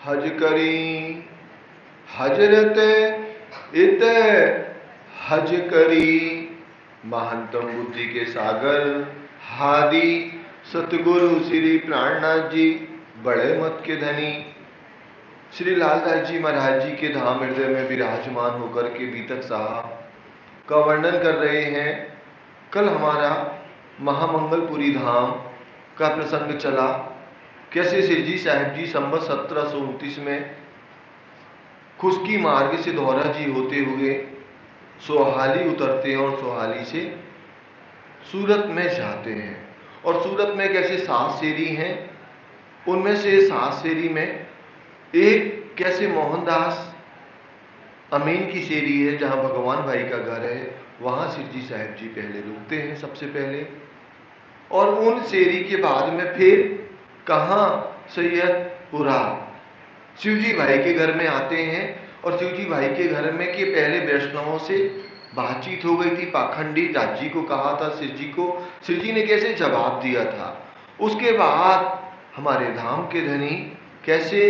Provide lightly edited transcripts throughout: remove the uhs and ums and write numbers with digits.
हज करी, हजरत इत हज करी। महंतम बुद्धि के सागर हादी सतगुरु श्री प्राणनाथ जी बड़े मत के धनी श्री लालदास जी महाराज जी के धाम हृदय में विराजमान होकर के बीतक साहब का वर्णन कर रहे हैं। कल हमारा महामंगलपुरी धाम का प्रसंग चला, कैसे सिरजी साहिब जी संवत 1729 में खुशकी मार्ग से दौरा जी होते हुए सोहाली उतरते हैं और सोहाली से सूरत में जाते हैं। और सूरत में कैसे 7 शेरी हैं, उनमें से 7 शेरी में एक कैसे मोहनदास अमीन की शेरी है जहां भगवान भाई का घर है, वहां सिरजी साहिब जी पहले रुकते हैं सबसे पहले। और उन शेरी के बाद में फिर कहां सैयदपुरा शिवजी भाई के घर में आते हैं। और शिवजी भाई के घर में कि पहले वैष्णवों से बातचीत हो गई थी, पाखंडी राजी को कहा था सिरजी को, सिरजी ने कैसे जवाब दिया था। उसके बाद हमारे धाम के धनी कैसे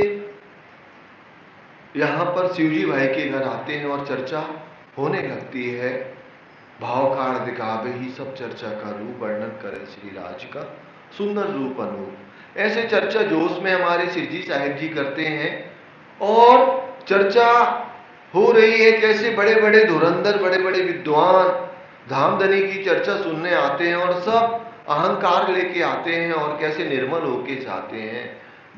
यहाँ पर शिवजी भाई के घर आते हैं और चर्चा होने लगती है। भाव काण दिखावे ही सब चर्चा का रूप वर्णन करे श्री राज का सुंदर रूप अनूप। ऐसे चर्चा जोश में हमारे सिरजी साहिब जी करते हैं और चर्चा हो रही है। कैसे बड़े बड़े धुरंधर बड़े बड़े विद्वान धामधनी की चर्चा सुनने आते हैं और सब अहंकार लेके आते हैं और कैसे निर्मल होके जाते हैं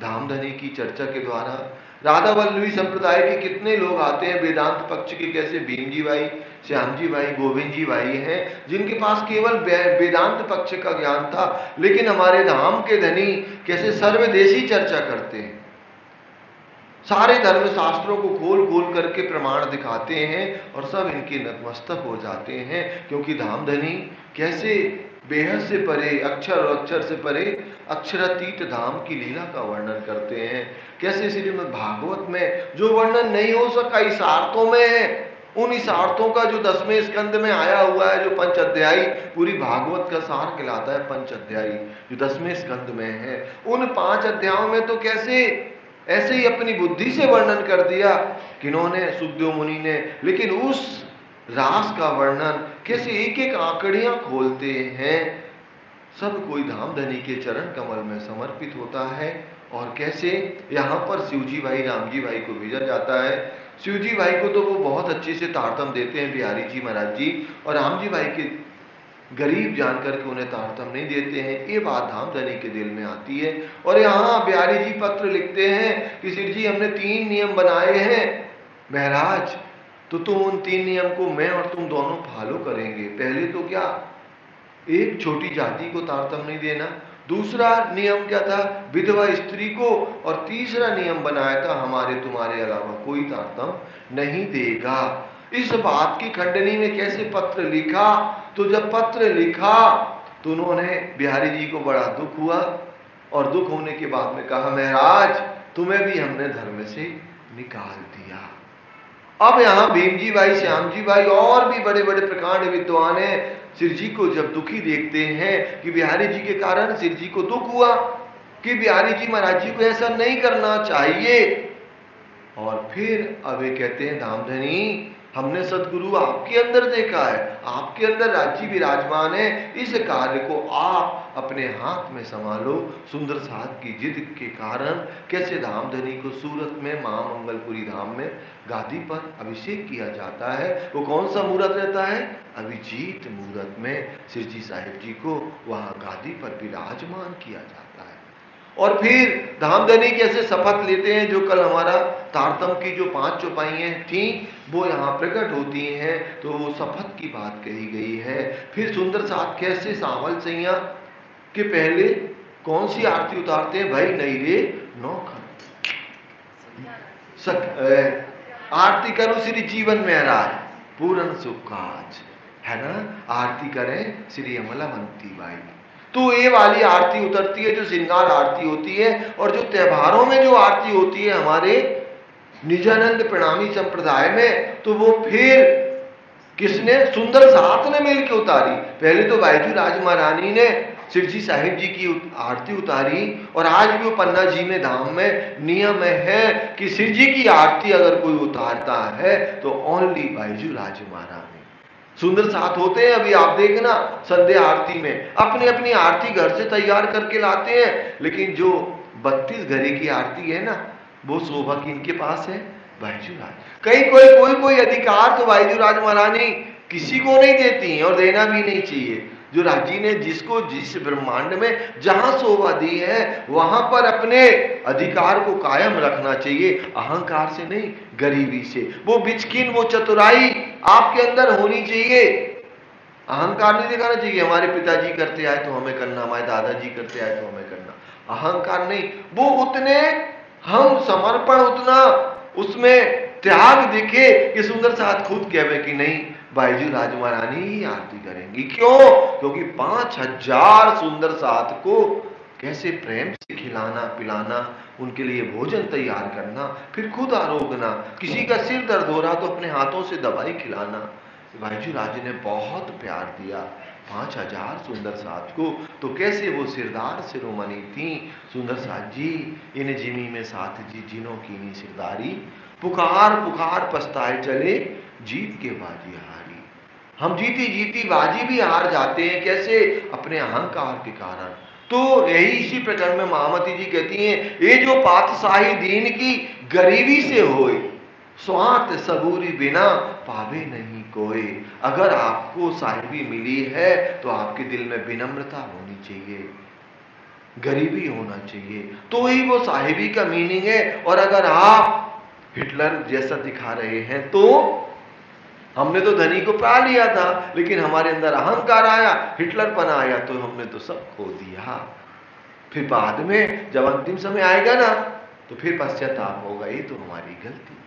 धामधनी की चर्चा के द्वारा। राधा वल्लभी संप्रदाय के कितने लोग आते हैं वेदांत पक्ष के, कैसे भीम जी भाई, श्याम जी भाई, गोविंद जी भाई हैं जिनके पास केवल वेदांत पक्ष का ज्ञान था, लेकिन हमारे धाम के धनी कैसे सर्वदेशी चर्चा करते हैं, सारे धर्म शास्त्रों को खोल खोल करके प्रमाण दिखाते हैं और सब इनके नतमस्तक हो जाते हैं। क्योंकि धामधनी कैसे बेहद से परे, अक्षर और अक्षर से परे अक्षरातीत धाम की लीला का वर्णन करते हैं। कैसे श्रीमद् भागवत में जो वर्णन नहीं हो सका इशारतों में है, उन इशारतों का जो 10वें स्कंद में आया हुआ है, जो 5 अध्यायी पूरी भागवत का सार कहलाता है, 5 अध्यायी जो 10वें स्कंद में है, उन 5 अध्यायों में तो कैसे ऐसे ही अपनी बुद्धि से वर्णन कर दिया किन्होंने, सुखदेव मुनि ने। लेकिन उस रास का वर्णन कैसे एक एक आंकड़ियां खोलते हैं, सब कोई धामधनी के चरण कमल में समर्पित होता है। और कैसे यहाँ पर शिवजी भाई राम जी भाई को भेजा जाता है। शिवजी भाई को तो वो बहुत अच्छे से तारतम देते हैं बिहारी जी महाराज जी, और राम जी भाई के गरीब जानकर के उन्हें तारतम नहीं देते हैं। ये बात धामधनी के दिल में आती है। और यहाँ बिहारी जी पत्र लिखते हैं कि सिर जी हमने 3 नियम बनाए हैं महाराज, तो तुम उन 3 नियम को मैं और तुम दोनों फॉलो करेंगे। पहले तो क्या, एक छोटी जाति को तारतम नहीं देना, दूसरा नियम क्या था, विधवा स्त्री को, और तीसरा नियम बनाया था हमारे तुम्हारे अलावा कोई तारतम नहीं देगा। इस बात की खंडनी में कैसे पत्र लिखा, तो जब पत्र लिखा तो उन्होंने बिहारी जी को बड़ा दुख हुआ और दुख होने के बाद में कहा महाराज तुम्हें भी हमने धर्म से निकाल दिया। अब यहाँ भीम जी भाई, श्याम जी भाई और भी बड़े बड़े प्रकांड विद्वान हैं, सिर जी को जब दुखी देखते हैं कि बिहारी जी के कारण सिर जी को दुख हुआ कि बिहारी जी महाराज जी को ऐसा नहीं करना चाहिए। और फिर अब ये कहते हैं धामधनी हमने सदगुरु आपके अंदर देखा है, आपके अंदर राज्य विराजमान है, इस कार्य को आप अपने हाथ में संभालो। सुंदर साध की जिद के कारण कैसे धामधनी को सूरत में महामंगलपुरी धाम में गादी पर अभिषेक किया जाता है। वो कौन सा मुहूर्त रहता है, अभिजीत मुहूर्त में सिर जी साहिब जी को वहां गादी पर विराजमान किया जाता है। और फिर धामधनी कैसे शपथ लेते हैं, जो कल हमारा तारतम की जो 5 चौपाइयां थी वो यहाँ प्रकट होती हैं, तो वो शपथ की बात कही गई है। फिर सुंदर साथ कैसे सावल सैया के पहले कौन सी आरती उतारते हैं, भाई नहीं रे नौखर आरती करो श्री जीवन महाराज पूर्ण सुख काज, है ना, आरती करें श्री अमलावंती बाई। तो ये वाली आरती उतरती है जो श्रृंगार आरती होती है। और जो त्योहारों में जो आरती होती है हमारे निजानंद प्रणामी संप्रदाय में, तो वो फिर किसने, सुंदर साथ ने मिलकर उतारी। पहले तो बायजू राज महारानी ने सिर जी साहिब जी की आरती उतारी, और आज भी वो पन्ना जी में धाम में नियम है कि सिर जी की आरती अगर कोई उतारता है तो ओनली बाईजू राज महारानी। सुंदर साथ होते हैं, अभी आप देखना संध्या आरती में अपनी अपनी आरती घर से तैयार करके लाते हैं, लेकिन जो 32 घरे की आरती है ना, वो शोभा किनके पास है? बाईजू राज। कहीं कोई अधिकार तो बाईजू राज महारानी किसी को नहीं देती और देना भी नहीं चाहिए। जो राजी ने जिसको जिस ब्रह्मांड में जहां शोभा दी है वहां पर अपने अधिकार को कायम रखना चाहिए, अहंकार से नहीं, गरीबी से। वो बिचकिन, वो चतुराई आपके अंदर होनी चाहिए। अहंकार नहीं दिखाना चाहिए, हमारे पिताजी करते आए तो हमें करना, हमारे दादाजी करते आए तो हमें करना। अहंकार नहीं, वो उतने हम समर्पण, उतना उसमें त्याग दिखे कि सुंदर साथ खुद कहे कि नहीं, बाईजू राज महारानी ही आरती करेंगी। क्यों? क्योंकि 5000 सुंदर साथ को कैसे प्रेम से खिलाना पिलाना, उनके लिए भोजन तैयार करना, फिर खुद आरोगना। किसी का सिर दर्द हो रहा तो अपने हाथों से दवाई खिलाना। बाईजू राज ने बहुत प्यार दिया 5000 सुंदर साथ को। तो कैसे वो सिरदार शिरोमणि थी सुंदर साथ जी, इन जिमी में साथ जी जिनों की नी सिरदारी, पुकार पुकार पछताए चले जीत के बाजी हारी। हम जीती जीती बाजी भी हार जाते हैं, कैसे? अपने अहंकार के कारण। तो यही इसी प्रकार में महामती जी कहती हैं, ये जो पातशाही दीन की गरीबी से होए, स्वार्थ सबूरी बिना पावे नहीं कोई। अगर आपको साहिबी मिली है तो आपके दिल में विनम्रता होनी चाहिए, गरीबी होना चाहिए, तो ही वो साहिबी का मीनिंग है। और अगर आप हिटलर जैसा दिखा रहे हैं तो हमने तो धनी को पा लिया था, लेकिन हमारे अंदर अहंकार आया, हिटलरपन आया, तो हमने तो सब खो दिया। फिर बाद में जब अंतिम समय आएगा ना तो फिर पश्चाताप होगा, ये तो हमारी गलती थी।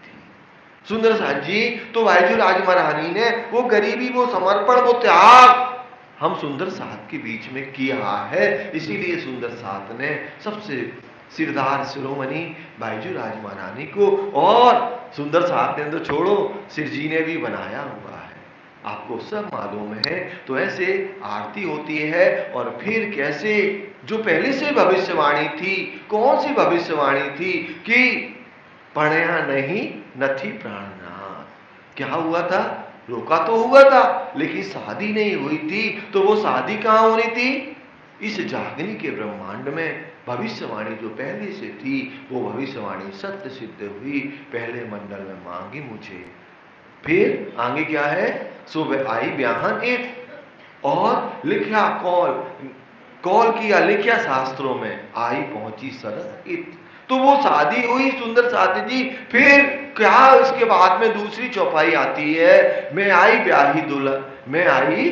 सुंदर साथ जी तो बाईजू राज महारानी ने वो गरीबी, वो समर्पण, वो त्याग हम सुंदर साथ के बीच में किया है। इसीलिए सुंदर साथ ने सबसे सिरदार शिरोमणि बाईजू राज महारानी को, और सुंदर साथ ने तो छोड़ो, सिर जी ने भी बनाया हुआ है, आपको सब मालूम है। तो ऐसे आरती होती है। और फिर कैसे जो पहले से भविष्यवाणी थी, कौन सी भविष्यवाणी थी कि पढ़या नहीं नथी प्राणनाथ। क्या हुआ था? रोका तो हुआ था, लेकिन शादी नहीं हुई थी। तो वो शादी कहां होनी थी? इस जागनी के ब्रह्मांड में। भविष्यवाणी जो पहले से थी वो भविष्यवाणी सत्य सिद्ध हुई। पहले मंडल में मांगी मुझे, फिर आगे क्या है? सुबह आई ब्याहन एक, और लिखा कॉल किया, लिखा शास्त्रों में, आई पहुंची सरस इत। तो वो शादी हुई सुंदर साथ जी। फिर क्या इसके बाद में दूसरी चौपाई आती है, मैं आई ब्याही दुल्हन, मैं आई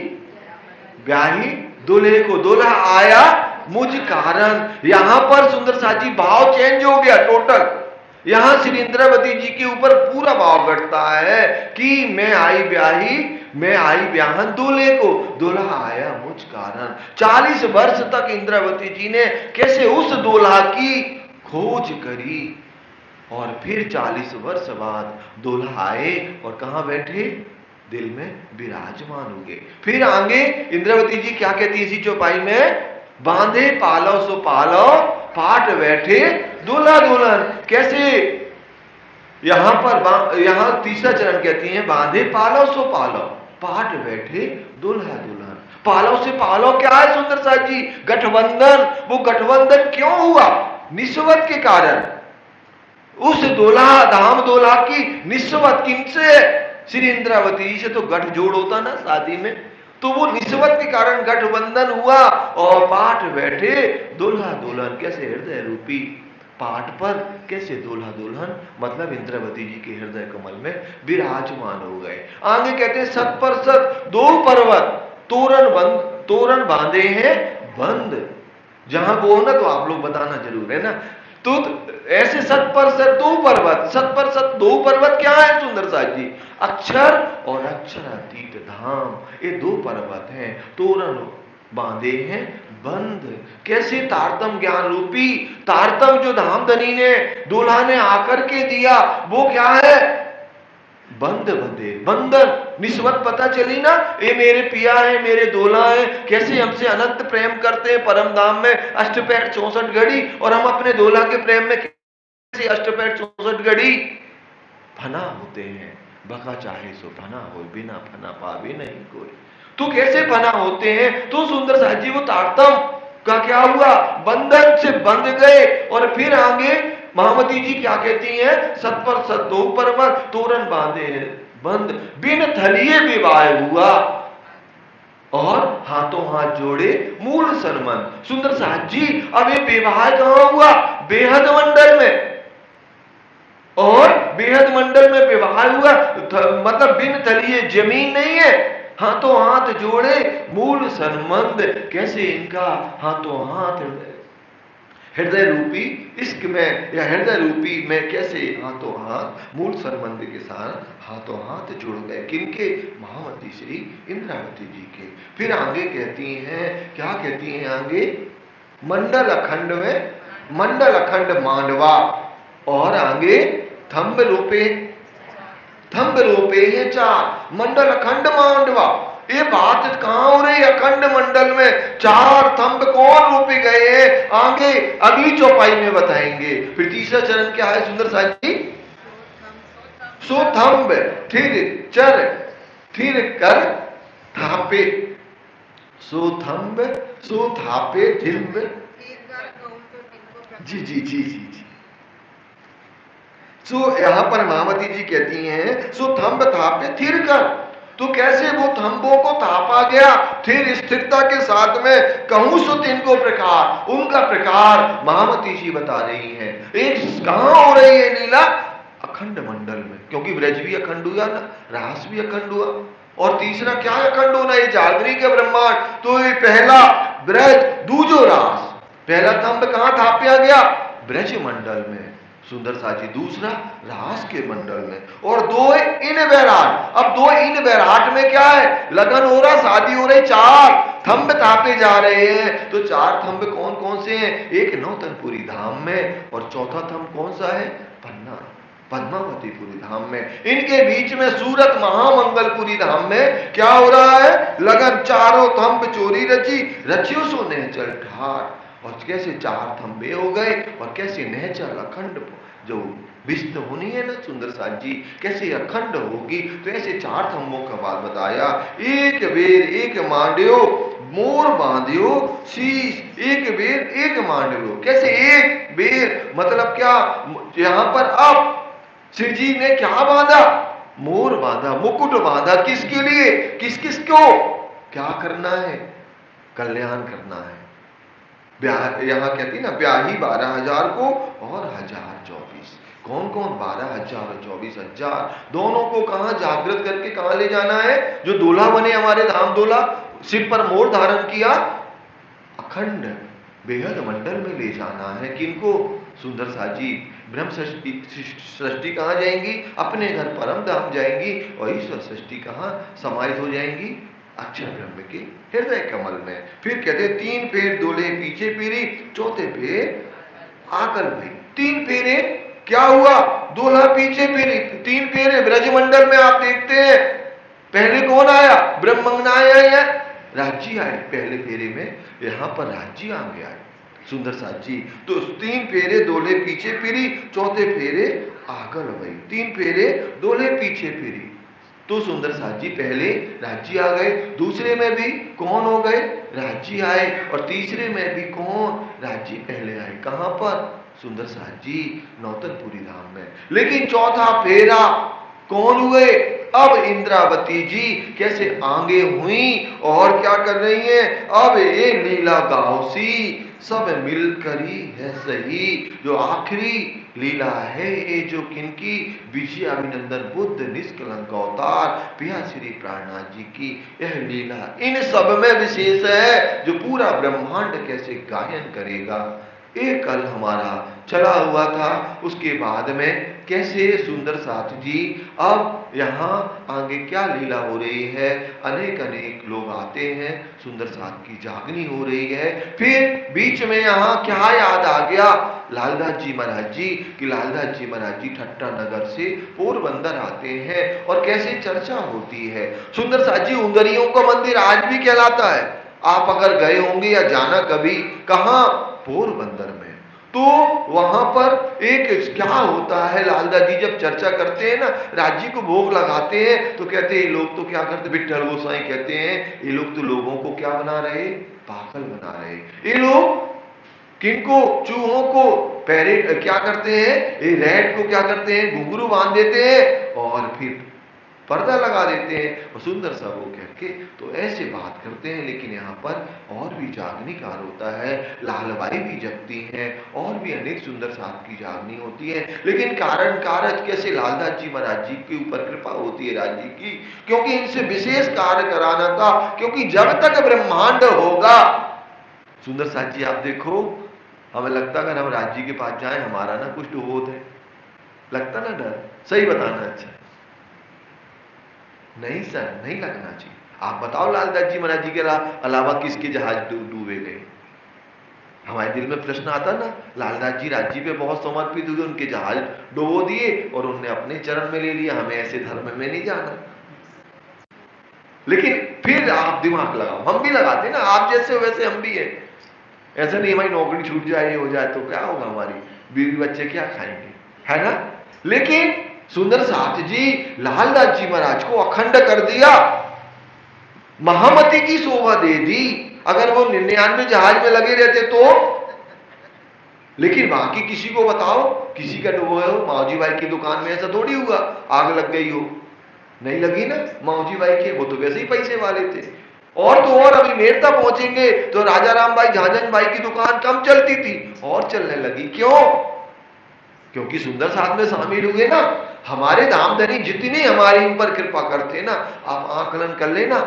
ब्याही दूल्हे को, दूल्हा आया मुझ कारण। यहां पर सुंदर साथ जी भाव चेंज हो गया टोटल। यहां श्री इंद्रावती जी के ऊपर पूरा भाव घटता है कि मैं आई ब्याही, मैं आई ब्याहन दूल्हे को, दूल्हा आया मुझ कारण। 40 वर्ष तक इंद्रावती जी ने कैसे उस दूल्हा की खोज करी, और फिर 40 वर्ष बाद दूल्हा आए और कहां बैठे? दिल में विराजमान हुए। फिर आगे इंद्रावती जी क्या कहती है इसी चौपाई में? बांधे पालो सो पालो, पाट बैठे दूल्हा दुल्हन। कैसे? यहां पर यहां तीसरा चरण कहती है, बांधे पालो सो पालो, पाट बैठे दूल्हा दुल्हन। पालो से पालो क्या है सुंदर साथ जी? गठबंधन। वो गठबंधन क्यों हुआ? निस्वत के कारण। उस दूल्हा धाम दूल्हा की निस्वत किनसे? श्री इंद्रावती जी से तो गठ जोड़ होता ना शादी में, तो वो निस्वत के कारण गठबंधन हुआ, और पाठ बैठे दूल्हा दुल्हन। कैसे? हृदय रूपी पाठ पर कैसे दूल्हा दुल्हन, मतलब इंद्रावती जी के हृदय कमल में विराजमान हो गए। आगे कहते हैं, सत पर सत दो पर्वत तोरण बांधे हैं बंद। जहां वो ना तो आप लोग बताना जरूर है ना। तो ऐसे सत पर सत दो पर्वत, सत पर सत दो पर्वत क्या है सुंदर साथ जी? अक्षर और अक्षरातीत धाम, ये दो पर्वत हैं, तोरण बांधे हैं बंद। कैसे? तारतम ज्ञान रूपी तारतम जो धामधनी ने दूल्हा ने आकर के दिया, वो क्या है? बंद बंधे बंधन निस्बत पता चली ना, ये मेरे पिया है, मेरे दोला है, कैसे हमसे अनंत प्रेम करते हैं परम धाम में अष्टपैर 64 घड़ी, और हम अपने दोला के प्रेम में कैसे अष्टपैर 64 घड़ी फना होते हैं। बका चाहे सो फना हो, बिना फना पावे नहीं कोई। तो कैसे फना होते हैं? तो सुंदर साथ जी वो तारतम का क्या हुआ, बंधन से बंध गए। और फिर आगे महामती जी क्या कहती हैं, सत पर सत दो परवर तोरण बांधे हैं बंद, बिन थलिए विवाह हुआ और हाथों हाथ जोड़े मूल सरमन। सुंदर साथ जी अब ये विवाह कहां हुआ, बेहद मंडल में, और बेहद मंडल में विवाह हुआ, मतलब बिन तलिए जमीन नहीं है, हाथों हाथ जोड़े मूल संबंध। कैसे इनका हाथों हाथ हृदय रूपी इश्क में या हृदय रूपी में कैसे हाथों हाथ मूल संबंध के साथ हाथों हाथ जुड़ गए, किनके, महामती श्री इंद्रावती जी के। फिर आगे कहती हैं, क्या कहती हैं आगे, मंडल अखंड में मंडल अखंड मांडवा, और आगे थंब रोपे ये चार, मंडल अखंड मांडवा। ये बात कहां हो रही, अखंड मंडल में चार थंब कौन रोपे गए हैं, आगे अगली चौपाई में बताएंगे। फिर तीसरा चरण क्या है सुंदर साथ जी, सो थंब थिर चर थिर कर थापे, सो थंब सो थापे थिंब, जी जी जी जी जी। सो यहां पर महामती जी कहती हैं, सो थंब थापे थिर कर, तो कैसे वो थंबों को थापा गया, फिर स्थिरता के साथ में कहूं सो तिनको प्रकार, उनका प्रकार महामती जी बता रही हैं। एक कहां हो रही है लीला, अखंड मंडल में, क्योंकि ब्रज भी अखंड हुआ ना, रास भी अखंड हुआ, और तीसरा क्या अखंड होना, ये जागरी के ब्रह्मांड। तो ये पहला ब्रज दूजो रास, पहला थंब कहां थापया गया, ब्रज मंडल में सुंदर साजी, दूसरा रास के मंडल में, और दो इन बैराट। अब दो इन बैराट में क्या है, लगन हो रहा, शादी हो रही, चार थंब तापे जा रहे हैं। तो चार थंब कौन कौन से हैं, एक नौतनपुरी धाम में, और चौथा थंब कौन सा है, पन्ना पद्मावतीपुरी धाम में। इनके बीच में सूरत महामंगलपुरी धाम में क्या हो रहा है, लगन, चारों थंब चोरी रची, रचियो सो ने चल ठार, और कैसे चार थंबे हो गए, और कैसे नहचल अखंड जो विष्णु होनी है ना सुंदर साथ जी, कैसे अखंड होगी। तो ऐसे चार थंबों का बात बताया, एक बेर एक मांड्यो मोर बांध्यो शीश, एक बेर एक मांड्यो, कैसे एक बेर मतलब क्या, यहां पर अब शिव जी ने क्या बांधा, मोर बांधा, मुकुट बांधा, किसके लिए, किस किस को क्या करना है, कल्याण करना है। यहाँ कहती ना, ब्याही 12,000 को और 1024, कौन कौन, 12,000 और 24,000, दोनों को कहां जागृत करके कहां ले जाना है, जो दूल्हा बने हमारे धाम दूल्हा, सिर पर मोर धारण किया, अखंड बेहद मंडल में ले जाना है। किनको, सुंदर साजी, ब्रह्म सृष्टि कहां जाएंगी, अपने घर परम धाम जाएंगी, और ईश्वर सृष्टि कहां समाहित हो जाएंगी, अक्षर ब्रह्म के हृदय कमल में। फिर कहते तीन फेर दोले पीछे फेरी, चौथे फेर आकल भई, तीन फेरे क्या हुआ, दोला पीछे फेरी, तीन फेरे ब्रजमंडल में आप देखते हैं, पहले कौन आया, ब्रह्मंगना आया, राज्य आए पहले फेरे में, यहां पर राज्य आगे आए सुंदर साथ जी। तो तीन फेरे दोले पीछे फेरी, चौथे फेरे आगल भई, तीन फेरे दोले पीछे फेरी। तो सुंदर साथ जी पहले राज्य आ गए, दूसरे में भी कौन हो गए, राज्य आए, और तीसरे में भी कौन, राज्य पहले आए, कहां पर, सुंदर साथ जी नौतनपुरी धाम में। लेकिन चौथा फेरा कौन हुए, अब इंद्रावती जी कैसे आगे हुई, और क्या कर रही हैं, अब ये लीला गाओ सी सब मिलकर ही है सही। जो आखिरी लीला है ये, जो किनकी, विजय अभिनंदन बुद्ध निष्कलंक अवतार पिया श्री प्राणनाथ जी की यह लीला इन सब में विशेष है, जो पूरा ब्रह्मांड कैसे गायन करेगा। ये कल हमारा चला हुआ था। उसके बाद में कैसे सुंदर साथ जी अब यहाँ आगे क्या लीला हो रही है, अनेक अनेक लोग आते हैं, सुंदर साथ की जागनी हो रही है। फिर बीच में यहाँ क्या याद आ गया लालदास जी महाराज जी कि लालदास जी महाराज जी ठट्टा नगर से पोरबंदर आते हैं और कैसे चर्चा होती है। सुंदर साथ जी उंदरियों का मंदिर आज भी कहलाता है। आप अगर गए होंगे या जाना कभी, कहाँ, पोरबंदर में, तो वहां पर एक क्या होता है, लालदास जी जब चर्चा करते हैं ना, राज्य को भोग लगाते हैं तो कहते हैं ये लोग तो क्या करते, विठल गोसाई कहते हैं ये लोग तो लोगों को क्या बना रहे, पागल बना रहे। ये लोग किनको, चूहों को पैरे क्या करते हैं, ये रेड को क्या करते हैं, घुंघरू बांध देते हैं और फिर पर्दा लगा देते हैं और सुंदर सा वो कह के तो ऐसे बात करते हैं। लेकिन यहाँ पर और भी जागनी कार होता है, लालबाई भी जगती हैं और भी अनेक सुंदर साथ की जागनी होती है। लेकिन कारण कारज कैसे लालदास जी महाराज जी के ऊपर कृपा होती है राज जी की, क्योंकि इनसे विशेष कार्य कराना था। क्योंकि जब तक ब्रह्मांड होगा, सुंदर साथ जी आप देखो, हमें लगता अगर हम राज जी के पास जाए हमारा ना कुछ डुबोत है, लगता ना डर, सही बताना अच्छा नहीं सर, नहीं लगना चाहिए। आप बताओ लालदास जी महाराज जी के अलावा किसके जहाज डूबे गए। हमारे दिल में प्रश्न आता ना, लालदास जी राज्य पे बहुत समर्पित हुए, उनके जहाज डुबो दिए और उन्होंने अपने चरण में ले लिया, हमें ऐसे धर्म में नहीं जाना। लेकिन फिर आप दिमाग लगाओ, हम भी लगाते ना, आप जैसे वैसे हम भी है। ऐसा नहीं हमारी नौकरी छूट जाए, हो जाए तो क्या होगा, हमारी बीवी बच्चे क्या खाएंगे, है ना। लेकिन सुंदर साथ जी लालदास जी महाराज को अखंड कर दिया, महामती की शोभा दे दी। अगर वो 99 जहाज में लगे रहते तो, लेकिन बाकी किसी को बताओ, किसी का डूबो हो, माओजी भाई की दुकान में ऐसा थोड़ी हुआ आग लग गई हो, नहीं लगी ना माओजी भाई के, वो तो वैसे ही पैसे वाले थे। और तो और अभी मेरता पहुंचेंगे तो राजा राम भाई झांझन भाई की दुकान कम चलती थी और चलने लगी। क्यों? क्योंकि सुंदर साथ में शामिल हुए ना। हमारे धामधनी जितने हमारे ऊपर कृपा करते ना, आप आकलन कर लेना,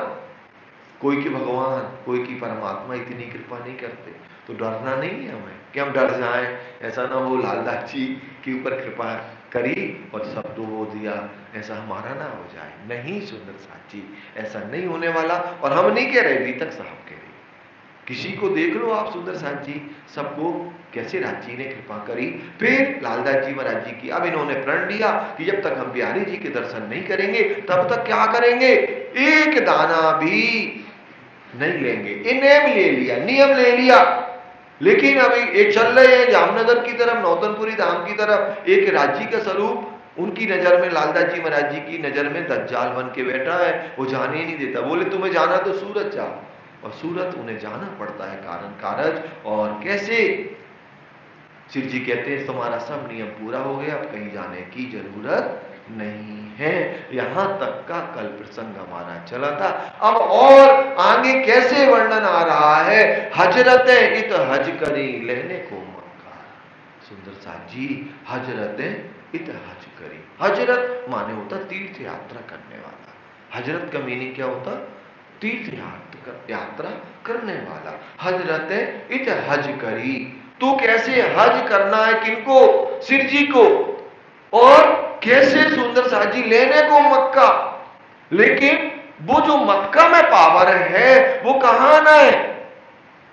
कोई की भगवान, कोई की परमात्मा इतनी कृपा नहीं करते। तो डरना नहीं है हमें कि हम डर जाएं, ऐसा ना हो लालदास जी के ऊपर कृपा करी और सब डुबो दिया, ऐसा हमारा ना हो जाए। नहीं सुंदर साथ जी, ऐसा नहीं होने वाला। और हम नहीं कह रहे, बीतक साहब कह रहे, किसी को देख लो आप सुंदर साथ जी, सबको कैसे राज जी ने कृपा करी। फिर लालदास जी महाराज जी की अब इन्होंने प्रण लिया कि जब तक हम बिहारी जी के दर्शन नहीं करेंगे तब तक क्या करेंगे, एक दाना भी नहीं लेंगे। इनेम ले लिया, नियम ले लिया। लेकिन अभी एक चल रहे हैं जामनगर की तरफ, नौतनपुरी धाम की तरफ, एक राज्य का स्वरूप उनकी नजर में, लालदास जी महाराज जी की नजर में दज्जाल बन के बैठा है, वो जाने ही नहीं देता। बोले तुम्हें जाना तो सूरत जाओ, और सूरत उन्हें जाना पड़ता है कारण कारज। और कैसे शिव जी कहते हैं तुम्हारा सब नियम पूरा हो गया, अब कहीं जाने की जरूरत नहीं है। यहां तक का कल प्रसंग हमारा चला था। अब और आगे कैसे वर्णन आ रहा है, हजरत इत हज करी लेने को मक्का। सुंदर साथ जी हजरत इत हज करी, हजरत माने होता तीर्थ यात्रा करने वाला। हजरत का मीनिंग क्या होता, तीर्थ यात्रा करने वाला। हजरत इत हज करी, तो कैसे हज करना है, किनको, सिर जी को, और कैसे सुंदर साथ जी लेने को मक्का। लेकिन वो जो मक्का में पावर है वो कहां आना है,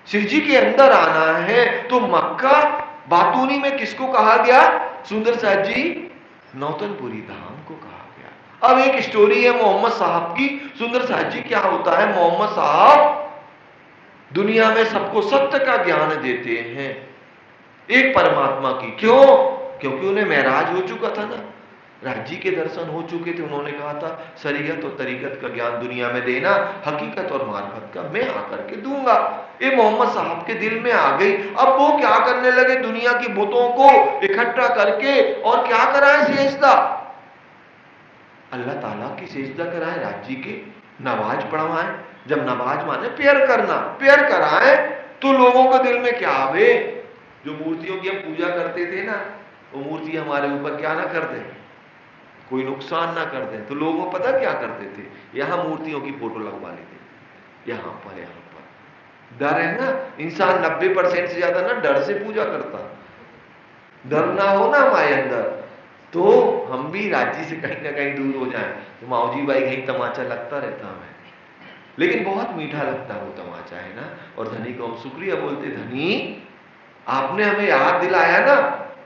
शिव जी के अंदर आना है। तो मक्का बातूनी में किसको कहा गया, सुंदर साथ जी नौतनपुरी धाम को कहा गया। अब एक स्टोरी है मोहम्मद साहब की। सुंदर साथ जी क्या होता है, मोहम्मद साहब दुनिया में सबको सत्य का ज्ञान देते हैं, एक परमात्मा की। क्यों? क्योंकि उन्हें महराज हो चुका था ना, राज्य के दर्शन हो चुके थे। उन्होंने कहा था शरीयत और तरीकत का ज्ञान दुनिया में देना, हकीकत और मार्फत का मैं आकर के दूंगा। ये मोहम्मद साहब के दिल में आ गई। अब वो क्या करने लगे, दुनिया की बुतों को इकट्ठा करके और क्या कराए, सेजदा, अल्लाह ताला की सेजदा कराए, राज्य के नमाज पढ़वाएं। जब नमाज माने प्यार करना, प्यार कराएं तो लोगों के दिल में क्या आवे, जो मूर्तियों की हम पूजा करते थे ना, वो मूर्ति हमारे ऊपर क्या ना कर दे, कोई नुकसान ना कर दे। तो लोगों पता क्या करते थे, यहां मूर्तियों की फोटो लगवा लेते, यहां पर डर है ना, इंसान 90% से ज्यादा ना डर से पूजा करता। डर ना हो ना हमारे अंदर तो हम भी राज्य से कहीं ना कहीं दूर हो जाएं। तो माऊजी भाई कहीं तमाचा लगता रहता हमें, लेकिन बहुत मीठा लगता है वो तमाचा, है ना। और धनी को हम शुक्रिया बोलते, धनी आपने हमें याद दिलाया ना,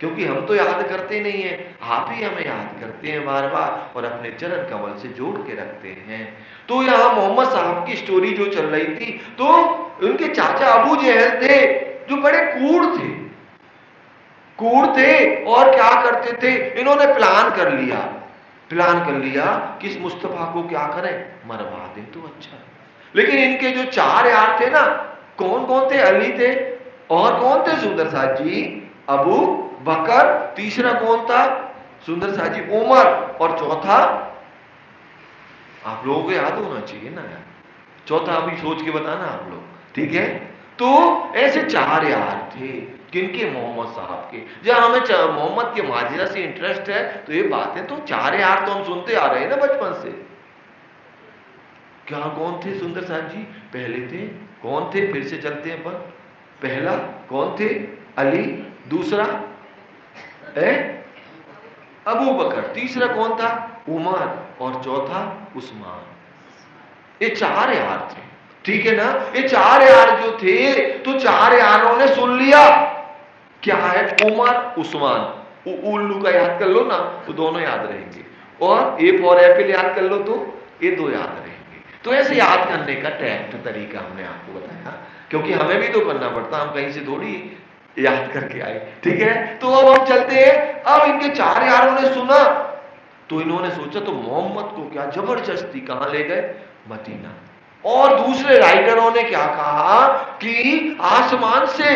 क्योंकि हम तो याद करते नहीं है, आप ही हमें याद करते हैं बार बार और अपने चरण कमल से जोड़ के रखते हैं। तो यहाँ मोहम्मद साहब की स्टोरी जो चल रही थी, तो उनके चाचा अबू जहल थे जो बड़े कूड़ थे और क्या करते थे, इन्होंने प्लान कर लिया कि इस मुस्तफा को क्या करें, मरवा दें तो अच्छा। लेकिन इनके जो 4 यार थे ना, कौन कौन थे, अली थे और कौन थे, सुंदर साहब जी, अबू बकर, तीसरा कौन था, सुंदर साहब जी, उमर, और चौथा आप लोगों को याद होना चाहिए ना यार, चौथा अभी सोच के बताना आप लोग, ठीक है। तो ऐसे 4 यार थे, किनके, मोहम्मद साहब के। जब हमें मोहम्मद के माजिरा से इंटरेस्ट है तो ये बातें तो 4 यार तो हम सुनते आ रहे हैं ना बचपन से। क्या कौन थे सुंदर साहब जी, पहले थे कौन थे, फिर से चलते हैं पर, पहला कौन थे, अली, दूसरा अबू बकर, तीसरा कौन था, उमर, और चौथा उस्मान। ये 4 यार थे, ठीक है ना। ये 4 यार जो थे, तो 4 यारों ने सुन लिया क्या है, उमर उस्मान, उल्लू का याद कर लो ना तो दोनों याद रहेंगे, और ए फॉर एप्पल याद कर लो तो ये 2 याद रहेंगे। तो ऐसे याद करने का टैक्ट तरीका हमने आपको बताया, क्योंकि हमें भी तो करना पड़ता, हम कहीं से थोड़ी याद करके आए, ठीक है। तो अब हम चलते हैं, अब इनके 4 यारों ने सुना तो इन्होंने सोचा, तो मोहम्मद को क्या जबरदस्ती कहां ले गए, मदीना। और दूसरे राइडरों ने क्या कहा कि आसमान से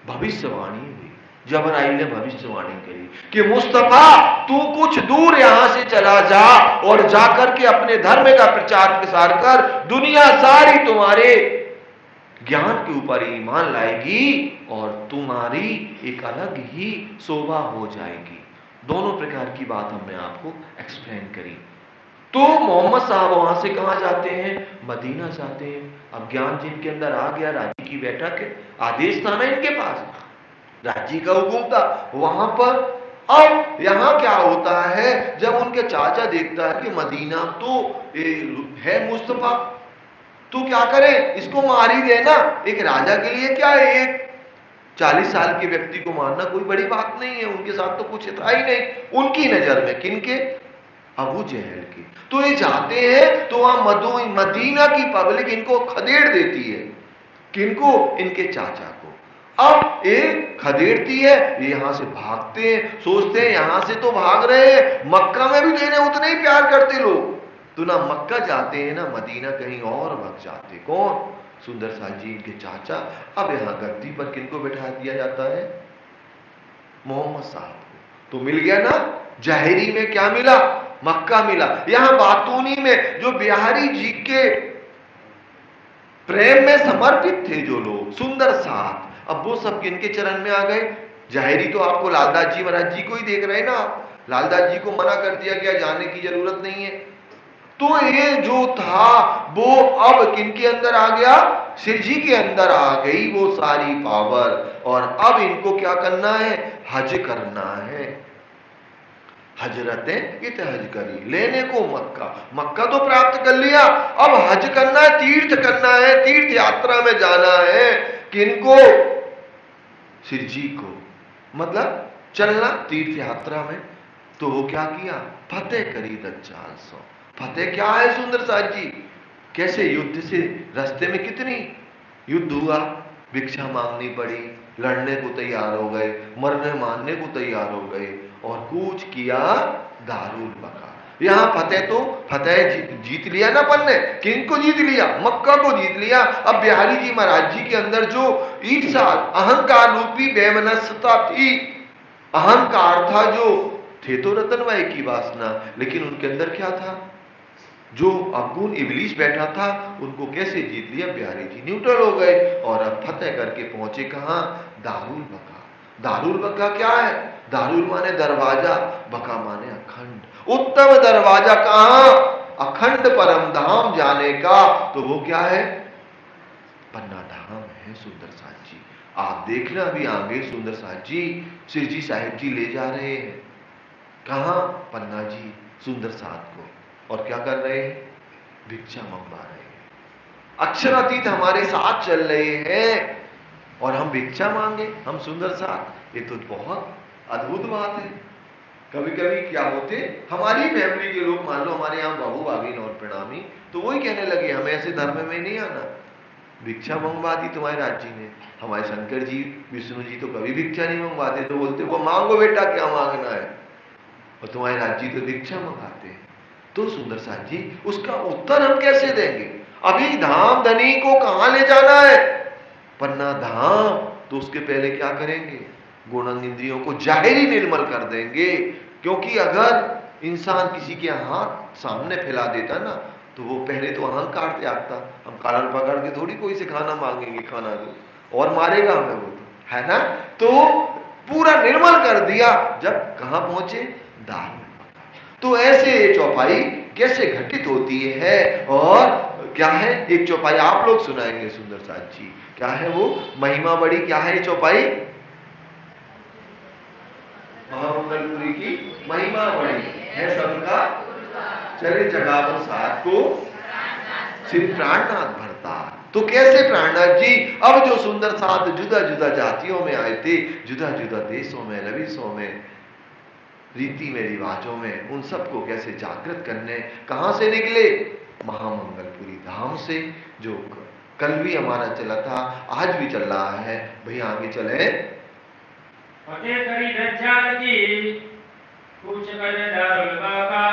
भविष्यवाणी हुई, जबराइल ने भविष्यवाणी करी कि मुस्तफा तू कुछ दूर यहां से चला जा और जाकर के अपने धर्म का प्रचार प्रसार कर, दुनिया सारी तुम्हारे ज्ञान के ऊपर ईमान लाएगी और तुम्हारी एक अलग ही शोभा हो जाएगी। दोनों प्रकार की बात हमने आपको एक्सप्लेन करी। तो मोहम्मद साहब वहां से कहां जाते हैं, मदीना जाते हैं। अब ज्ञान जिनके अंदर आ गया, राज्य की बैठक है, आदेश था ना इनके पास, राज्य का हुक्म था वहां पर। अब यहां क्या होता है, जब उनके चाचा देखता है कि मदीना तो है मुस्तफा, तो क्या करे, इसको मार ही देना। एक राजा के लिए क्या है, एक 40 साल के व्यक्ति को मारना कोई बड़ी बात नहीं है, उनके साथ तो कुछ था ही नहीं उनकी नजर में, किनके, अबू जहल की। तो ये जाते हैं तो वहां मदीना की पब्लिक इनको खदेड़ देती है, किनको, इनके चाचा को। अब एक खदेड़ती है, ये यहां से भागते हैं, सोचते हैं यहां से तो भाग रहे हैं, मक्का में भी देने उतने ही प्यार करते लोग, तो ना मक्का जाते हैं ना मदीना, कहीं और भग जाते। कौन, सुंदर साहब जी इनके चाचा। अब यहां गद्दी पर किनको बैठा दिया जाता है, मोहम्मद साहब को। तो मिल गया ना, जहरी में क्या मिला, मक्का मिला। यहां बातूनी में जो बिहारी जी के प्रेम में समर्पित थे जो लोग, सुंदर साहब, अब वो सब किनके चरण में आ गए, जहरी तो आपको लालदास जी महाराज जी को ही देख रहे हैं ना, लालदास जी को मना कर दिया गया, जाने की जरूरत नहीं है। तो ये जो था वो अब किनके अंदर आ गया, शिव जी के अंदर आ गई वो सारी पावर। और अब इनको क्या करना है, हज करना है। हजरतें इत हज करी, लेने को मक्का तो प्राप्त कर लिया, अब हज करना है, तीर्थ करना है, तीर्थ यात्रा में जाना है। किनको, शिव जी को, मतलब चलना तीर्थ यात्रा में। तो वो क्या किया, फतेह करी दज्जाल सो। फतेह क्या है सुंदर साहब जी, कैसे युद्ध से, रास्ते में कितनी युद्ध हुआ, भिक्षा मांगनी पड़ी, लड़ने को तैयार हो गए, मरने मारने को तैयार हो गए, और कूच किया दारुल बका। यहां फतेह तो फतेह जीत लिया ना अपन ने, किनको जीत लिया, मक्का को जीत लिया। अब बिहारी जी महाराज जी के अंदर जो ईर्षा अहंकार रूपी बेमनस्यता थी, अहंकार था जो, थे तो रतनबाई की वासना, लेकिन उनके अंदर क्या था, जो अवगुण इबलीस बैठा था, उनको कैसे जीत लिया, बिहारी जी न्यूट्रल हो गए और अब फतेह करके पहुंचे कहां, दारुल बका। दारुल बका क्या है, दारुल माने दरवाजा, बका माने अखंड। उत्तम दरवाजा कहां, अखंड परम धाम जाने का। तो वो क्या है, पन्ना धाम है सुंदर साथ जी। आप देखना अभी आगे सुंदर साथ जी सिर जी साहिब जी ले जा रहे हैं कहां, पन्ना जी सुंदर साथ को, और क्या कर रहे हैं, भिक्षा मंगवा रहे हैं। अक्षरातीत हमारे साथ चल रहे हैं और हम भिक्षा मांगे, हम सुंदर साथ, ये तो बहुत अद्भुत बात है। कभी कभी क्या होते, हमारी फैमिली के लोग, मान लो हमारे यहाँ बहू भाभी और प्रणामी, तो वही कहने लगे हमें ऐसे धर्म में नहीं आना, भिक्षा मंगवा दी तुम्हारे राज जी ने। हमारे शंकर जी विष्णु जी तो कभी भिक्षा नहीं मंगवाते, तो बोलते वो मांगो बेटा क्या मांगना है, और तुम्हारे राज जी तो भिक्षा मंगाते हैं। तो सुंदर साथ जी उसका उत्तर हम कैसे देंगे, अभी धाम धनी को कहां ले जाना है, पन्ना धाम, तो उसके पहले क्या करेंगे, गुण इंद्रियों को जाहिरी निर्मल कर देंगे। क्योंकि अगर इंसान किसी के हाथ सामने फैला देता ना, तो वो पहले तो अहंकार त्यागता, हम कॉलर पकड़ के थोड़ी कोई से खाना मांगेंगे, खाना दो, और मारेगा हमें वो, तो है ना। तो पूरा निर्मल कर दिया, जब कहां पहुंचे, दाल में। तो ऐसे चौपाई कैसे घटित होती है, और क्या है, एक चौपाई आप लोग सुनाएंगे सुंदर साथ जी, क्या है वो महिमा बड़ी, क्या है चौपाई, महामंगलपुरी की महिमा बड़ी है सबका, चले जगावन साथ को श्री प्राणनाथ भरता। तो कैसे प्राणनाथ जी, अब जो सुंदर साथ जुदा जुदा जातियों में आए थे, जुदा जुदा देशों में, लविशों में, रीति में, रिवाजों में, उन सबको कैसे जागृत करने, कहां से निकले, महामंगलपुरी धाम से, जो कल भी हमारा चला था, आज भी चल रहा है। भैया आगे चले,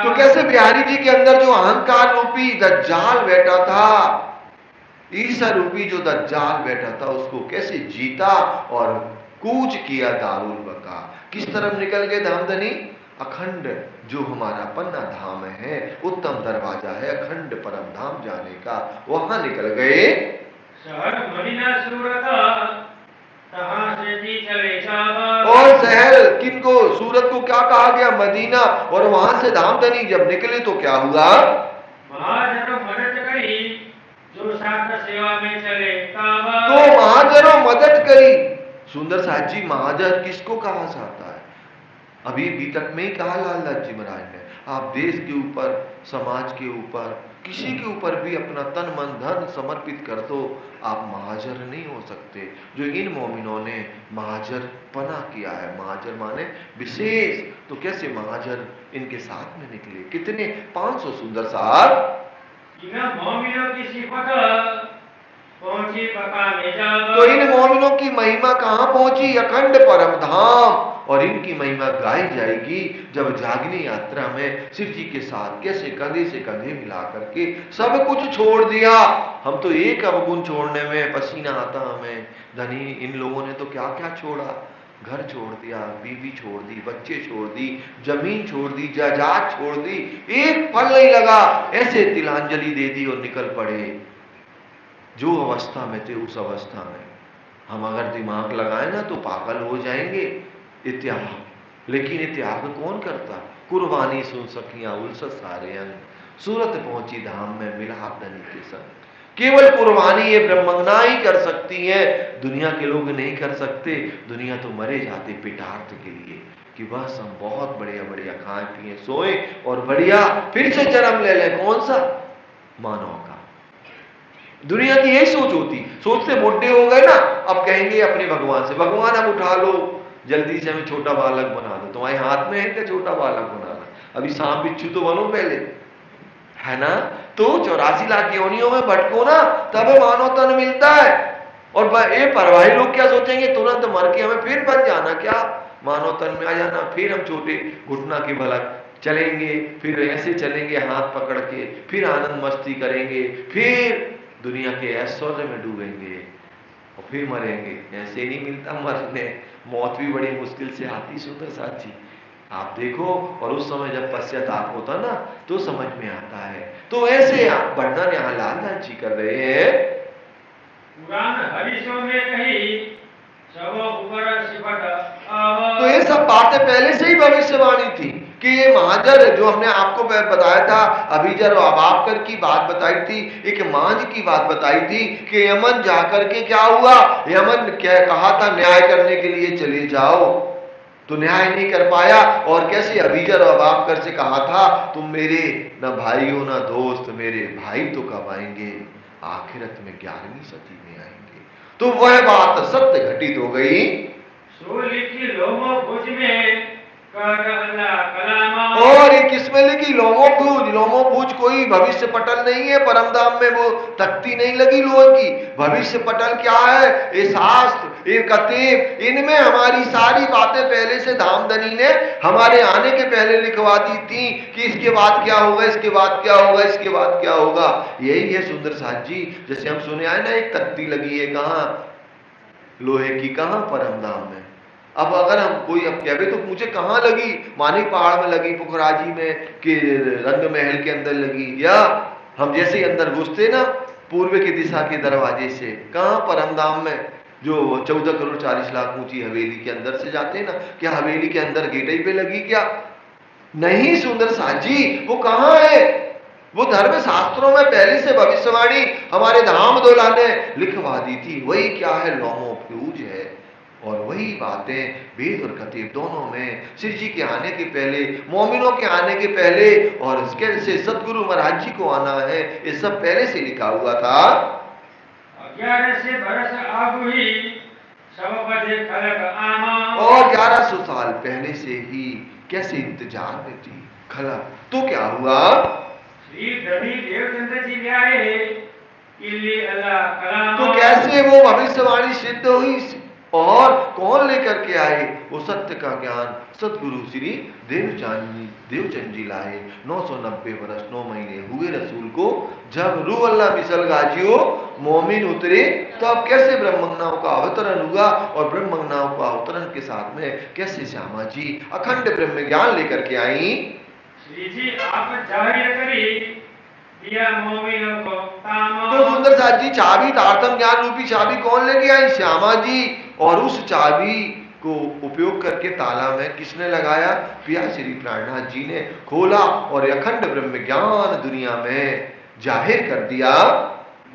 तो कैसे बिहारी जी के अंदर जो अहंकार रूपी दज्जाल बैठा था, ईसा रूपी जो दज्जाल बैठा था, उसको कैसे जीता और कूच किया दारुल बका, किस तरफ निकल गए धामधनी, अखंड जो हमारा पन्ना धाम है, उत्तम दरवाजा है अखंड परम धाम जाने का, वहां निकल गए। और शहर किनको, सूरत को क्या कहा गया, मदीना, और वहां से धामधनी जब निकले तो क्या हुआ, जो शास्त्र सेवा में चले, तो महाजनों मदद करी। सुंदर साथ जी महाजन किसको कहा जाता है, अभी तक में ही कहा लालदास जी महाराज ने, आप देश के ऊपर, समाज के ऊपर, किसी के ऊपर भी अपना तन मन धन समर्पित कर दो, आप महाजर नहीं हो सकते। जो इन मोमिनों ने महाजर पना किया है, महाजर माने विशेष, तो कैसे महाजर इनके साथ में निकले, कितने 500 सुंदर साथ, मोमिनों की सिफत पहुंची बका में जब, तो इन मोमिनों की महिमा कहां पहुंची, अखंड परम धाम, और इनकी महिमा गाई जाएगी जब जागनी यात्रा में शिव जी के साथ कैसे कंधे से कंधे मिला करके सब कुछ छोड़ दिया। हम तो एक अवगुण छोड़ने में पसीना आता हमें, धनी इन लोगों ने तो क्या क्या छोड़ा, घर छोड़ दिया, बीवी छोड़ दी, बच्चे छोड़ दी, जमीन छोड़ दी, जायदाद छोड़ दी, एक फल नहीं लगा, ऐसे तिलांजलि दे दी और निकल पड़े। जो अवस्था में थे उस अवस्था में हम अगर दिमाग लगाए ना तो पागल हो जाएंगे। त्याग, लेकिन ये त्याग कौन करता, कुर्बानी सुन सकियां उल्स सारे अंग, सूरत पहुंची धाम में मिला धनी के संग। केवल कुर्बानी ये ब्रह्मंगना ही कर सकती है, दुनिया के लोग नहीं कर सकते। दुनिया तो मरे जाते पिटार्थ के लिए कि बस हम बहुत बढ़िया बढ़िया खाएं पिए सोए और बढ़िया फिर से जन्म ले लें, कौन सा, मानव का। दुनिया की यही सोच होती, सोचते बुढ़े हो गए ना, अब कहेंगे अपने भगवान से, भगवान अब उठा लो, जल्दी से हमें छोटा बालक बना दो, तुम्हारे हाथ में है क्या छोटा बालक बनाना, अभी सांप बिच्छू तो बनो पहले, है ना। तो 84 लाख योनियों में भटको ना, तब मानव तन मिलता है। और ये परवाही लोग क्या सोचेंगे, तुरंत मर के हमें फिर बन जाना, क्या मानव तन में आ जाना, फिर हम छोटे घुटना के भलक चलेंगे, फिर ऐसे चलेंगे हाथ पकड़ के, फिर आनंद मस्ती करेंगे, फिर दुनिया के ऐश्वर्य में डूबेंगे और फिर मरेंगे। ऐसे नहीं मिलता मरने, मौत भी बड़ी मुश्किल से आती सुंदर साथ जी, आप देखो। और उस समय जब पश्चाताप होता ना तो समझ में आता है। तो ऐसे आप वर्णन यहाँ लालनाथ जी कर रहे हैं, पुराण हरीशों में कही सब ऊपर सिफत, तो ये सब बातें पहले से ही भविष्यवाणी थी कि ये महाजर जो हमने आपको बताया था, अभिजर और अभावकर की बात बताई थी, एक मांझ की बात बताई थी कि यमन जाकर के क्या हुआ, यमन क्या कहा था, न्याय करने के लिए चले जाओ, तो न्याय नहीं कर पाया। और कैसे अभिजर और अभावकर से कहा था, तुम मेरे न भाई हो न दोस्त, मेरे भाई तो कब आएंगे, आखिरत में 11वीं सदी में आएंगे। तो वह बात सत्य घटित हो गई। सो लिखी लोमो भुज में कर अल्लाह कलामा। और ये किसमें लिखी, लोमोभूज। लोमोभूज कोई भविष्य पटल नहीं है, परमधाम में वो तख्ती नहीं लगी लोहे की। भविष्य पटल क्या है, ये शास्त्र, ये कतेब, इनमें हमारी सारी बातें पहले से धामधनी ने हमारे आने के पहले लिखवा दी थी कि इसके बाद क्या होगा, इसके बाद क्या होगा, इसके बाद क्या होगा। यही है सुंदर साथ जी, जैसे हम सुने आए ना, एक तख्ती लगी है कहाँ, लोहे की, कहाँ, परमधाम में। अब अगर हम कोई अब कहे तो मुझे कहाँ लगी, मानिक पहाड़ में लगी, पुखराजी में, कि रंग महल के अंदर लगी, या हम जैसे ही अंदर घुसते ना पूर्व की दिशा के दरवाजे से, कहाँ, परमधाम में, जो 14 करोड़ 40 लाख ऊंची हवेली के अंदर से जाते हैं ना, क्या हवेली के अंदर गेटई पे लगी क्या? नहीं सुंदर साजी, वो कहाँ है? वो धर्म शास्त्रों में पहले से भविष्यवाणी हमारे धाम दोला ने लिखवा दी थी। वही क्या है, लोमोभूज है। और वही बातें वेद और कतीब दोनों में श्री जी के आने के पहले, मोमिनों के आने के पहले, और कैसे सदगुरु महाराज जी को आना है, ये सब पहले से लिखा हुआ था। 11 से बरस आगु ही सब बजे खलक आमा। और 1100 साल पहले से ही कैसे इंतजार में थी खला। तो क्या हुआ, श्री रवि देवचंद्र जी आए किले अल्लाह कलामा। तो कैसे वो भविष्यवाणी सिद्ध हुई, और कौन लेकर के आए वो सत्य का ज्ञान, सतगुरु श्री देवचंद जी लाए। 990 वर्ष 9 महीने हुए रसूल को, जब रू अल्लाह मिसल गाजियो मोमिन उतरे, तो अब कैसे ब्रह्मज्ञानों का अवतरण हुआ, और ब्रह्मज्ञानों का अवतरण के साथ में कैसे श्यामा जी अखंड ब्रह्म ज्ञान लेकर के आई। श्री जी आप जाहिर करी दिया मोमिनों को तामा। तो सुंदर साथ जी चाबी, तारतम ज्ञान रूपी चाबी कौन लेके आई, श्यामा जी। और उस चाबी को उपयोग करके ताला में किसने लगाया, पिया श्री प्राणनाथ जी ने खोला, और अखंड ब्रह्म ज्ञान दुनिया में जाहिर कर दिया।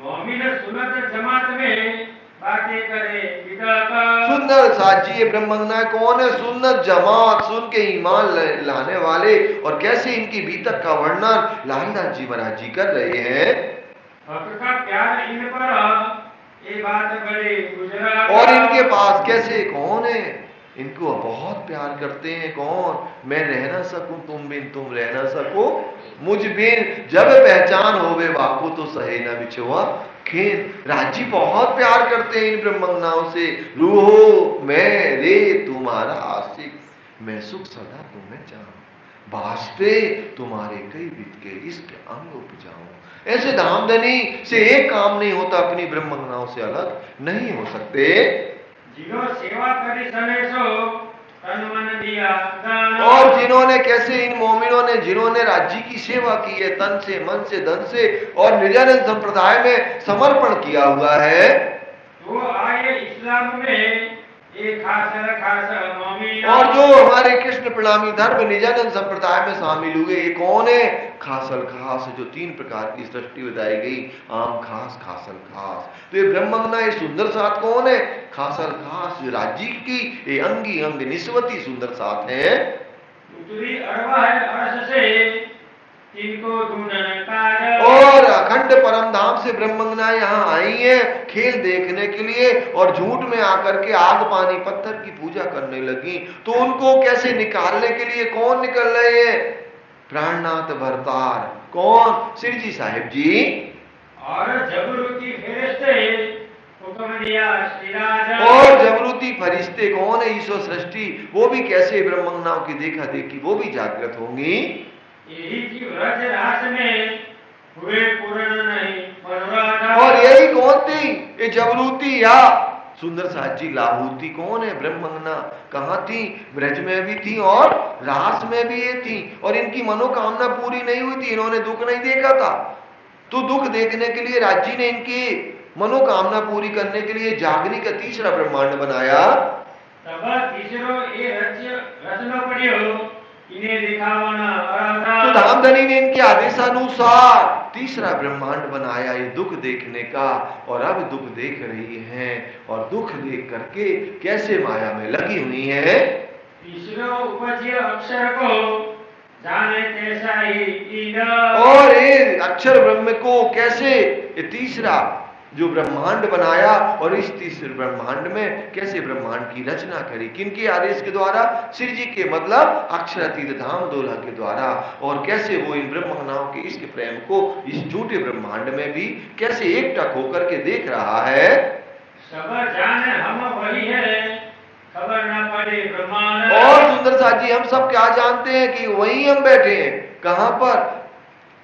मोमिन सुनत जमात में बातें करे विदाता। सुंदर साथ जी, ये ब्रह्मज्ञान कौन है, सुन्नत जमात, सुन के ईमान लाने वाले, और कैसे इनकी बीतक का वर्णन लालदास जी महाराज जी कर रहे हैं। हक का प्यार इन पर ये बात बड़े गुजरात। और इनके पास कैसे, कौन है, इनको बहुत प्यार करते हैं, कौन, मैं रह ना सकूं तुम बिन, तुम रह ना सको मुझ बिन, जब पहचान होवे बापू तो सहे ना बिछुआ खेन। राजी बहुत प्यार करते हैं इन ब्रह्मज्ञानों से। रूहो मैं रे तुम्हारा आशिक, मैं सुख सदा तुम्हें चाहूं, वास्ते तुम्हारे कई बीत के इश्क अंग उपजाऊं। ऐसे धामधनी से एक काम नहीं होता, अपनी ब्रह्मज्ञानों से अलग नहीं हो सकते। जिनो सेवा करी सनेसो तन मन दिया दान। और जिन्होंने, कैसे इन मोमिनों ने, जिन्होंने राज्य की सेवा की है तन से, मन से, धन से, और निजानंद संप्रदाय में समर्पण किया हुआ है, वो आए इस्लाम में एक खास मोमिन। और जो हमारे कृष्ण प्रणामी धर्म निजानंद संप्रदाय में शामिल हुए, ये कौन है, खासल खास, जो 3 प्रकार की सृष्टि बताई गई, आम खास, खासल खास। तो ये ब्रह्मज्ञान, ये सुंदर साथ कौन है, खासल खास, जो राज्य की ये अंगी अंग निस्वती सुंदर साथ है। उतरी अरवा है अर्श से तिनको ढूंढन काज। और अखंड परम धाम से ब्रह्मज्ञान यहाँ आई है खेल देखने के लिए, और झूठ में आकर के आग पानी पत्थर की पूजा करने लगी। तो उनको कैसे निकालने के लिए कौन निकल रहे हैं, प्राणनाथ भरतार, कौन, श्री जी साहिब जी। और जबरूती फरिश्ते हुक्म दिया श्री राजा। और जबरूती फरिश्ते कौन है, ईश्वर सृष्टि, वो भी कैसे ब्रह्मज्ञान की देखा देखी वो भी जागृत होंगी। यही की व्रज रास में हुए पूर्ण नहीं मनोराधा। और यही कौन थी, ये जबरूती या सुंदर साथ जी लाहूती कौन है, ब्रह्मज्ञान कहाँ थी, ब्रज में भी थी और रास में भी ये थी, और इनकी मनोकामना पूरी नहीं हुई थी, इन्होंने दुख नहीं देखा था। तो दुख देखने के लिए राज्य ने इनकी मनोकामना पूरी करने के लिए जागनी का तीसरा ब्रह्मांड बनाया। तब तीसरो ये रचना पड़ियो इन्हें दिखावा तो धामधनी ने इनके आदेशानुसार तीसरा ब्रह्मांड बनाया ये दुख देखने का, और अब दुख देख रही हैं और दुख देख करके कैसे माया में लगी हुई है। तीसरो उपज्य अक्षर को जाने तैसा ही ईद। और ये अक्षर ब्रह्म को कैसे ये तीसरा जो ब्रह्मांड बनाया, और इस तीसरे ब्रह्मांड में कैसे ब्रह्मांड की रचना करी, किनके आदेश के द्वारा, श्री जी के मतलब अक्षरातीत धाम दोला के द्वारा। और कैसे वो इन ब्रह्मणाओं के इश्क प्रेम को इस झूठे ब्रह्मांड में भी कैसे एकटक होकर के देख रहा है। सब जाने हम वही है, खबर न पड़े ब्रह्मांड। और सुंदर साथ जी हम सब क्या जानते हैं कि वहीं हम बैठे हैं, कहां पर,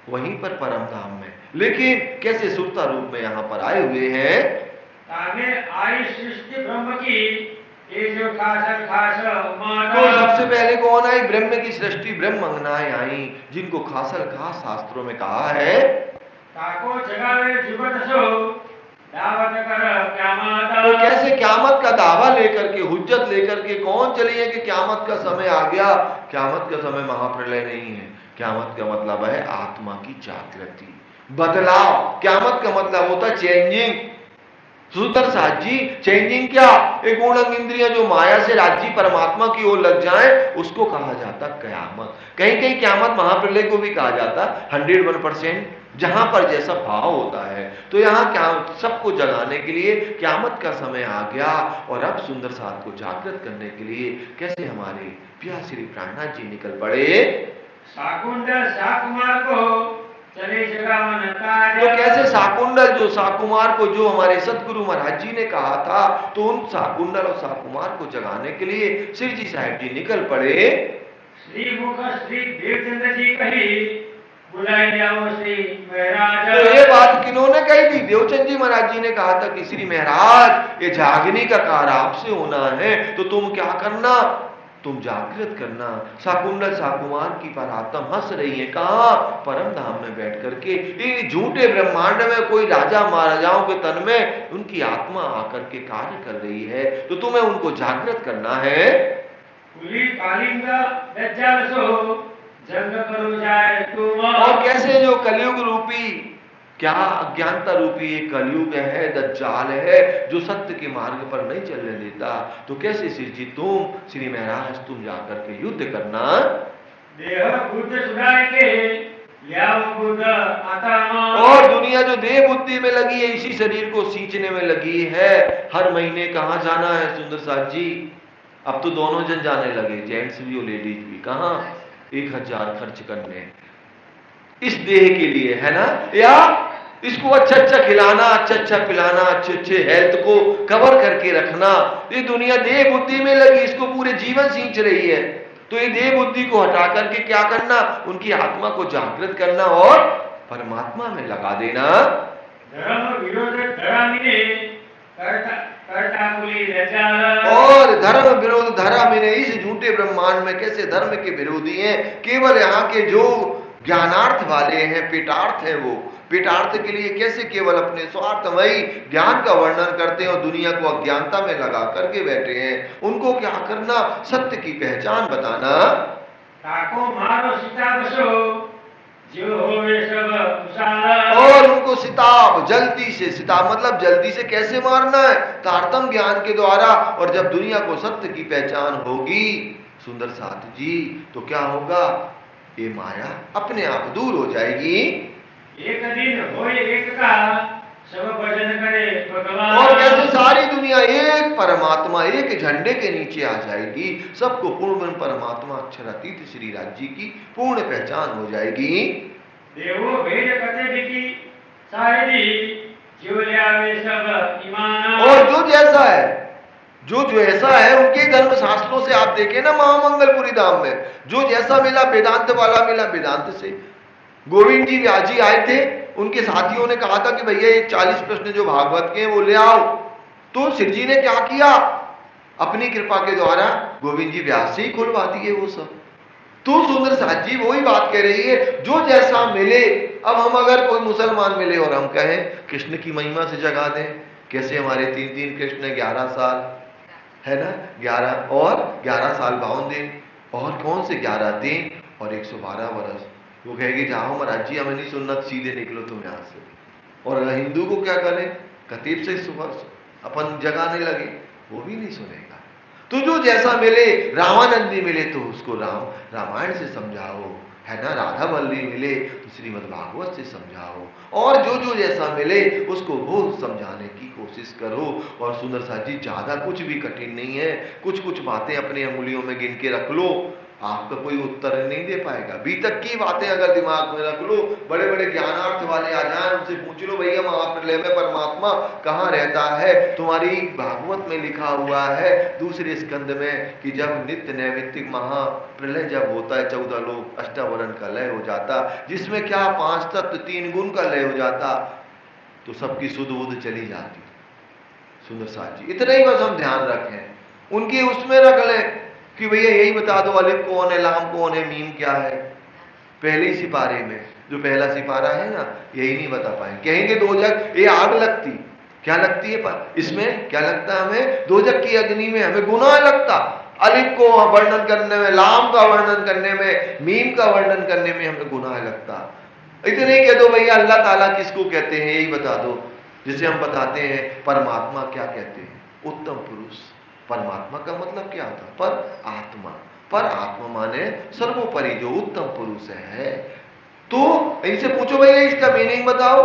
वहीं पर परम धाम में, लेकिन कैसे सुप्ता रूप में यहाँ पर आए हुए हैं। तामे आई सृष्टि ब्रह्म की, ये जो खास तो सबसे पहले कौन आई, ब्रह्म की सृष्टि ब्रह्मंगनाएं आई, जिनको खासल खास शास्त्रों में कहा है। ताको जगावे जुगत सो दावत कर क़यामत। तो कैसे क़यामत का दावा लेकर के, हुज्जत लेकर के कौन चली है कि क़यामत का समय आ गया। क़यामत का समय महाप्रलय नहीं है, क़यामत का मतलब है आत्मा की जागृति, बदलाव। क़यामत का मतलब होता है चेंजिंग। सुंदर साथ जी चेंजिंग क्या, एक गुणंग इंद्रियां जो माया से राज्य परमात्मा की ओर लग जाए उसको कहा जाता क़यामत। कहीं कहीं क़यामत महाप्रलय को भी कहा जाता 101%, जहां पर जैसा भाव होता है। तो यहाँ क्या सबको जगाने के लिए क़यामत का समय आ गया, और अब सुंदर साथ को जागृत करने के लिए कैसे हमारे पिया श्री प्राणनाथ जी निकल पड़े। शाकुंडल शाकुमार को चले जगावन कार्य। तो कैसे शाकुंडल जो शाकुमार को जो हमारे सदगुरु महाराज जी ने कहा था, तो उन शाकुंडल और शाकुमार को जगाने के लिए श्री जी साहब जी निकल पड़े। श्री मुख श्री देवचंद्र जी कही, बुलाए जाओ श्री महाराज। तो ये बात किन्होंने कही थी, देवचंद जी महाराज जी ने कहा था कि श्री महाराज ये जागने का कार्य आपसे होना है, तो तुम क्या करना, तुम जागृत करना। शाकुंडल शाकुमार की परात्म हंस रही है, कहा, परम धाम में बैठ करके। ये झूठे ब्रह्मांड में कोई राजा महाराजाओं के तन में उनकी आत्मा आकर के कार्य कर रही है, तो तुम्हें उनको जागृत करना है। कुली कालिंगा दज्जाल सो जंग करो जाए तुम। और कैसे जो कलयुग रूपी, क्या अज्ञानता रूपी ये कलयुग है, दज्जाल है, जो सत्य के मार्ग पर नहीं चलने देता, तो कैसे श्री जी तुम, श्री महाराज तुम जाकर के युद्ध करना। देह बुद्ध छुड़ाएंगे, लियाओ बुद्ध आत्मा। और दुनिया जो देह बुद्धि में लगी है, इसी शरीर को सींचने में लगी है। हर महीने कहाँ जाना है सुंदर साथ जी, अब तो दोनों जन जाने लगे, जेंट्स भी और लेडीज भी। कहाँ, 1000 खर्च करने इस देह के लिए, है ना, या इसको अच्छा अच्छा खिलाना, अच्छा अच्छा पिलाना, अच्छे अच्छे हेल्थ को कवर करके रखना। ये दुनिया देह बुद्धि में लगी, इसको पूरे जीवन सींच रही है। तो ये देह बुद्धि को हटा करके क्या करना, उनकी आत्मा को जागृत करना और परमात्मा में लगा देना। धर्म विरोध धरामिने करता कुली दज्जाल। और धर्म विरोध धरामिने, इस झूठे ब्रह्मांड में कैसे धर्म के विरोधी हैं, केवल यहाँ के जो ज्ञानार्थ वाले हैं, पेटार्थ हैं, वो पेटार्थ के लिए कैसे केवल अपने स्वार्थमयी ज्ञान का वर्णन करते हैं और दुनिया को अज्ञानता में लगा करके बैठे हैं। उनको क्या करना, सत्य की पहचान बताना। ताको मारो सीता बसो जो होवे सब कुशाल। और उनको सिताब, जल्दी से, सिताब मतलब जल्दी से कैसे मारना है, तारतम ज्ञान के द्वारा। और जब दुनिया को सत्य की पहचान होगी सुंदर साथ जी, तो क्या होगा, ये माया अपने आप दूर हो जाएगी। एक दिन होए एक का सब भजन करे भगवान। और कैसे सारी दुनिया एक परमात्मा, एक झंडे के नीचे आ जाएगी, सबको पूर्ण परमात्मा अक्षरातीत श्री राज जी की पूर्ण पहचान हो जाएगी। देवो भेद कते बिकी सारे दी जो ले आवे सब ईमान। और जो जैसा है, जो ऐसा है, उनके धर्म शास्त्रों से आप देखें ना, महामंगलपुरी धाम में जो जैसा मिला, वेदांत वाला मिला वेदांत से। गोविंद जी व्यास जी आए थे, उनके साथियों ने कहा था कि भैया ये 40 प्रश्न जो भागवत के हैं वो ले आओ। तो शिव जी ने क्या किया, अपनी कृपा के द्वारा गोविंद जी व्यास से ही खुलवा दिए वो सब। तो सुंदर साथ जी वही बात कह रही है, जो जैसा मिले। अब हम अगर कोई मुसलमान मिले और हम कहें कृष्ण की महिमा से जगा दें, कैसे हमारे 3 कृष्ण 11 साल है ना, 11 और 11 साल 52 दिन, और कौन से 11 दिन और 112 वर्ष, वो कहेगी जाओ महाराज जी हमें नहीं सुनना, सीधे निकलो तुम यहाँ से। और हिंदू को क्या करें, कतीब से सुबह अपन जगाने लगे, वो भी नहीं सुनेगा। तो जो जैसा मिले, रामानंदी मिले तो उसको रामायण से समझाओ, है ना, राधा बल्ली मिले तो श्रीमद् भागवत से समझाओ, और जो जो जैसा मिले उसको वो समझाने की कोशिश करो। और सुंदर साथ जी ज्यादा कुछ भी कठिन नहीं है, कुछ कुछ बातें अपनी अंगुलियों में गिन के रख लो, आपका कोई उत्तर नहीं दे पाएगा। बीतक की बातें अगर दिमाग में रख लो, बड़े बड़े ज्ञानार्थ वाले आ जाए, उनसे पूछ लो भैया महाप्रलय में परमात्मा कहाँ रहता है, तुम्हारी भागवत में लिखा हुआ है दूसरे स्कंद में कि जब नित्य नैमित्तिक महाप्रलय जब होता है 14 लोग अष्टावरण का लय हो जाता, जिसमें क्या 5 तत्व 3 गुण का लय हो जाता, तो सबकी सुध बुध चली जाती। सुंदर साथ जी इतना ही बस हम ध्यान रखें, उनके उसमें रख लें कि भैया यही बता दो अलिफ कौन है, लाम कौन है, मीम क्या है। पहले ही सिपारे में जो पहला सिपारा है ना, यही नहीं बता पाएंगे, कहेंगे दोजक, ये आग लगती, क्या लगती है इसमें, क्या लगता है हमें, दोजक की अग्नि में हमें गुनाह लगता। अलिफ को वर्णन करने में, लाम का वर्णन करने में, मीम का वर्णन करने में हमें गुनाह लगता। इतने ही कह दो भैया अल्लाह ताला किसको कहते हैं, यही बता दो। जिसे हम बताते हैं परमात्मा क्या कहते हैं, उत्तम पुरुष। परमात्मा का मतलब क्या था, पर आत्मा, पर आत्मा माने सर्वोपरि जो उत्तम पुरुष है। तो इनसे पूछो भैया इसका मीनिंग बताओ।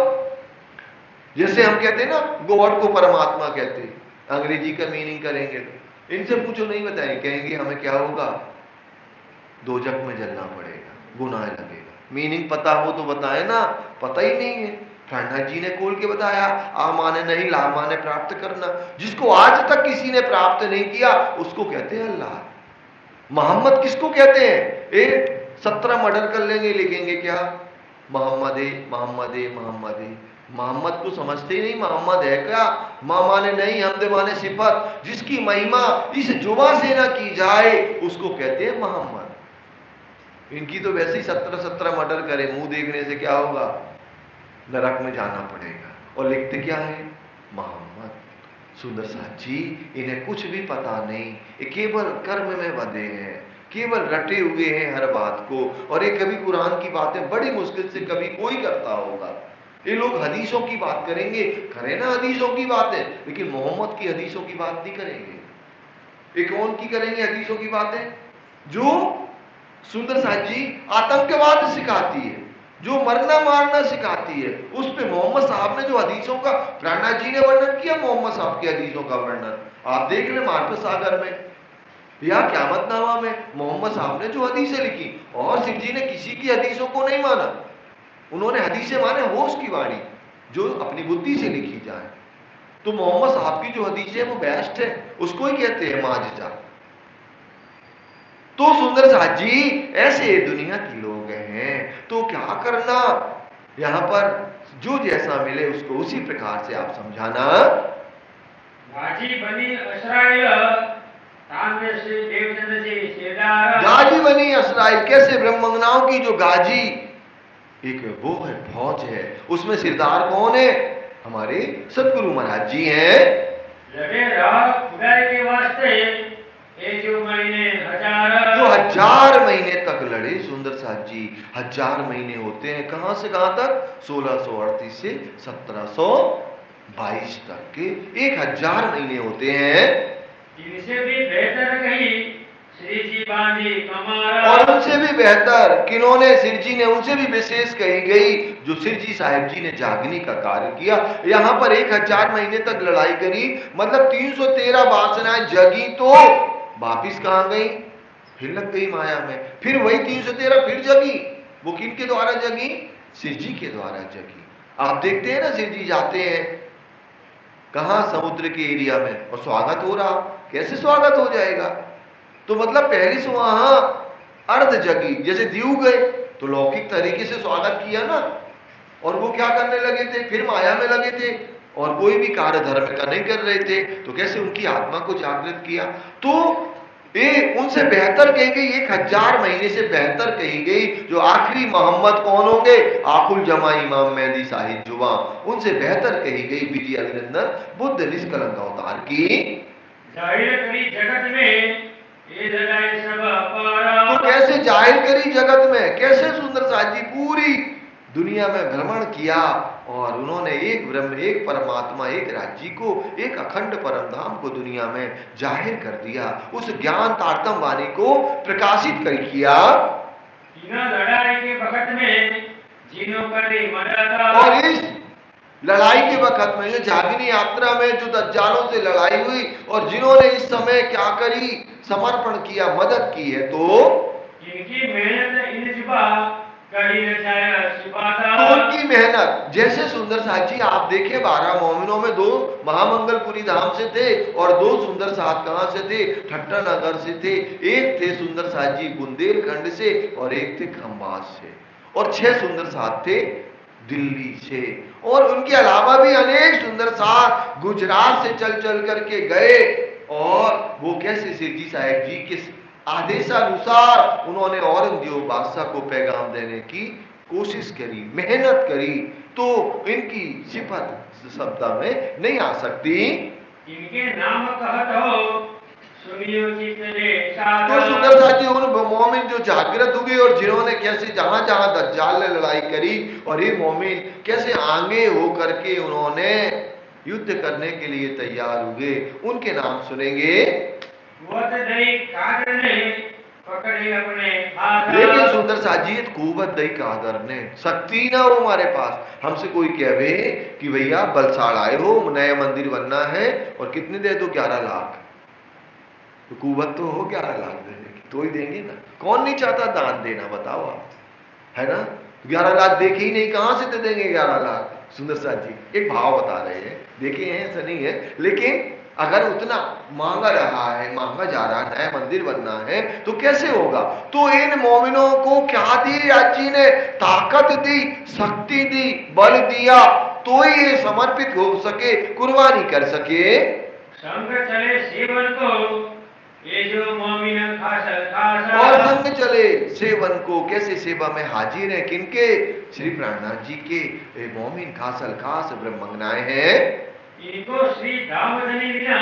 जैसे हम कहते हैं ना गॉड को परमात्मा कहते हैं, अंग्रेजी का मीनिंग करेंगे तो इनसे पूछो नहीं बताएंगे, कहेंगे हमें क्या होगा, दोजक में जलना पड़ेगा, गुनाह लगेगा। मीनिंग पता हो तो बताए ना, पता ही नहीं है। फरनाथ जी ने खोल के बताया, आ माने नहीं, ला माने प्राप्त करना। जिसको आज तक किसी ने प्राप्त नहीं किया उसको कहते हैं अल्लाह। मोहम्मद किसको कहते हैं, 17 मर्डर कर लेंगे, लिखेंगे क्या, मोहम्मदे मोहम्मदे मोहम्मदे। मोहम्मद को समझते ही नहीं, मोहम्मद है क्या, मां माने नहीं, हमदे माने सिफत। जिसकी महिमा इस जुबा से ना की जाए उसको कहते हैं मोहम्मद। इनकी तो वैसे ही 17 मर्डर करे, मुंह देखने से क्या होगा, नरक में जाना पड़ेगा। और लिखते क्या है, मोहम्मद। सुंदर साथ जी इन्हें कुछ भी पता नहीं, ये केवल कर्म में बंधे हैं, केवल रटे हुए हैं हर बात को। और ये कभी कुरान की बातें बड़ी मुश्किल से कभी कोई करता होगा। ये लोग हदीसों की बात करेंगे, करें ना हदीसों की बातें, लेकिन मोहम्मद की हदीसों की बात नहीं करेंगे। ये कौन की करेंगे हदीसों की बातें, जो सुंदर साथ जी आतंकवाद सिखाती है, जो मरना मारना सिखाती है। उस पे मोहम्मद साहब ने जो हदीसों का, प्राणा जी ने वर्णन किया मोहम्मद साहब की हदीसों का वर्णन, आप देख ले मार्फ सागर में या क़यामतनामा में, मोहम्मद साहब ने जो हदीसें लिखी। और शिव जी ने किसी की हदीसों को नहीं माना, उन्होंने हदीसें माने होश की वाणी, जो अपनी बुद्धि से लिखी जाए। तो मोहम्मद साहब की जो हदीसें वो बेस्ट है, उसको ही कहते हैं माजिजा। तो सुंदर साथ जी ऐसे दुनिया के लोग हैं, तो क्या करना, यहां पर जो जैसा मिले उसको उसी प्रकार से आप समझाना। गाजी बनी असराइल तांबे से देवचंद्र से सेदार, गाजी बनी असराइल, कैसे ब्रह्मंगनाओं की जो गाजी एक वो है, फौज है, उसमें सिरदार कौन है, हमारे सतगुरु महाराज जी हैं। लगे राह खुदाई के वास्ते जो 1000 महीने तक लड़े सुंदर साथ जी। 1000 महीने होते हैं, कहां से कहां तक, 1638 से 1722 तक के 1000 महीने होते हैं। इनसे भी बेहतर कहीं श्री जी बांधी कमारा, और उनसे भी बेहतर किन्होंने, सिर जी ने, उनसे भी विशेष कही गई जो सिर जी साहिब जी ने जागने का कार्य किया। यहां पर 1000 महीने तक लड़ाई करी, मतलब 313 वासनाएं जगी तो वापिस कहां गई, फिर लग गई माया में, फिर वही 313 फिर जगी। वो किन के द्वारा जगी, शिव जी के द्वारा जगी। आप देखते हैं ना शिव जी जाते हैं कहां, समुद्र के एरिया में, और स्वागत हो रहा, कैसे स्वागत हो जाएगा, तो मतलब पहले से वहां अर्ध जगी, जैसे दीव गए तो लौकिक तरीके से स्वागत किया ना, और वो क्या करने लगे थे, फिर माया में लगे थे और कोई भी कार्य धर्म का नहीं कर रहे थे, तो कैसे उनकी आत्मा को जागृत किया। तो ये उनसे बेहतर कही गई, 1000 महीने से बेहतर कही गई। जो आखिरी मोहम्मद कौन होंगे, आकुल जमा इमाम मेहदी साहिब जुबा, उनसे बेहतर कही गई विजय अभिनंदन बुद्ध निष्कलंक अवतार की। जाहिर करी जगत में ये सब अपारा, तो कैसे कैसे जाहिर करी जगत में, कैसे सुंदर साथ जी पूरी दुनिया में भ्रमण किया और उन्होंने एक ब्रह्म, एक परमात्मा, एक राज्य को, एक अखंड परम धाम को दुनिया में जाहिर कर दिया। उस ज्ञान तारतम वाणी को प्रकाशित कर किया। लड़ाई के वक्त में जिन्हों और इस लड़ाई के वक्त में, ये जागनी यात्रा में जो दज्जालों से लड़ाई हुई और जिन्होंने इस समय क्या करी, समर्पण किया, मदद की है, तो इनकी मेहनत इन सिपा कड़ी तो उनकी मेहनत, जैसे सुंदर साथ जी आप देखे 12 मोमिनों में 2 महामंगलपुरी धाम से थे और 2 सुंदर साथ कहां से थे, ठट्टा नगर से थे। एक थे सुंदर साथ जी बुंदेलखंड से और एक थे खंबात से और 6 सुंदर साथ थे दिल्ली से। और उनके अलावा भी अनेक सुंदर साथ गुजरात से चल चल करके गए और वो कैसे सिरजी साहिब जी के आदेशानुसार उन्होंने औरंगजेब बादशाह को पैगाम देने की कोशिश करी, मेहनत करी। तो इनकी सिफत शब्द में नहीं आ सकती। इनके नाम कहत हो सुनियो चितरे तो सुंदर साथ जी उन मोमिन जो जागृत हुए और जिन्होंने कैसे जहां जहां दज्जाल ने लड़ाई करी और ये मोमिन कैसे आगे हो करके उन्होंने युद्ध करने के लिए तैयार हुए, उनके नाम सुनेंगे। लेकिन सुंदर साथ जी कुवत दई कादर ने शक्ति ना हो हमारे पास। हमसे कोई कहे कि भैया बलसाड़ आए हो, नया मंदिर बनना है और कितने दे दो, 11 लाख। तो कुवत तो हो 11 लाख देने की, तो ही देंगे ना। कौन नहीं चाहता दान देना, बताओ आप, है ना। 11 लाख देखे ही नहीं, कहां से दे देंगे 11 लाख। सुंदर साथ जी एक भाव बता रहे हैं, देखे हैं ऐसा नहीं है, लेकिन अगर उतना मांगा रहा है, मांगा जा रहा है, नया मंदिर बनना है तो कैसे होगा। तो इन मोमिनों को क्या दी जी ने, ताकत दी, शक्ति दी, बल दिया, तो ही ये समर्पित हो सके, कुर्बानी कर सके। संग चले सेवन को ये जो मोमिन खास और संग चले सेवन को, कैसे सेवा में हाजिर है, किनके, श्री प्राणनाथ जी के मोमिन खासल खास ब्रह्मंगनाएं हैं। इनको श्री धामधनी बिना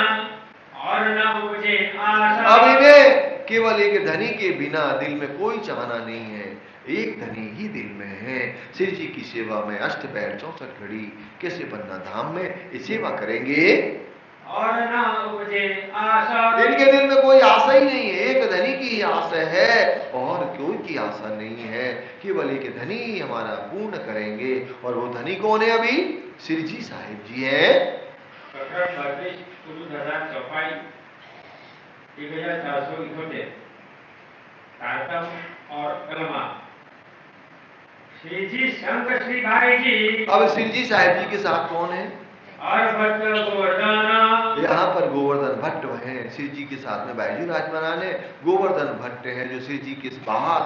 और न उपजे आशा। अब इन्हें केवल एक धनी के बिना दिल में कोई चाहना नहीं है, एक धनी ही दिल में है। श्री जी की सेवा में अष्ट पैर 64 घड़ी कैसे पन्ना धाम में ये सेवा करेंगे और न उपजे आशा। इनके दिल में कोई आशा ही नहीं है, एक धनी की ही आशा है और कोई की आशा नहीं है। केवल एक धनी ही हमारा पूर्ण करेंगे और वो धनी कौन है, अभी श्री जी साहिब जी हैं। प्रकरण 32 गुरु दादा चौपाई 1478 तारतम और कलमा। श्री जी संग श्री भाई जी। अब श्री जी साहिब जी के साथ कौन है, और भट्ट गोवर्धन। यहाँ पर गोवर्धन भट्ट हैं, श्री जी के साथ में बैजू राजमहाराज है। गोवर्धन भट्ट हैं जो श्री जी के बाहर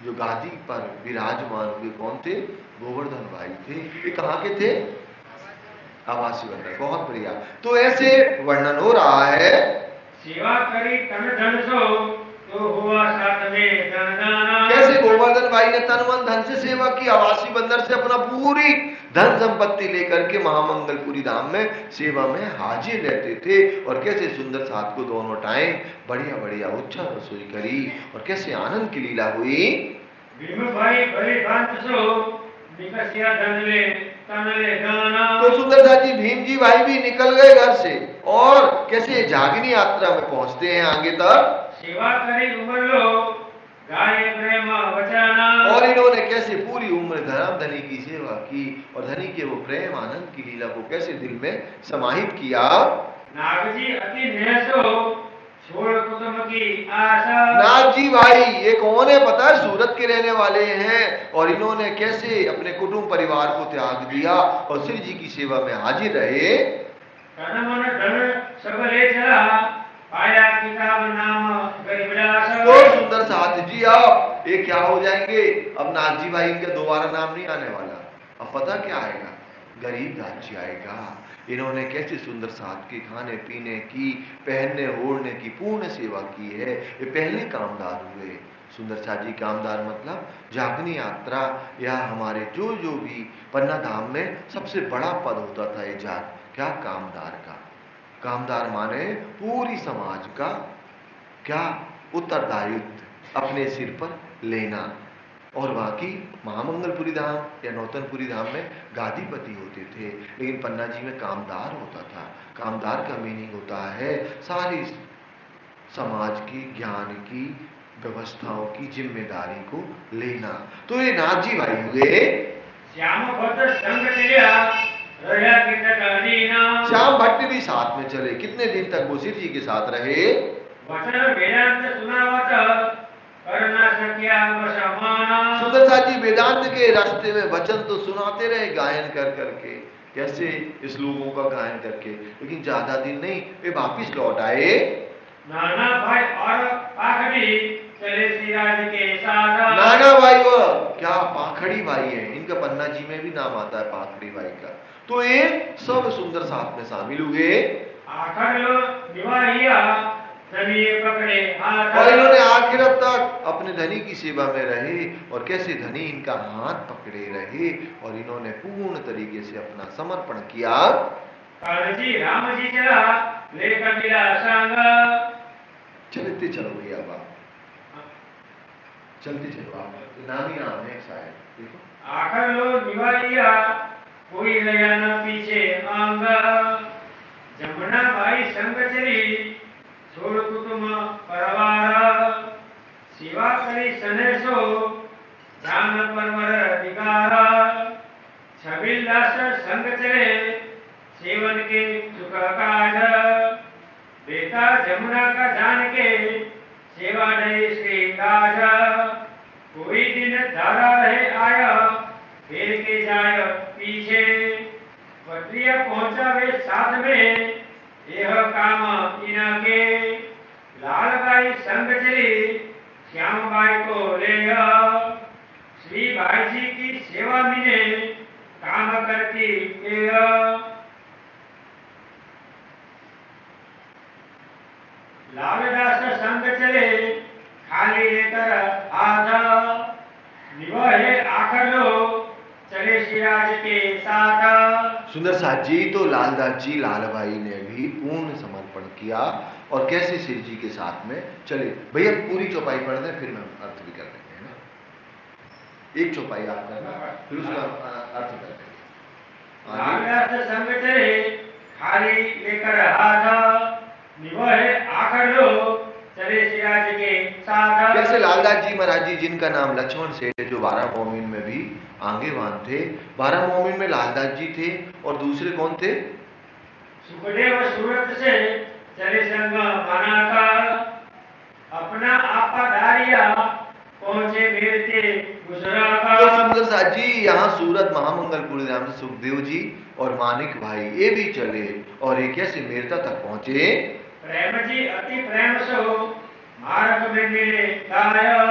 जो गादी पर विराजमान हुए, कौन थे, गोवर्धन भाई थे। ये कहाँ के थे, आवासी वर्णन, बहुत बढ़िया। तो ऐसे वर्णन हो रहा है, सेवा करी तन धन सो तो हुआ साथ में धन दाना। कैसे गोवर्धन भाई ने तन मन धन से सेवा की, आवासी बंदर से अपना पूरी धन संपत्ति लेकर के महामंगलपुरी धाम में सेवा में हाजिर रहते थे। और कैसे सुंदर साथ को दोनों टाइम बढ़िया बढ़िया उच्छा रसोई करी और कैसे आनंद की लीला हुई। भीम भाई बड़े भांत सो निकसिया धन ले तन ले दाना। तो सुंदर साथ जी भीम जी भाई भी निकल गए घर से और कैसे जागनी यात्रा में पहुंचते हैं आगे तक। सेवा करी उम्र लो गाय प्रेम वचना। और इन्होंने कैसे पूरी उम्र धर्म धनी की सेवा की और धनी के वो प्रेम आनंद की लीला को कैसे दिल में समाहित किया। नाग जी अति न्यासो छोड़ कुटुंब की आशा। नाग जी भाई ये कौन है पता है, सूरत के रहने वाले हैं और इन्होंने कैसे अपने कुटुंब परिवार को त्याग दिया और श्री जी की सेवा में हाजिर रहे। तन मन धन सब ले चला पाया किताब नाम गरीबदास। तो सुंदर साथ जी आप ये क्या हो जाएंगे, अब नाथ जी भाई इनका दोबारा नाम नहीं आने वाला, अब पता क्या आएगा, गरीबदास जी आएगा। इन्होंने कैसे सुंदर साथ के खाने पीने की, पहनने ओढ़ने की पूर्ण सेवा की है। ये पहले कामदार हुए। सुंदर साथ जी कामदार मतलब जागनी यात्रा या हमारे जो जो भी पन्ना धाम में सबसे बड़ा पद होता था ये जाग क्या, कामदार का। कामदार माने पूरी समाज का क्या उत्तरदायित्व, अपने सिर पर लेना। और बाकी महामंगलपुरी धाम या नौतनपुरी धाम में गादीपति होते थे, लेकिन पन्ना जी में कामदार होता था। कामदार का मीनिंग होता है सारी समाज की, ज्ञान की, व्यवस्थाओं की जिम्मेदारी को लेना। तो ये नाथ जी भाई हुए श्याम भद्र संग चलिया रहा कितक अधीना। श्याम भट्ट भी साथ में चले। कितने दिन तक वो सिर जी के साथ रहे? वचन वेदांत सुनावत करना सकिया वसमाना। सुंदर साथ जी वेदांत के रास्ते में वचन तो सुनाते रहे गायन कर करके, कैसे इस लोगों का गायन करके, लेकिन ज्यादा दिन नहीं, वे वापिस लौट आए। नाना भाई और पाखड़ी चले सिराज के साथ। नाना भाई वो क्या पाखड़ी भाई है, इनका पन्ना जी में भी नाम आता है पाखड़ी भाई का। तो ये सब सुंदर साथ में शामिल हुए। आखिर लो निवाहिया धनी पकड़े हाथ। और इन्होंने आखिर तक अपने धनी की सेवा में रहे, और कैसे धनी इनका हाथ पकड़े रहे, और इन्होंने पूर्ण तरीके से अपना समर्पण किया। जी राम जी चला लेकर मिला संग। चलते चलो भैया बाप, चलते चलो आप, नाम ही नाम है शायद, देखो। आखिर लो निवाहिया कोई रया न पीछे आंग। जमुना भाई संग चली छोड़ कुटुंब परवार। सेवा करी सनेसो दान परवर अधिकार। छबिल दास संग चले सेवन के सुख काज। बेटा जमुना का जान के सेवा दे श्री काज। कोई दिन धारा रहे आया फिर के जाय पीछे। पत्रिया पहुंचा वे साथ में यह काम इनके। लाल बाई संग चली श्याम बाई को ले। श्री भाई जी की सेवा मिले काम करती लालदास संग चले खाली लेकर आधा। निवाहे आकर लो चले सिराज के साथ। सुंदर साथ जी तो लालदास जी लाल भाई ने भी पूर्ण समर्पण किया, और कैसे सिर जी के साथ में चले। भैया पूरी चौपाई पढ़ दें, फिर हम अर्थ भी कर लेंगे, है ना। एक चौपाई आप करना, फिर उसका अर्थ कर देंगे। लालदास संग चले खाली लेकर आधा। निवाहे आकर लो चले सिराज के साथ। कैसे लालदास जी महाराज जी, जिनका नाम लक्ष्मण सेठ, जो 12 मोमिन में भी आंगेवान थे। 12 मोमिन में लालदास जी थे, और दूसरे कौन थे? सुखदेव सूरत से चले संग बनाता। अपना आपा दारिया पहुंचे मेरते गुजराता। तो सुंदर साथ जी यहाँ सूरत महामंगलपुरी धाम से सुखदेव जी और मानिक भाई ये भी चले, और ये कैसे मेरता तक पहुंचे। प्रेम जी अति प्रेम सो मार्ग में मिले गाया।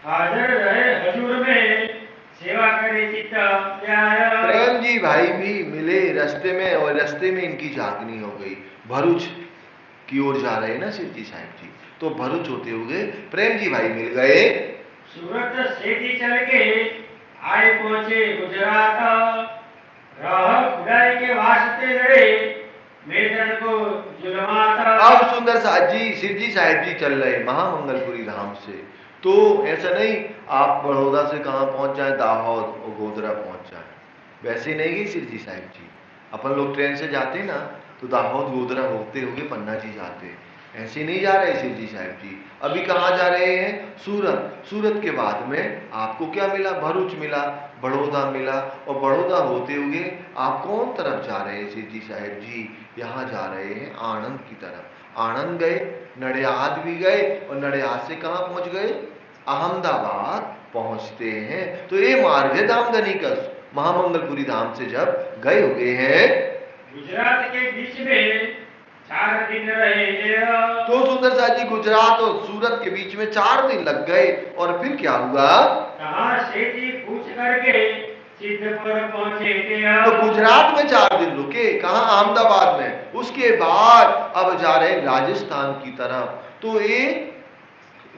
हाजिर रहे हजूर में सेवा करे चित्त न्याय। प्रेम जी भाई भी मिले रास्ते में, और रास्ते में इनकी जागनी हो गई। भरूच की ओर जा रहे ना सिद्धि साहिब जी, तो भरूच होते हुए प्रेम जी भाई मिल गए। सूरत सेठी चल के आए पहुंचे गुजरात। राह खुदाई के वास्ते लड़े मेदन को जुलमाता। अब सुंदर साथ जी सिद्धि साहिब जी चल रहे महामंगलपुरी धाम से, तो ऐसा नहीं आप बड़ौदा से कहाँ पहुंच जाए, दाहोद और गोधरा पहुंच जाए, वैसे नहीं गई सिद्धि साहिब जी। अपन लोग ट्रेन से जाते ना, तो दाहोद गोधरा होते हुए पन्ना जी जाते, ऐसे नहीं जा रहे सिद्धि साहिब जी। अभी कहाँ जा रहे हैं? सूरत। सूरत के बाद में आपको क्या मिला? भरूच मिला, बड़ौदा मिला, और बड़ौदा होते हुए आप कौन तरफ जा रहे हैं सिद्धि साहिब जी? यहाँ जा रहे हैं आणंद की तरफ। आणंद गए, नडियाद भी गए, और नडियाद से कहाँ पहुंच गए? अहमदाबाद पहुंचते हैं। तो ये मार्ग है दामदनी का। महामंगलपुरी धाम से जब गए हुए हैं, गुजरात के बीच में 4 दिन रहे। तो सुंदर साथ जी गुजरात और सूरत के बीच में 4 दिन लग गए, और फिर क्या हुआ? कहाँ सेठी पूछ करके सिद्धपुर पहुंचे। तो गुजरात में 4 दिन रुके, कहाँ? अहमदाबाद में। उसके बाद अब जा रहे राजस्थान की तरफ। तो ये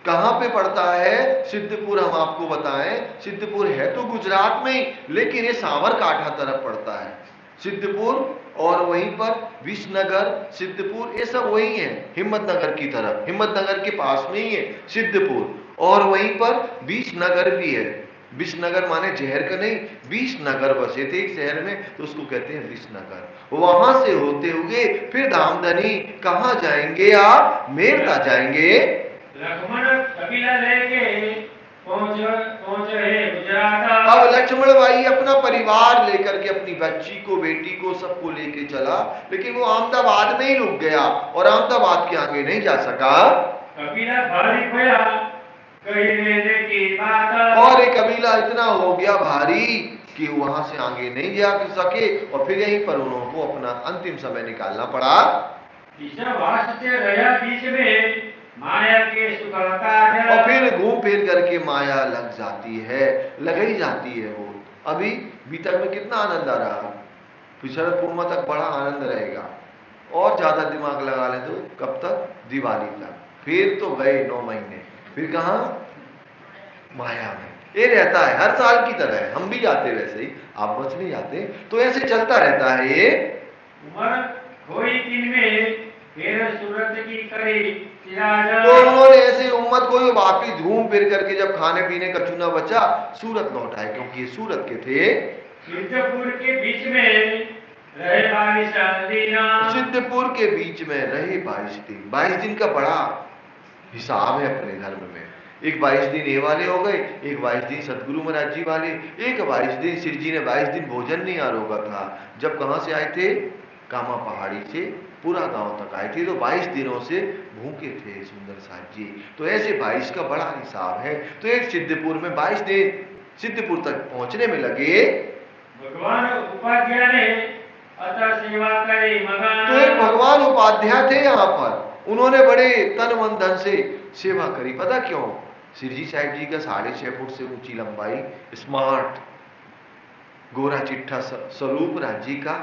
कहाँ पे पड़ता है? सिद्धपुर। हम आपको बताएं, सिद्धपुर है तो गुजरात में ही, लेकिन ये सावरकाठा तरफ पड़ता है सिद्धपुर। और वहीं पर विसनगर, सिद्धपुर, ये सब वही है, हिम्मतनगर की तरफ। हिम्मतनगर के पास में ही है सिद्धपुर। और वहीं पर 20 नगर भी है। 20 नगर माने जहर का नहीं, 20 नगर बसे थे एक शहर में, तो उसको कहते हैं 20 नगर। वहां से होते हुए फिर धामधनी कहाँ जाएंगे आप? मेरता जाएंगे। लक्ष्मण कबीला लेके पहुंच रहे गुजरात। अब लक्ष्मण भाई अपना परिवार लेकर के अपनी बच्ची को, बेटी को, सबको लेके चला, लेकिन वो अहमदाबाद में ही रुक गया और अहमदाबाद के आगे नहीं जा सका। कबीला भारी खोया कहने की बात। और एक कबीला इतना हो गया भारी कि वहां से आगे नहीं जा सके और फिर यहीं पर उनको अपना अंतिम समय निकालना पड़ा। रहा बीच में माया के और फिर घूम फिर करके माया लग जाती है, लग ही जाती है। वो अभी बीतक में कितना आनंद आ रहा, शरद पूर्णिमा तक बड़ा आनंद रहेगा, और ज्यादा दिमाग लगा ले तो कब तक? दिवाली तक। फिर तो गए 9 महीने, फिर कहा? माया में। ये रहता है हर साल की तरह है, हम भी जाते वैसे ही, आप बच नहीं जाते, तो ऐसे चलता रहता है ये। उमर कोई दिन में फिर सूरत की करी तो उन्होंने ऐसे उम्मत को वापिस घूम फिर करके जब खाने पीने का चूना बचा, सूरत लौट आए, क्योंकि ये सूरत के थे। सिद्धपुर के बीच में रहे 22 दिन। सिद्धपुर के बीच में रहे 22 दिन। 22 दिन का बड़ा हिसाब है अपने धर्म में। एक 22 दिन ये वाले हो गए, एक 22 दिन सतगुरु महाराज जी वाले, एक 22 दिन शिव जी ने 22 दिन भोजन नहीं आरोगा था। जब कहां से आए थे? कामा पहाड़ी से पूरा गांव तक आए थे, तो 22 दिनों से भूखे थे सुंदर साथ जी। तो ऐसे 22 का बड़ा हिसाब है। तो एक सिद्धपुर में 22 दिन सिद्धपुर तक पहुंचने में लगे। भगवान उपाध्याय ने अतः सेवा करे मगन। तो एक भगवान उपाध्याय थे यहाँ पर, उन्होंने बड़े तन मन धन से सेवा करी। पता क्यों? श्री साहिब जी का 6.5 फुट से ऊंची लंबाई, स्मार्ट, गोरा चिट्ठा स्वरूप राज्य का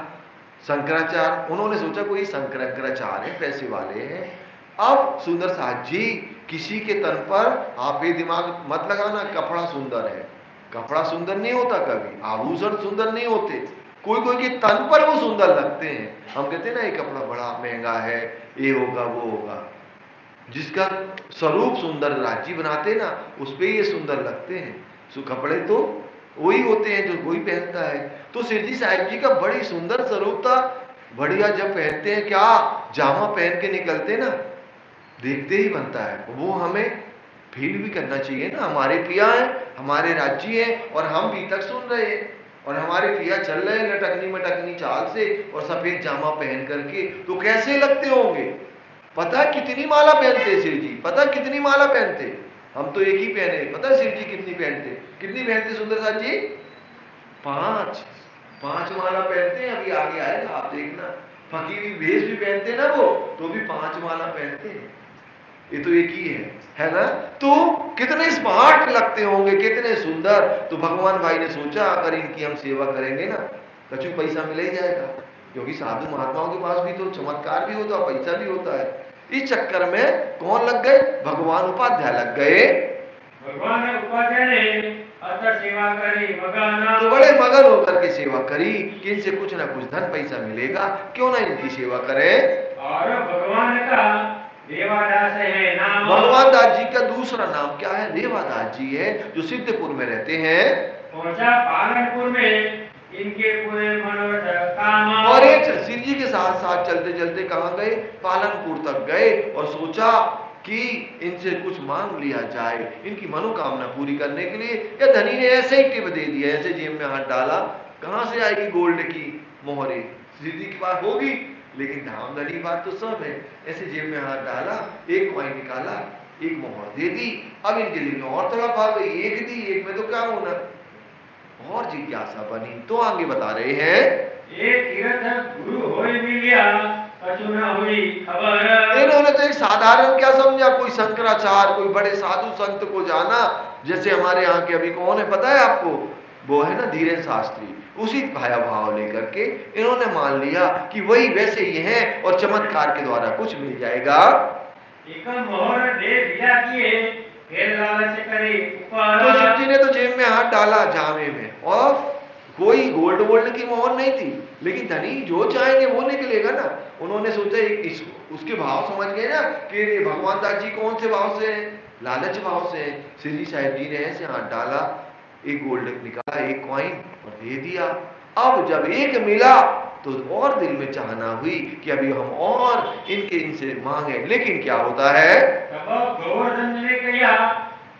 शंकराचार्य। उन्होंने सोचा कोई शंकराचार्य है, पैसे वाले हैं। अब सुंदर साथ जी किसी के तन पर आप ये दिमाग मत लगाना कपड़ा सुंदर है, कपड़ा सुंदर नहीं होता, कभी आभूषण सुंदर नहीं होते, कोई कोई के तन पर वो सुंदर लगते हैं। हम कहते हैं ना ये कपड़ा बड़ा महंगा है, ये होगा वो होगा, जिसका स्वरूप सुंदर राज्य बनाते ना उस पे ये सुंदर लगते हैं। सो कपड़े तो वही होते हैं जो कोई पहनता है। तो सिद्धि साहिब जी का बड़ी सुंदर स्वरूप था, बढ़िया। जब पहनते हैं क्या जामा पहन के निकलते ना, देखते ही बनता है। वो हमें फील भी करना चाहिए ना, हमारे पिया है, हमारे राज्य है, और हम भी तक सुन रहे हैं, और हमारे पिया चल रहे हैं लटकनी मटकनी चाल से और सफेद जामा पहन करके, तो कैसे लगते होंगे? पता कितनी माला पहनते शिव जी? पता कितनी माला पहनते? हम तो एक ही पहने, पता शिव जी कितनी पहनते? कितनी पहनते सुंदर साथ जी? 5 माला पहनते हैं। अभी आगे आएगा आप देखना, फकीरी भेष भी पहनते ना वो, तो भी 5 माला पहनते हैं। ये तो एक ही है ना? तो कितने स्मार्ट लगते होंगे, कितने सुंदर। तो भगवान भाई ने सोचा अगर इनकी हम सेवा करेंगे ना, कछु पैसा मिल ही जाएगा, क्योंकि साधु महात्माओं के पास भी तो चमत्कार भी होता है, पैसा भी होता है। इस चक्कर में कौन लग गए? भगवान उपाध्याय लग गए। भगवान उपाध्याय ने अतः सेवा करी मगन। तो बड़े मगन होकर के सेवा करी कि इनसे कुछ ना कुछ धन पैसा मिलेगा, क्यों ना इनकी सेवा करें। और भगवान का देवादास है नाम। भगवान दास जी का दूसरा नाम क्या है? देवादास जी है, जो सिद्धपुर में रहते हैं। पहुंचा पालनपुर में इनके पूरे मनोरथ काम। और एक श्री जी के साथ साथ चलते चलते कहां गए? पालनपुर तक गए, और सोचा कि इनसे कुछ मांग लिया जाए इनकी मनोकामना पूरी करने के लिए। या धनी ने ऐसे ही टिप दे दिया, ऐसे जेब में हाथ डाला, कहां से आएगी गोल्ड की मोहरे? श्री जी की बात होगी, लेकिन धामधनी बात तो सब है। ऐसे जेब में हाथ डाला, एक कॉइन निकाला, एक मोहर दे दी। अब इनके जेब में और तड़प आ गई, एक दी, एक में तो क्या होना, और जिज्ञासा बनी। तो आगे बता रहे हैं, एक तीर्थ गुरु होय मिलिया कछु न हुई खबर। इन्होंने तो एक साधारण क्या समझा, कोई शंकराचार्य, कोई बड़े साधु संत को जाना। जैसे हमारे यहाँ के अभी कौन है पता है आपको? वो है ना धीरेन्द्र शास्त्री। उसी भाया भाव लेकर के इन्होंने मान लिया कि वही वैसे ही है और चमत्कार के द्वारा कुछ मिल जाएगा। एक मोहर दे दिया किए फिर लालच करे ऊपर। तो शिव जी ने तो जेब में हाथ डाला जामे में, और कोई गोल्ड वोल्ड की मोहर नहीं थी, लेकिन धनी जो चाहेंगे वो निकलेगा ना। उन्होंने सोचा उसके भाव समझ गए ना कि भगवान दास जी कौन से भाव से लालच भाव से श्री जी साहिब जी ने ऐसे हाथ डाला, एक गोल्ड निकाला, एक कॉइन और दे दिया। अब जब एक मिला तो और दिल में चाहना हुई कि अभी हम और इनसे मांगे, लेकिन क्या होता है, तब गोवर्धन ने कहा,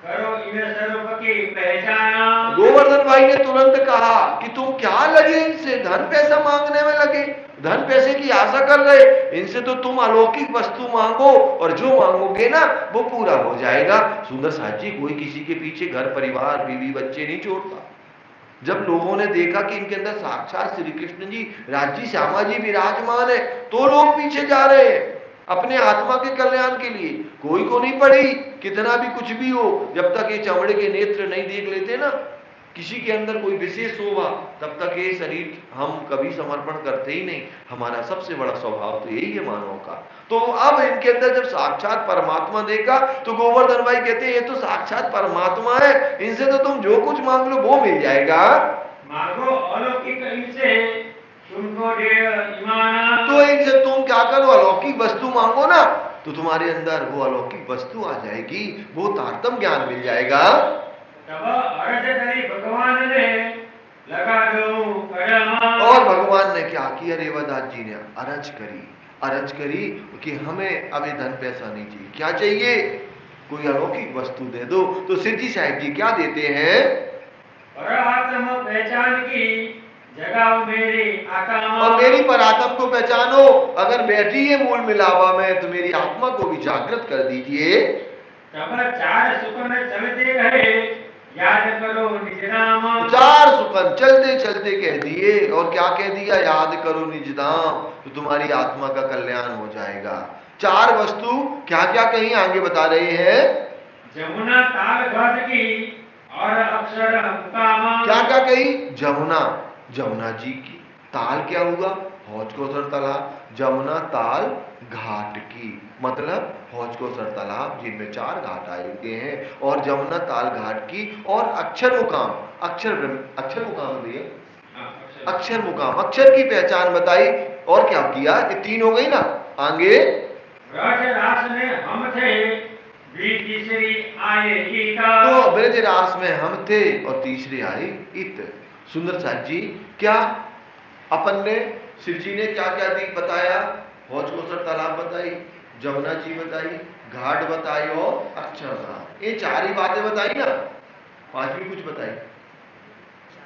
करो इन स्वरूप की पहचान। गोवर्धन भाई ने तुरंत कहा कि तुम क्या लगे इनसे, धन पैसा मांगने में लगे, धन पैसे की आशा कर रहे, इनसे तो तुम अलौकिक वस्तु मांगो और जो मांगोगे ना वो पूरा हो जाएगा। सुंदर साथ जी, कोई किसी के पीछे घर परिवार बीवी बच्चे नहीं छोड़ता। जब लोगों ने देखा कि इनके अंदर साक्षात श्री कृष्ण जी, राजी श्यामा जी विराजमान है, तो लोग पीछे जा रहे हैं अपने आत्मा के कल्याण के लिए। कोई को नहीं पड़ी, कितना भी कुछ भी हो, जब तक ये चमड़े के नेत्र नहीं देख लेते ना किसी के अंदर कोई विशेष शोभा, तब तक ये शरीर हम कभी समर्पण करते ही नहीं। हमारा सबसे बड़ा स्वभाव तो यही है मानव का। तो अब इनके अंदर जब साक्षात परमात्मा देखा तो गोवर्धन भाई कहते हैं ये तो साक्षात परमात्मा है, इनसे तो तुम जो कुछ मांग लो वो मिल जाएगा। मांगो अलौकिक इनसे, तुमको दे ईमान। तो इनसे तुम क्या करो, अलौकिक वस्तु मांगो ना, तो तुम्हारे अंदर वो अलौकिक वस्तु आ जाएगी, वो तारतम ज्ञान मिल जाएगा। तब अर्ज करी भगवान ने, लगा दो कदम। और भगवान ने क्या किया, रेवादास जी ने अर्ज करी कि हमें अभी धन पैसा नहीं चाहिए, क्या चाहिए, कोई अलौकिक वस्तु दे दो। तो सिद्ध जी साहिब जी क्या देते हैं, परात्म पहचान की जगाओ मेरी आत्मा। और मेरी परात्म को पहचानो, अगर बैठी है मूल मिलावा में तो मेरी आत्मा को भी जागृत कर दीजिए। तब चार सुख में चलते गए, याद करो निज नाम। चार सुखन चलते चलते कह दिए, और क्या कह दिया, याद करो निज नाम, तो तुम्हारी आत्मा का कल्याण हो जाएगा। चार वस्तु क्या क्या कहीं आगे बता रहे हैं, जमुना ताल घाट की और अक्षर मुकामा। क्या क्या कही, जमुना जी की, ताल क्या हुआ, हौज कोसर तालाब, जमुना ताल घाट की मतलब हौज कोसर तालाब जिनमें 4 घाट आए हुए हैं, और जमुना ताल घाट की, और अक्षर मुकाम, अक्षर मुकाम दिए, अक्षर मुकाम, अक्षर की पहचान बताई। और क्या किया, ये 3 हो गई ना, आगे ब्रज रास में हम थे, तीसरी आए ईता। तो ब्रज रास में हम थे और तीसरे आए इत। सुंदर साथ जी, क्या अपन ने, शिव जी ने क्या क्या दी बताया, हौज कोसर तालाब बताई, जमुना जी बताई, घाट बताई और अक्षर घाट, ये 4 ही बातें बताई ना, 5वीं कुछ बताई।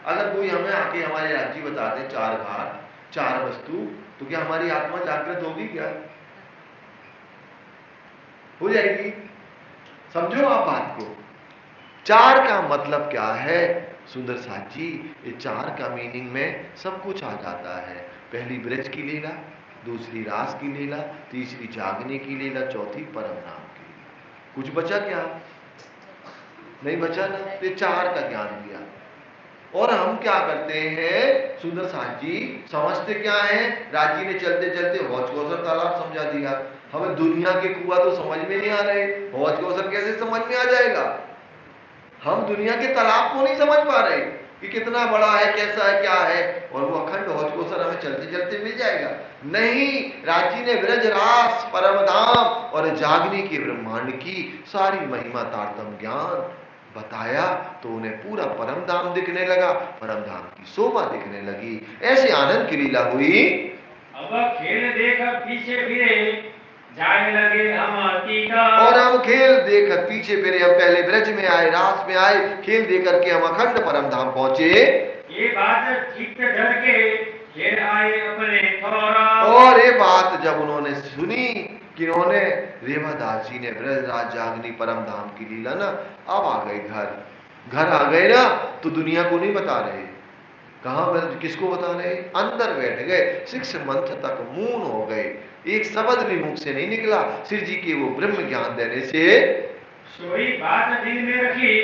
अगर कोई हमें आके हमारे राज्य बता दे 4 घाट 4 वस्तु, तो क्या हमारी आत्मा जागृत होगी, क्या हो जाएगी? समझो आप बात को, 4 का मतलब क्या है सुंदर साथ जी, ये 4 का मीनिंग में सब कुछ आ जाता है। पहली ब्रज की लीला, दूसरी रास की लीला, तीसरी जागने की लीला, चौथी परम नाम की लीला। कुछ बचा क्या, नहीं बचा ना, तो 4 का ज्ञान दिया। और हम क्या करते हैं सुंदर साथ जी, समझते क्या है, राजी ने चलते चलते हौज कोसर तालाब समझा दिया, हमें दुनिया के कुआं तो समझ में नहीं आ रहे, हौज कोसर कैसे समझ में आ जाएगा, हम दुनिया के तालाब को नहीं समझ पा रहे कि कितना बड़ा है, कैसा है, क्या है, और वो अखंड हौज कोसर हमें चलते चलते मिल जाएगा। नहीं, राजी ने ब्रज रास, परम धाम और जागने की ब्रह्मांड की सारी महिमा तारतम ज्ञान बताया, तो उन्हें पूरा परम धाम दिखने लगा, परम धाम की शोभा दिखने लगी। ऐसे आनंद की लीला हुई। अब खेल देख पीछे फिरे, जाने लगे हम अतीता। और हम खेल देखकर पीछे फिरे, हम पहले ब्रज में आए, रास में आए, खेल देख करके हम अखंड परम धाम पहुंचे। ये बात चित्त डर के फिर आए अपने थोरा। और ये बात जब उन्होंने सुनी कि उन्होंने रेवादास जी ने ब्रज राज जागनी परम धाम की लीला ना, अब आ गए घर आ गए ना, तो दुनिया को नहीं बता रहे, कहां किसको बता रहे, अंदर बैठ गए, 6 मंथ तक मौन हो गए, एक शब्द भी मुख से नहीं निकला श्री जी के वो ब्रह्म ज्ञान देने से। सोई बात दिल में रखी,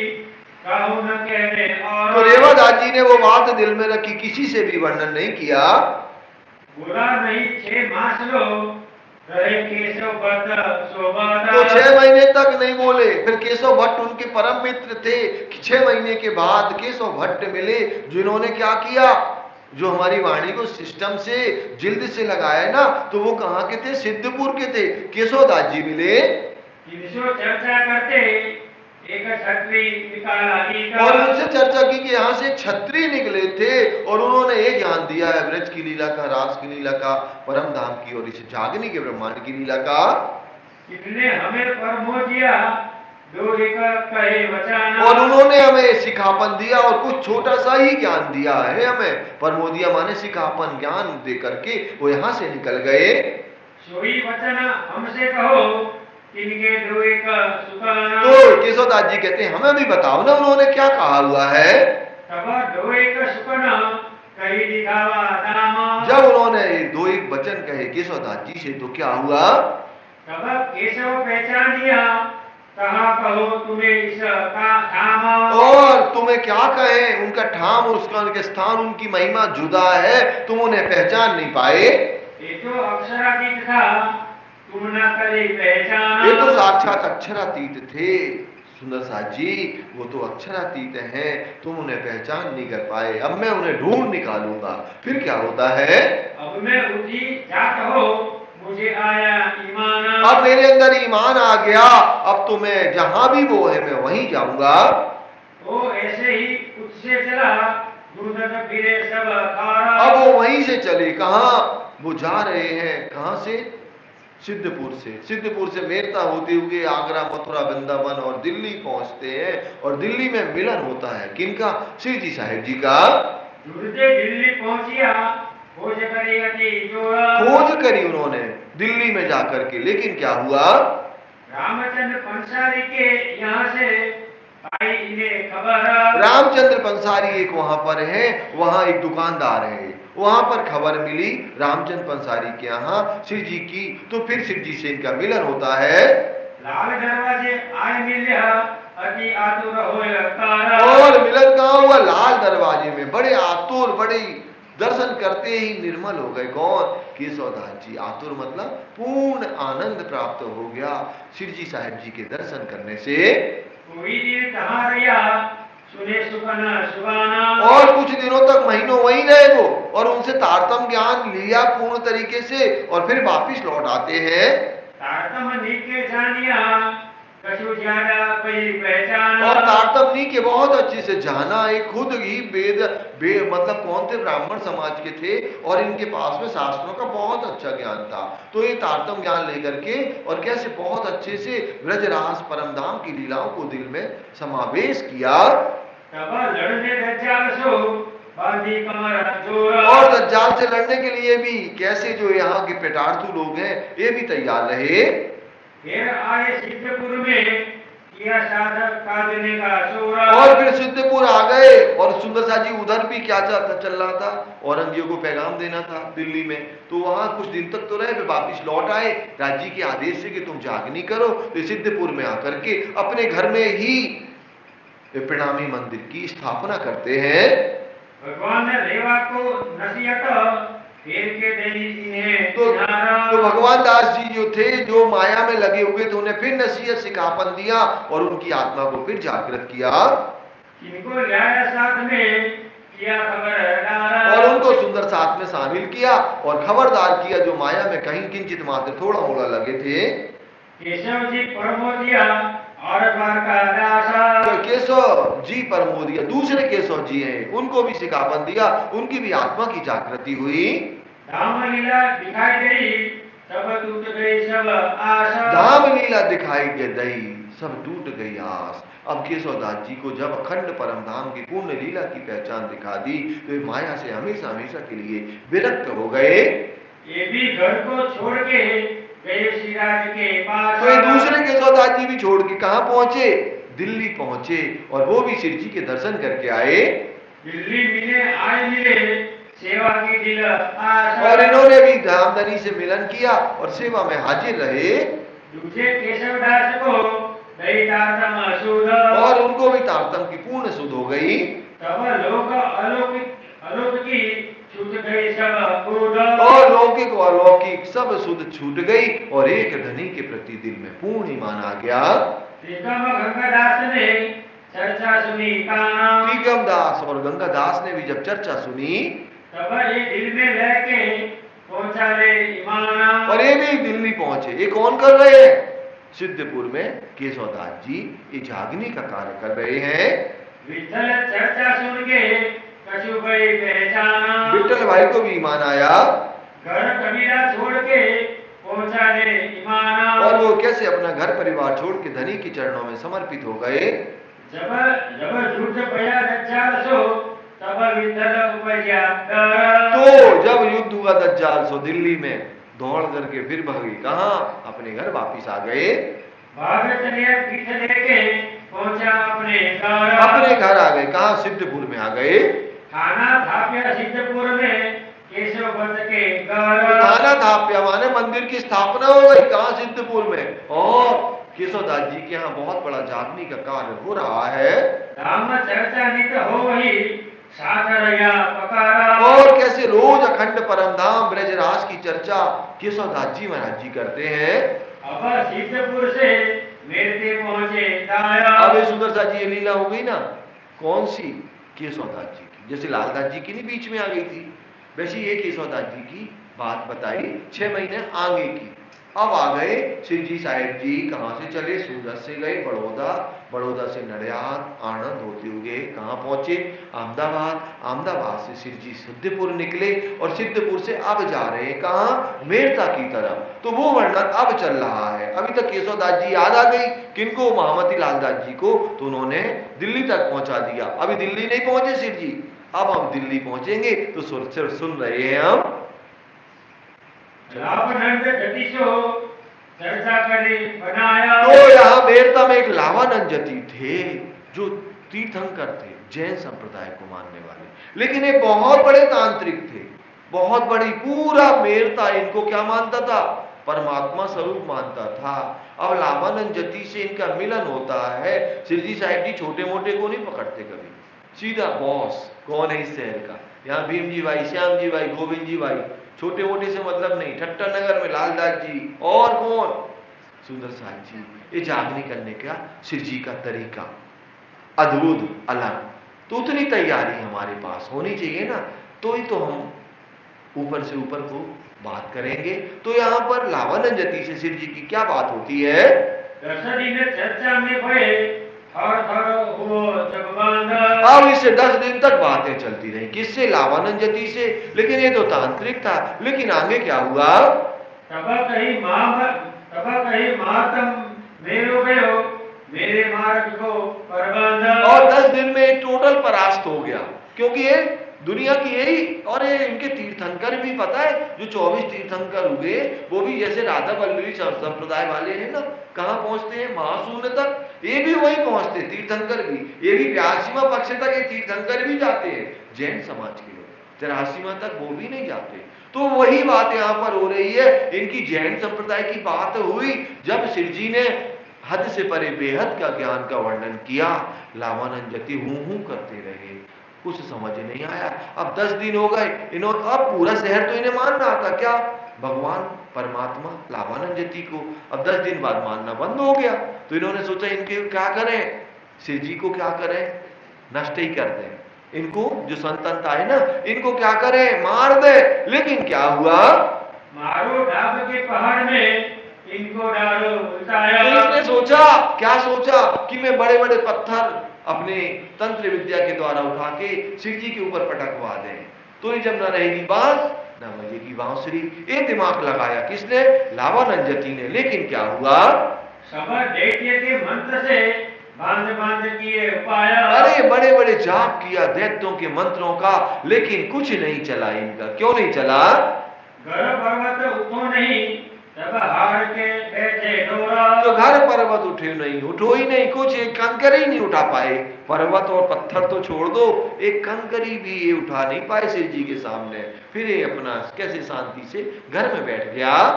कहूं न कहने और। तो रेवादास जी ने वो बात दिल में रखी, किसी से भी वर्णन नहीं किया। बोला नहीं 6 मास लो, रहे केशव भट्ट शोभाता। तो 6 महीने तक नहीं बोले, फिर केशव भट्ट उनके परम मित्र थे, 6 महीने के बाद केशव भट्ट मिले, जिन्होंने क्या किया, जो हमारी वाणी को सिस्टम से जिल्द से लगाया ना, तो वो कहाँ के थे, सिद्धपुर के थे। केशवदास जी मिले, चर्चा करते एक छत्री निकाला और उनसे चर्चा की कि यहाँ से छत्री निकले थे और उन्होंने ये ज्ञान दिया है ब्रज की लीला का, रास की लीला का, परम धाम की और इसे जागनी के ब्रह्मांड की लीला का। कितने हमें परमो दिया दो एक कहे वचन, और उन्होंने हमें सिखापन दिया और कुछ छोटा सा ही ज्ञान दिया है हमें। परमोदिया माने सिखापन ज्ञान दे करके वो यहाँ से निकल गए। सोई वचन हमसे कहो किनके दो एक सुकाना। तो केशवदास जी कहते हैं हमें भी बताओ ना उन्होंने क्या कहा हुआ है। तब दो एक सुकना कही दिखावा दाम। जब उन्होंने दो एक वचन कहे केशवदास जी से तो क्या हुआ। तब केशव पहचान दिया कहा कहो तुम्हें इस का धाम। और तुम्हें क्या कहे, उनका ठाम उसका उनके स्थान उनकी महिमा जुदा है, तुम उन्हें पहचान नहीं पाए। ये तो अक्षरातीत था तुम न करे पहचान। ये तो साक्षात अक्षरातीत थे सुंदर साथ जी, वो तो अक्षरातीत हैं, तुम उन्हें पहचान नहीं कर पाए। अब मैं उन्हें ढूंढ निकालूंगा। फिर क्या होता है। अब मैं ऊंची जात हो मुझे आया ईमान। अब मेरे अंदर ईमान आ गया, अब तो मैं जहां भी वो है मैं वहीं जाऊंगा। वो ऐसे ही उससे चला दूधन फिरे सब खारा। अब वो वहीं से चले, कहा वो जा रहे हैं, कहां से, सिद्धपुर से। सिद्धपुर से मेरता होते हुए आगरा, मथुरा, वृंदावन और दिल्ली पहुंचते हैं। और दिल्ली में मिलन होता है किनका, श्री जी साहेब जी का। दिल्ली पहुंचिया खोज करी अति जोरा। खोज करी उन्होंने दिल्ली में जाकर के, लेकिन क्या हुआ। रामचंद्र पंसारी के यहाँ से आई इन्हें खबर। रामचंद्र पंसारी एक वहां पर है, वहां एक दुकानदार है, वहां पर खबर मिली रामचंद्र पंसारी के यहाँ शिव जी की। तो फिर शिव जी से इनका मिलन होता है। लाल दरवाजे आए मिलिया अति आतुर होय तारा। और मिलन कहाँ हुआ, लाल दरवाजे में, बड़े आतुर, बड़े दर्शन करते ही निर्मल हो गए। कौन, केशवदास जी। आतुर मतलब पूर्ण आनंद प्राप्त हो गया शिव जी साहेब जी के दर्शन करने से। कोई दिन कहाँ रहा सुने सुकना सुबाना। और कुछ दिनों तक, महीनों वहीं रहे वो, और उनसे तारतम ज्ञान लिया पूर्ण तरीके से, और फिर वापिस लौट आते हैं। तारतम नीके जानिया कछु ज्यादा कोई पहचान। और तारतम नी के बहुत अच्छे से जाना, एक खुद ही वेद मतलब कौन थे, ब्राह्मण समाज के थे, और इनके पास में शास्त्रों का बहुत अच्छा ज्ञान था। तो ये तारतम ज्ञान लेकर के और कैसे बहुत अच्छे से ब्रजरास परमधाम की लीलाओं को दिल में समावेश किया। तब लड़ने दज्जाल सो बांधी कमर जोरा। और दज्जाल से लड़ने के लिए भी कैसे जो यहाँ के पेटार्थू लोग हैं ये भी तैयार रहे। फिर आए सिद्धपुर में किया साधक काटने का चोरा। और फिर सिद्धपुर आ गए, और सुंदर सा जी उधर भी क्या चल रहा था, औरंगजेब को पैगाम देना था दिल्ली में। तो वहां कुछ दिन तक तो रहे, फिर वापिस लौट आए राज्य के आदेश से कि तुम जागनी करो। तो सिद्धपुर में आकर के अपने घर में ही प्रणामी मंदिर की स्थापना करते हैं। भगवान ने रेवा को नसीहत फिर के देनी इन्हें तो भगवान दास जी जो थे, जो माया में लगे हुए थे, उन्हें फिर नसीहत सिखापन दिया और उनकी आत्मा को फिर जागृत किया। इनको लाया साथ में किया खबरदार। और उनको सुंदर साथ में शामिल किया और खबरदार किया, जो माया में कहीं किंचित मात्र थोड़ा मोड़ा लगे थे। केशव जी परमोदिया और द्वारकादास। तो केशव जी परमोदिया दूसरे केशव जी हैं, उनको भी सिखापन दिया, उनकी भी आत्मा की जागृति हुई। धाम लीला दिखाई गई सब टूट गई सब आस। धाम लीला दिखाई गई सब टूट गई आस। अब केशवदास जी को जब अखंड परम धाम की पूर्ण लीला की पहचान दिखा दी तो ये माया से हमेशा हमेशा के लिए विरक्त हो गए। ये भी घर को छोड़ के गए सिराज के पास। तो ये दूसरे केशवदास जी भी छोड़ के कहाँ पहुंचे, दिल्ली पहुंचे, और वो भी शिव जी के दर्शन करके आए। दिल्ली मिले सेवा की दिल आस। और इन्होंने भी धामधनी से मिलन किया और सेवा में हाजिर रहे। दूसरे केशवदास को गई तारतम सुध। और उनको भी तारतम की पूर्ण सुध हो गई। तब लोक अलौकिक छूट गई सब कूद। और लौकिक व अलौकिक सब सुध छूट गई और एक धनी के प्रति दिल में पूर्ण ईमान आ गया। टीकम गंगादास ने चर्चा सुनी काना। टीकम दास और गंगादास ने भी जब चर्चा सुनी तब ये दिल में लेके पहुंचा ले ईमान। और ये भी दिल्ली पहुंचे। ये कौन कर रहे हैं, सिद्धपुर में केशवदास जी ये जागने का कार्य कर रहे हैं। विठल चर्चा सुन के कछु भाई पहचाना, विठल भाई को भी ईमान आया, घर कबीरा छोड़ के पहुंचा रे ईमाना, और वो कैसे अपना घर परिवार छोड़ के धनी के चरणों में समर्पित हो गए। जब जब झूठ भया दज्जाल सो तब विठल उपजा डर, तो जब युद्ध हुआ दज्जाल सो दिल्ली में दौड़ करके फिर भागे, कहाँ? अपने घर वापिस आ गए। भागत ने पीठ लेके पहुंचा अपने घर, अपने घर आ गए, कहाँ? सिद्धपुर में आ गए। थाना थाप्या सिद्धपुर में केशव भट्ट के घर, थाना थाप्या माने मंदिर की स्थापना हो गई, कहाँ? सिद्धपुर में। और केशवदास जी के यहाँ बहुत बड़ा जागने का कार्य हो रहा है। राम चर्चा नित हो वही सागरया पकारा, और कैसे रोज अखंड परम धाम ब्रजराज की चर्चा केशवदास जी महाराज जी करते हैं। अब सिद्धपुर से मेरते पहुंचे दाया, अब ये सुंदरदास जी ये लीला हो गई ना, कौन सी? केशवदास जी की। जैसे लालदास जी की नहीं बीच में आ गई थी, वैसे ये केशवदास जी की बात बताई 6 महीने आगे की। अब आ गए शिवजी साहेब जी, कहाँ से चले? सूरत से गए बड़ौदा, बड़ौदा से नडियाद, आनंद होते हुए कहाँ पहुंचे? अहमदाबाद, अहमदाबाद से शिवजी सिद्धपुर निकले और सिद्धपुर से अब जा रहे हैं कहाँ? मेरता की तरफ। तो वो वर्णन अब चल रहा है। अभी तक केशवदास जी याद आ गई किनको? महामती लालदास जी को, तो उन्होंने दिल्ली तक पहुंचा दिया। अभी दिल्ली नहीं पहुंचे शिव जी, अब हम दिल्ली पहुंचेंगे तो सुन रहे हैं हम। लावानंद जतीशो चर्चा करे बनाया, तो यहाँ मेरता में एक लावानंद जती थे जो तीर्थंकर थे, जैन संप्रदाय को मानने वाले, लेकिन ये बहुत बड़े तांत्रिक थे, बहुत बड़ी। पूरा मेरता इनको क्या मानता था? परमात्मा स्वरूप मानता था। अब लावानंद जती से इनका मिलन होता है। शिवजी साहिब जी छोटे मोटे को नहीं पकड़ते कभी, सीधा बॉस कौन है इस शहर का। यहाँ भीम जी भाई, श्याम जी भाई, गोविंद जी भाई, छोटे मोटे से मतलब नहीं। ठट्टा नगर में लालदास जी और कौन? सुंदर साहब जी। ये जागने करने का शिव जी का तरीका अद्भुत अलग। तो उतनी तैयारी हमारे पास होनी चाहिए ना, तो ही तो हम ऊपर से ऊपर को बात करेंगे। तो यहाँ पर लावानंद जती से शिव जी की क्या बात होती है? चर्चा में भये अब इससे 10 दिन तक बातें चलती रही। किससे? लावानंद जती से। लेकिन ये तो तांत्रिक था। लेकिन आगे क्या हुआ? तब कहीं मातम मेरो गयो मेरे मार्ग को परबंध, और 10 दिन में टोटल परास्त हो गया। क्योंकि ये दुनिया की यही, और ये इनके तीर्थंकर भी पता है, जो 24 तीर्थंकर हुए वो भी जैसे राधा वल्लभी संप्रदाय वाले हैं ना, कहाँ पहुंचते हैं? महाशून्य तक। ये भी वही पहुंचते तीर्थंकर भी। ये भी 82वां पक्ष तक ये तीर्थंकर भी जाते हैं, जैन समाज के लोग 83वां तक वो भी नहीं जाते। तो वही बात यहाँ पर हो रही है। इनकी जैन संप्रदाय की बात हुई जब शिवजी ने हद से परे बेहद का ज्ञान का वर्णन किया। लावानंद जती हूं करते रहे, कुछ समझ नहीं आया। अब 10 दिन हो गए, इन्होंने, अब पूरा शहर तो इन्हें मान रहा था क्या? भगवान परमात्मा लावानंद जती को। अब 10 दिन बाद मानना बंद हो गया। तो इन्होंने सोचा इनके क्या करें? शिव जी को क्या करें? नष्ट ही कर दें इनको। जो संतनता है ना, इनको क्या करें? मार दे। लेकिन क्या हुआ? मारो डाब के पहाड़ में इनको डालो उल्टाया। इसने सोचा, क्या सोचा कि मैं बड़े बड़े पत्थर अपने तंत्र विद्या के द्वारा उठा के शिव जी के ऊपर पटकवा दें, तो ये जब न रहेगी बांस न बजेगी बांसुरी। ये दिमाग लगाया किसने? लावानंद जती ने। लेकिन क्या हुआ? सब दैत्य के मंत्र से बांध किए उपाय। अरे बड़े बड़े जाप किया दैत्यों के मंत्रों का, लेकिन कुछ नहीं चला इनका। क्यों नहीं चला? घर पर्वत उठो नहीं तब हार के बैठे डोरा। तो घर पर्वत उठे नहीं, उठो ही नहीं, कुछ एक कंकर ही नहीं उठा पाए। पर्वत और पत्थर तो छोड़ दो, एक कंकरी भी ये उठा नहीं पाए शिव जी के सामने। फिर ये अपना कैसे शांति से घर में बैठ गया।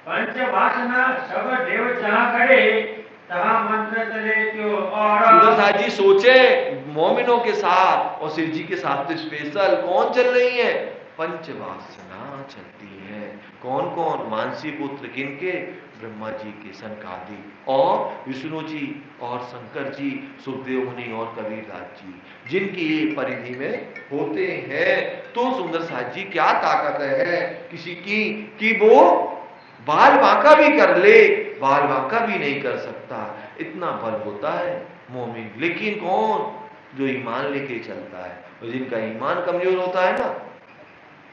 पंचवासना सब देव जहाँ खड़े तहाँ मंत्र चले क्यों और। सुंदरदास जी सोचे मोमिनों के साथ और शिव जी के साथ तो स्पेशल कौन चल रही है? पंचवासना चलती है। कौन कौन? मानसी पुत्र किनके? ब्रह्मा जी के, सनकादि और विष्णु जी और शंकर जी, सुखदेव मुनि और कबीरदास जी, जिनकी ये परिधि में होते हैं। तो सुंदरदास जी क्या ताकत है किसी की कि वो बाल बांका भी कर ले, बाल बांका भी नहीं कर सकता, इतना बल होता है मोमिन। लेकिन कौन? जो ईमान लेके चलता है। और जिनका ईमान कमजोर होता है ना,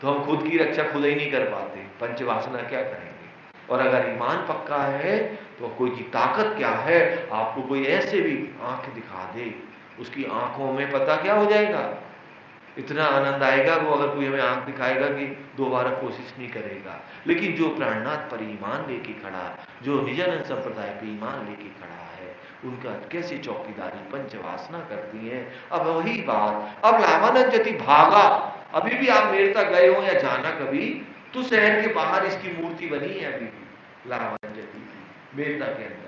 तो हम खुद की रक्षा खुद ही नहीं कर पाते, पंचवासना क्या करेंगे। और अगर ईमान पक्का है तो कोई की ताकत क्या है। आपको कोई ऐसे भी आंख दिखा दे, उसकी आंखों में पता क्या हो जाएगा, इतना आनंद आएगा वो, अगर कोई हमें आंख दिखाएगा कि दोबारा कोशिश नहीं करेगा। लेकिन जो प्राणनाथ पर ईमान लेके खड़ा, जो निजानंद संप्रदाय पर ईमान लेके खड़ा है, उनका कैसे चौकीदारी पंचवासना करती है। अब वही बात, अब रामानंद जति भागा, अभी भी आप मेरता गए हो या जाना कभी, तो शहर के बाहर इसकी मूर्ति बनी है अभी भी रामानंद जति की, मेरता के अंदर।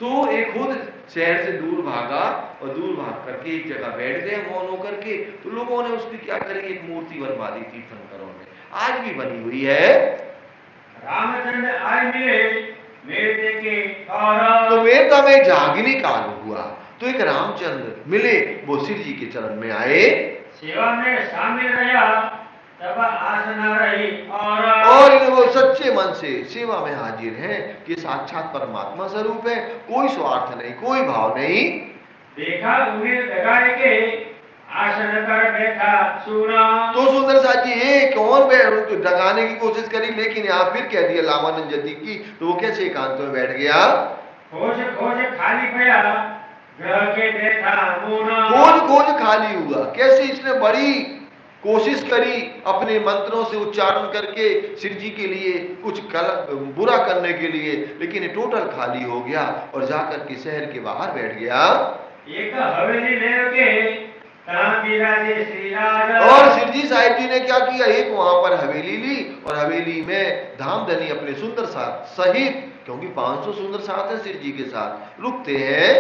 तो एक खुद शहर से दूर भागा और दूर भाग करके एक जगह बैठ गए मौन होकर के। तो लोगों ने उसकी क्या करी, एक मूर्ति बनवा दी तीर्थंकरों ने, आज भी बनी हुई है। रामचंद्र आए मिले मेरे के और तो मेरता में जागनी काल हुआ, तो एक रामचंद्र मिले, वो शिव जी के चरण में आए, सेवा में शामिल रहा, तब आसन रही और वो सच्चे मन से सेवा में हाजिर हैं कि साक्षात परमात्मा स्वरूप है, कोई स्वार्थ नहीं, कोई भाव नहीं। देखा उन्हें लगाए के आसन कर बैठा सुना। तो सुंदर साथ जी ये कौन उनको डगाने की कोशिश करी, लेकिन यहाँ फिर कह दिया रामानंद जति की, तो वो कैसे एकांत में बैठ गया। खोज खोज खाली भया ग्रह के बैठा मुना। खोज खोज खाली हुआ, कैसे इसने बड़ी कोशिश करी अपने मंत्रों से उच्चारण करके शिव जी के लिए कुछ बुरा करने के लिए, लेकिन ये टोटल खाली हो गया और जाकर के शहर के बाहर बैठ गया। एक हवेली लेके और शिव जी साहिब जी ने क्या किया, एक वहां पर हवेली ली और हवेली में धामधनी अपने सुंदर साथ सहित, क्योंकि 500 सुंदर साथ है शिव जी के साथ, रुकते हैं।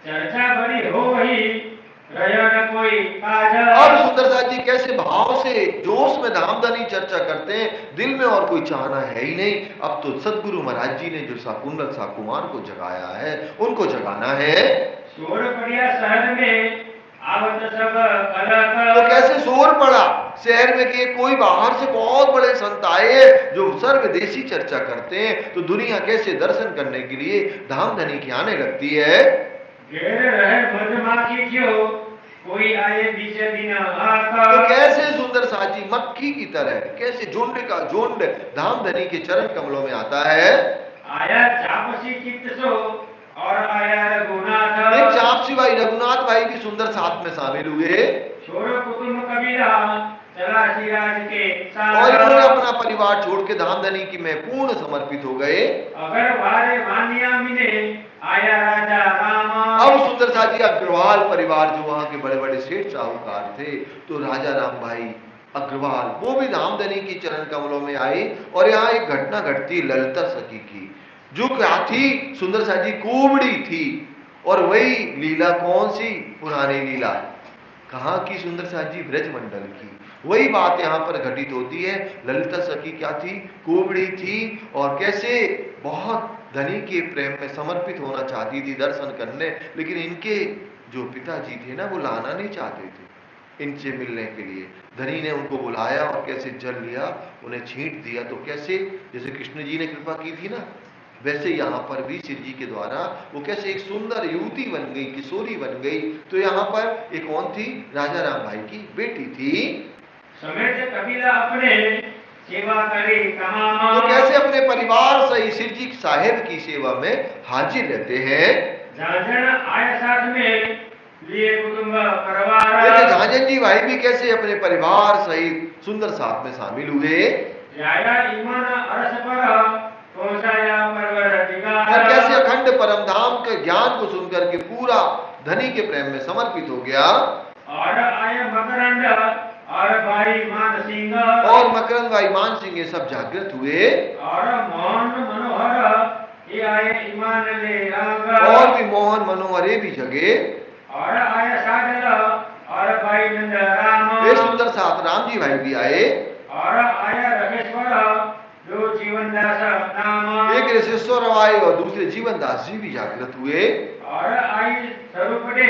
चर्चा बड़ी हो गई कोई और सुंदर साथ जी कैसे भाव से जोश में धामधनी चर्चा करते हैं, दिल में और कोई चाहना है ही नहीं। अब तो सदगुरु महाराज जी ने जो साकुंडल साकुमार को जगाया है, उनको जगाना है। शोर पड़िया शहर में आवत सब तो कैसे शोर पड़ा शहर में कि कोई बाहर से बहुत बड़े संत आए जो सर्वदेशी चर्चा करते हैं, तो दुनिया कैसे दर्शन करने के लिए धामधनी की आने लगती है। घेर रहे मधुमाखी क्यों कोई आए बीच दिन आता। तो कैसे सुंदर साजी मक्खी की तरह, कैसे झुंड का झुंड धामधनी के चरण कमलों में आता है। आया चापसी चित्त सो और आया रघुनाथ। एक चापसी भाई रघुनाथ भाई भी सुंदर साथ में शामिल हुए। छोड़ो कुटुंब कबीरा चला सिराज के साथ। और इन्होंने अपना परिवार छोड़ के धामधनी की में पूर्ण समर्पित हो गए। अगर वारे मानिया मिले आया राजा राम। अब सुंदर साजी अग्रवाल परिवार जो वहां के बड़े बड़े सेठ साहूकार थे, तो राजा राम भाई अग्रवाल वो भी धामधनी की चरण कमलों में आई। और यहाँ एक घटना घटती ललिता सखी की, जो क्या थी सुंदर साजी, कुबड़ी थी। और वही लीला कौन सी, पुरानी लीला कहाँ की सुंदर साजी, ब्रज मंडल की। वही बात यहाँ पर घटित होती है। ललिता सखी क्या थी, कुबड़ी थी, और कैसे बहुत धनी के प्रेम में समर्पित होना चाहती थी दर्शन करने, लेकिन इनके जो पिताजी थे ना, वो लाना नहीं चाहते थे इनसे मिलने के लिए। धनी ने उनको बुलाया और कैसे जल लिया, उन्हें छींट दिया। तो कैसे, जैसे कृष्ण जी ने कृपा की थी ना, वैसे यहाँ पर भी शिव जी के द्वारा वो कैसे एक सुंदर युवती बन गई, किशोरी बन गई। तो यहाँ पर एक कौन थी, राजा राम भाई की बेटी थी। समेत कबीला अपने सेवा करे कमामा। तो कैसे अपने परिवार सही शिव जी साहेब की सेवा में हाजिर रहते हैं। झांझन आए साथ में लिए कुटुंब परिवार। झांझन जी भाई भी कैसे अपने परिवार सहित सुंदर साथ में शामिल हुए। ईमान अरस पर पहुंचाया परवरदिगार। और कैसे अखंड परम धाम के ज्ञान को सुनकर के पूरा धनी के प्रेम में समर्पित हो गया। और आए मकरंद और भाई मान सिंह। और मकरंद भाई मान सिंह ये सब जागृत हुए। और मोहन मनोहर ये आए ईमान ले रंग। और भी मोहन मनोहर ये भी जगे। और आए सागल और भाई नंद राम। ये सुंदर साथ राम जी भाई भी आए। और आया रखेश्वर जो जीवनदास नाम। एक ऋषेश्वर आए और दूसरे जीवनदास जी भी जागृत हुए। और आई स्वरूपटे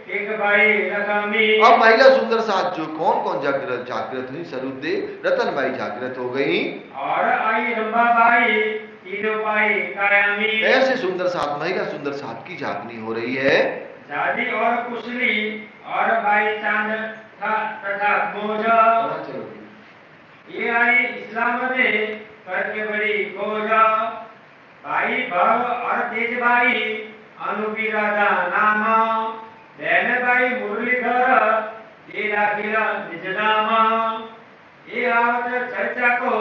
एक भाई लक्ष्मी। अब महिला सुंदर साथ जो कौन कौन जागृत हुई, स्वरूप दे रतन बाई जागृत हो गई। और आई रंबाबाई तीनों पाई कायमी। ऐसे सुंदर सात महिला सुंदर सात की जागनी हो रही है। जादी और कुशली और भाई चांद तथा मोज ये आई इस्लाम में करके बड़ी खोज। भाई भव और तेज भाई अनुपी राधा नाम। बहन भाई मुरलीधर ये राखिला निज नाम। ये आवत चर्चा को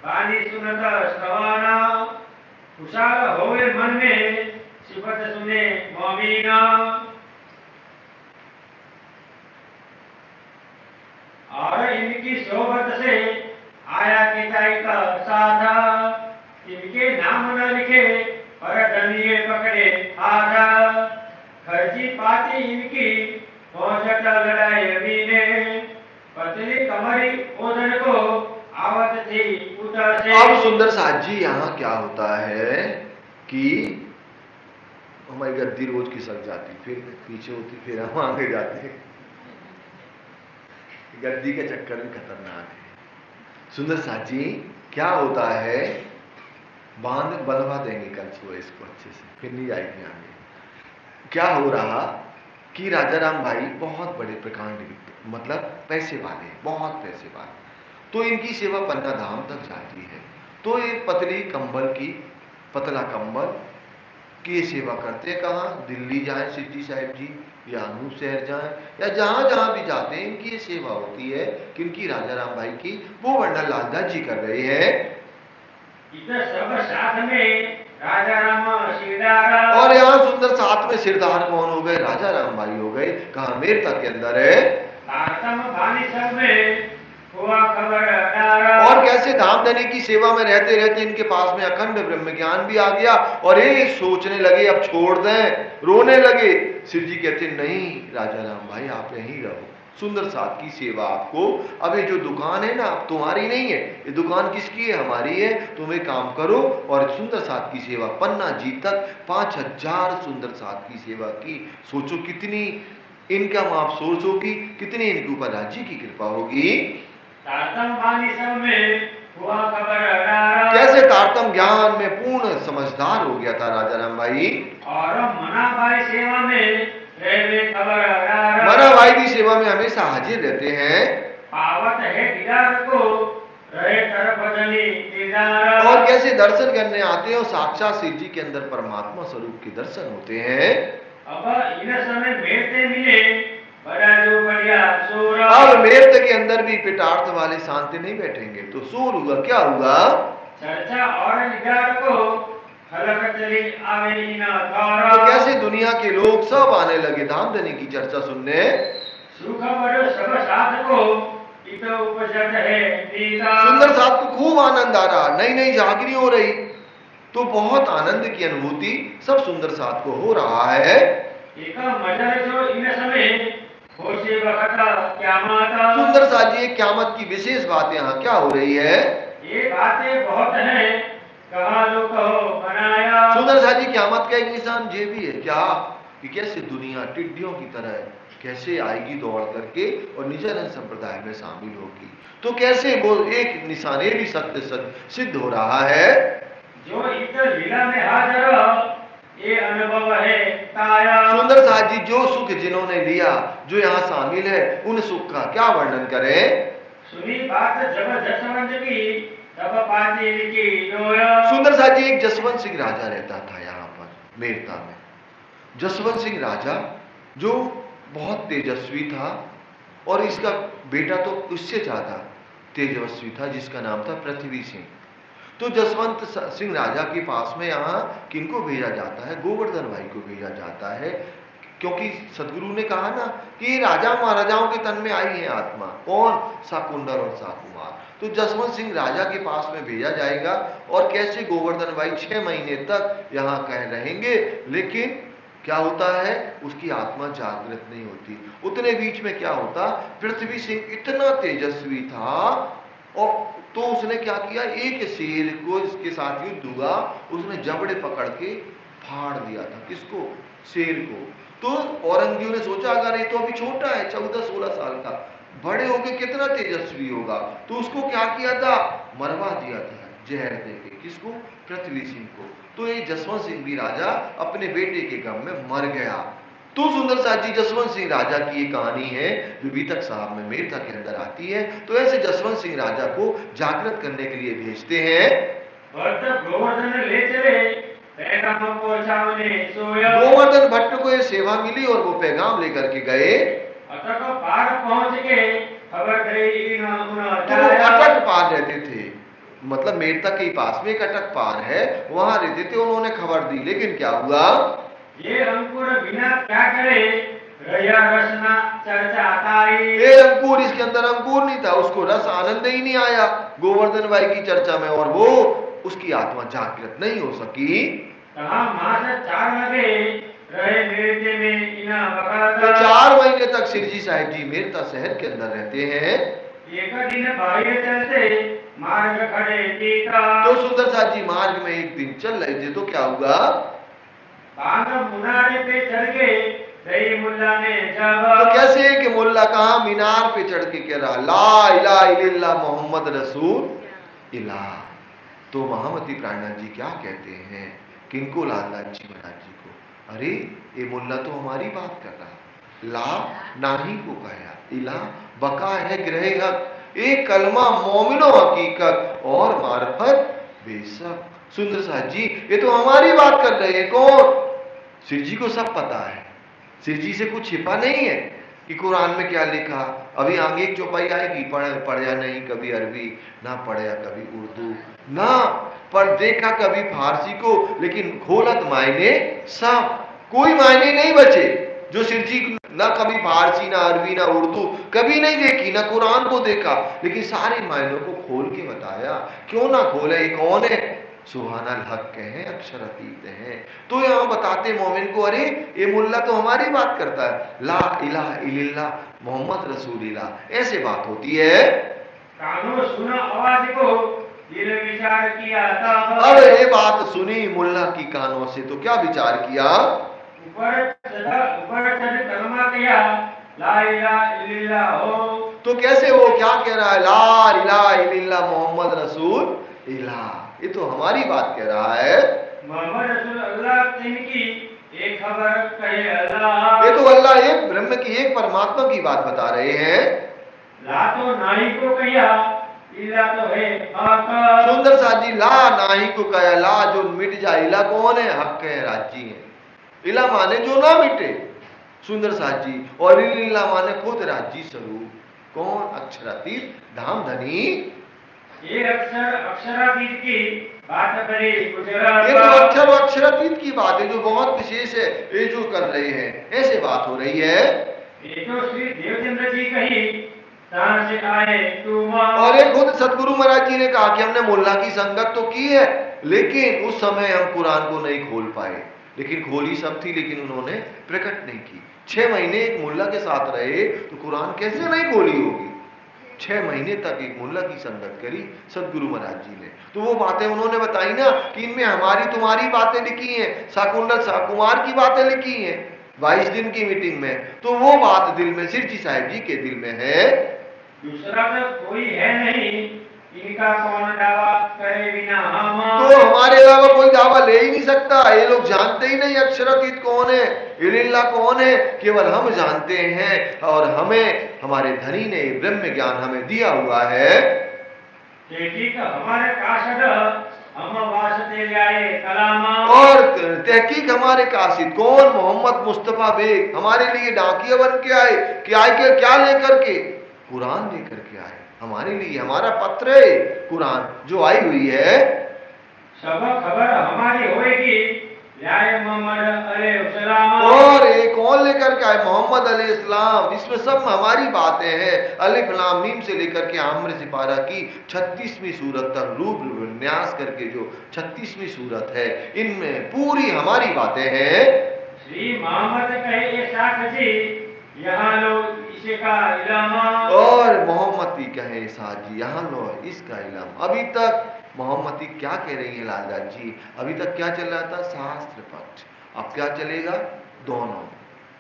वाणी सुनत श्रवण। खुशाल होवे मन में सिफत सुने मोमीना। और इनकी सोबत से आया किताई का साधा। इनके नाम न लिखे पर धनिये पकड़े हाथा। खर्ची पाती इनकी पहुंचत लड़ाई अमीने। पतली कमरी ओधन को आवत थी उतर से। अब सुंदर साथ जी यहाँ क्या होता है कि हमारी गद्दी रोज खिसक जाती, फिर पीछे होती, फिर हम आगे जाते। गद्दी के चक्कर भी खतरनाक है। सुंदर साथ जी क्या होता है, बांध बंधवा देंगे कल सुबह इसको अच्छे से, फिर नहीं आएगी आगे। क्या हो रहा कि राजा राम भाई बहुत बड़े प्रकांड मतलब पैसे वाले, बहुत पैसे वाले, तो इनकी सेवा पन्ना धाम तक जाती है। तो ये पतली कंबल की, पतला कंबल की सेवा करते हैं। कहाँ? दिल्ली जाए सिटी साहिब जी, या अनूप शहर जाए, या जहां जहां भी जाते हैं इनकी ये सेवा होती है। किनकी? राजा राम भाई की। वो वर्णन लालदास जी कर रहे हैं। इधर सब साथ में राजा राम सिरदार। और यहाँ सुंदर साथ में सिरदार कौन हो गए? राजा राम भाई हो गए। कहा? मेरता के अंदर है। सब में हुआ खबर। और कैसे धाम देने की सेवा में रहते रहते इनके पास में अखंड ब्रह्म ज्ञान भी आ गया, और ये सोचने लगे अब छोड़ दें, रोने लगे। शिव जी कहते नहीं राजा राम भाई आप यहीं रहो, सुंदर साथ की सेवा आपको। अब ये जो दुकान है ना, अब तुम्हारी नहीं है, ये दुकान किसकी है? हमारी है। तुम एक काम करो और सुंदर साथ की सेवा पन्ना जी तक 5000 सुंदर साथ की सेवा की। सोचो कितनी इनकम, आप सोचो कि कितनी इनके ऊपर राज्य की कृपा होगी। में हुआ खबर। कैसे तारतम ज्ञान में पूर्ण समझदार हो गया था राजा राम भाई। और मना भाई सेवा में खबर। मना भाई की सेवा में हमेशा हाजिर रहते हैं। पावत है दीदार को रहे तरफ दीदार। और कैसे दर्शन करने आते हैं और साक्षात शिव जी के अंदर परमात्मा स्वरूप के दर्शन होते हैं। अब इन समय मेरते मिले बड़ा जो बढ़िया शोर। अब मेरते के अंदर भी पिटार्थ वाले शांति नहीं बैठेंगे तो शोर हुआ। क्या हुआ? चर्चा और निगार को हलक चली आवे तो कैसे दुनिया के लोग सब आने लगे धाम देने की चर्चा सुनने। सुख बड़ो सब साथ को इतो उपजत है दीदा। सुंदर साथ को खूब आनंद आ रहा, नई नई जागरी हो रही, तो बहुत आनंद की अनुभूति सब सुंदर साथ को हो रहा है। एक मजर जो इन समय होशे वक्त क्यामत। सुंदर साथ जी क्यामत की विशेष बात यहाँ क्या हो रही है? ये बातें बहुत हैं, कहा लो कहो बनाया। सुंदर साथ जी क्यामत का एक निशान ये भी है क्या कि कैसे दुनिया टिड्डियों की तरह कैसे आएगी दौड़ करके और निजानंद संप्रदाय में शामिल होगी। तो कैसे वो एक निशान भी सत्य सिद्ध हो रहा है। जो इधर लीला में हाजिर ये अनुभव है काया। सुंदर साथ जी जो सुख जिन्होंने लिया, जो यहाँ शामिल है, उन सुख का क्या वर्णन करें। सुनी बात जब जसवंत की तब पाती की सुंदर साथ जी एक जसवंत सिंह राजा रहता था यहाँ पर मेरता में। जसवंत सिंह राजा जो बहुत तेजस्वी था, और इसका बेटा तो उससे ज्यादा तेजस्वी था जिसका नाम था पृथ्वी सिंह। तो जसवंत सिंह राजा के पास में यहाँ किनको भेजा जाता है? गोवर्धन भाई को भेजा जाता है, क्योंकि सदगुरु ने कहा ना कि राजा महाराजाओं के तन में आई है आत्मा। कौन? शाकुंडर और शाकुमार। तो जसवंत सिंह राजा के पास में भेजा जाएगा, और कैसे गोवर्धन भाई 6 महीने तक यहाँ कह रहेंगे, लेकिन क्या होता है उसकी आत्मा जागृत नहीं होती। उतने बीच में क्या होता, पृथ्वी सिंह इतना तेजस्वी था, और तो उसने क्या किया, एक शेर को इसके साथ युद्ध हुआ, उसने जबड़े पकड़ के फाड़ दिया था। किसको? शेर को। तो औरंगजेब ने सोचा अगर ये तो अभी छोटा है 14-16 साल का, बड़े होके कितना तेजस्वी होगा, तो उसको क्या किया था, मरवा दिया था, जहर देके। किसको? पृथ्वी सिंह को। तो ये जसवंत सिंह भी राजा अपने बेटे के गम में मर गया। तो सुंदर साथ जी जसवंत सिंह राजा की ये कहानी है जो बीतक साहब में मेरठा के अंदर आती है। तो ऐसे जसवंत सिंह राजा को जागृत करने के लिए भेजते हैं। गोवर्धन ले चले पैगाम पहुंचाने सोया। गोवर्धन भट्ट को ये सेवा मिली और वो पैगाम लेकर के गए। अतक पार पहुंच के खबर गई ना तो वो अटक पार रहते थे, मतलब मेरठा के पास में एक अटक पार है, वहां रहते थे। उन्होंने खबर दी, लेकिन क्या हुआ? ये अंकुर बिना क्या करे रया रसना चर्चा ताई। ये अंकुर, इसके अंदर अंकुर नहीं था, उसको रस आनंद ही नहीं आया गोवर्धन भाई की चर्चा में, और वो उसकी आत्मा जागृत नहीं हो सकी। कहा मास 4 लगे रहे मेरठे में इना तो 4 महीने तक सिरजी साहिब जी मेरठा शहर के अंदर रहते हैं। एक दिन बाहर चलते मार्ग खड़े टीका। तो सुंदर साथ जी मार्ग में एक दिन चल रहे थे, तो क्या हुआ? मुनारे पे चढ़ के गई मुल्ला ने जब। तो कैसे कि मुल्ला कहा मीनार पे चढ़ के कह रहा ला इलाहा इल्लल्लाह मोहम्मद रसूल इल्लाह। तो महामती प्राणनाथ जी क्या कहते हैं? किनको? लालदास जी महाराज जी को। अरे ये मुल्ला तो हमारी बात कर रहा, ला नाही को कहा, इला बका है ग्रह हक, एक कलमा मोमिनो हकीकत और मार्फत बेशक। सुंदर साथ जी ये तो हमारी बात कर रहे हैं। कौन? शिव जी को सब पता है, शिव जी से कुछ छिपा नहीं है कि कुरान में क्या लिखा। अभी आगे एक चौपाई आएगी, पढ़ा नहीं कभी अरबी, ना पढ़ा कभी उर्दू, ना पढ़ देखा कभी फारसी को, लेकिन खोलत मायने सब, कोई मायने नहीं बचे जो शिव जी ना कभी फारसी ना अरबी ना उर्दू कभी नहीं देखी, ना कुरान को देखा, लेकिन सारे मायनों को खोल के बताया। क्यों ना खोले? ये कौन है? सुभानल हक हैं, अक्षर अतीत हैं। तो यहां बताते मोमिन को, अरे ये मुल्ला तो हमारी बात करता है, ला इलाहा इल्लल्लाह मोहम्मद रसूलुल्लाह, ऐसे बात होती है। कानों सुना आवाज को दिल विचार किया था। अब ये बात सुनी मुल्ला की कानों से, तो क्या विचार किया? ऊपर चढ़ कलमा किया ला इलाहा इल्लल्लाह हो। तो कैसे वो क्या कह रहा है? ला इलाहा इल्लल्लाह मोहम्मद रसूल इल्लाह, ये तो हमारी बात कह रहा है। मोहम्मद रसूल अल्लाह की एक खबर कहे अल्लाह। ये तो अल्लाह एक ब्रह्म की, एक परमात्मा की बात बता रहे हैं। ला तो नाही को कहिया इला तो है हक। सुंदर साथ जी ला नाही को कहा, ला जो मिट जाए, इला कौन है? हक है, राजी है। इला माने जो ना मिटे, सुंदर साथ जी, और इला माने खुद राजी स्वरूप। कौन? अक्षरातीत धाम धनी। ये अक्षरातीत की बात करे ये तो अक्षरातीत की बात है जो बहुत विशेष है, ये जो कर रहे हैं, ऐसे बात हो रही है। ये तो श्री देवचंद्र जी कही से आए तुम। और ये खुद सदगुरु महाराज जी ने कहा कि हमने मुल्ला की संगत तो की है, लेकिन उस समय हम कुरान को नहीं खोल पाए, लेकिन खोली सब थी, लेकिन उन्होंने प्रकट नहीं की। 6 महीने एक मुल्ला के साथ रहे तो कुरान कैसे नहीं खोली होगी? 6 महीने तक एक मुल्ला की संगत करी सदगुरु महाराज जी ने, तो वो बातें उन्होंने बताई ना कि इनमें हमारी तुम्हारी बातें लिखी हैं, साकुंडल साकुमार की बातें लिखी हैं 22 दिन की मीटिंग में, तो वो बात दिल में सिरजी साहिब जी के दिल में है। दूसरा तो कोई है नहीं, इनका कौन दावा करे बिना हम। तो हमारे अलावा कोई दावा ले ही नहीं सकता। ये लोग जानते ही नहीं अक्षरातीत कौन है, इल्ला कौन है, केवल हम जानते हैं, और हमें हमारे धनी ने ब्रह्म ज्ञान हमें दिया हुआ है। हमारे काशद हम वास्ते लाए कलामा। और तहकीक हमारे कासिद कौन? मोहम्मद मुस्तफा बेग हमारे लिए डाकिया बन के आए, क्या लेकर के? कुरान लेकर के आए हमारे लिए। हमारा पत्र है कुरान जो आई हुई है। सब खबर हमारी होएगी मोहम्मद अलैहिस्सलाम। और एक कौन लेकर के आए? मोहम्मद अलैहिस्सलाम। इसमें सब हमारी बातें हैं, अलिफ लाम मीम से लेकर के आम्र सिपारा की 36वीं सूरत तक रूप विन्यास करके जो 36वीं सूरत है, इनमें पूरी हमारी बातें हैं। श्री मोहम्मद कहे साख जी यहाँ लोग इसका इलामा। और मोहम्मदी कहे साथ जी यहाँ लो इसका इलाम। अभी तक मोहम्मदी क्या कह रही है लालदास जी? अभी तक क्या चल रहा था? शास्त्र पक्ष। अब क्या चलेगा? दोनों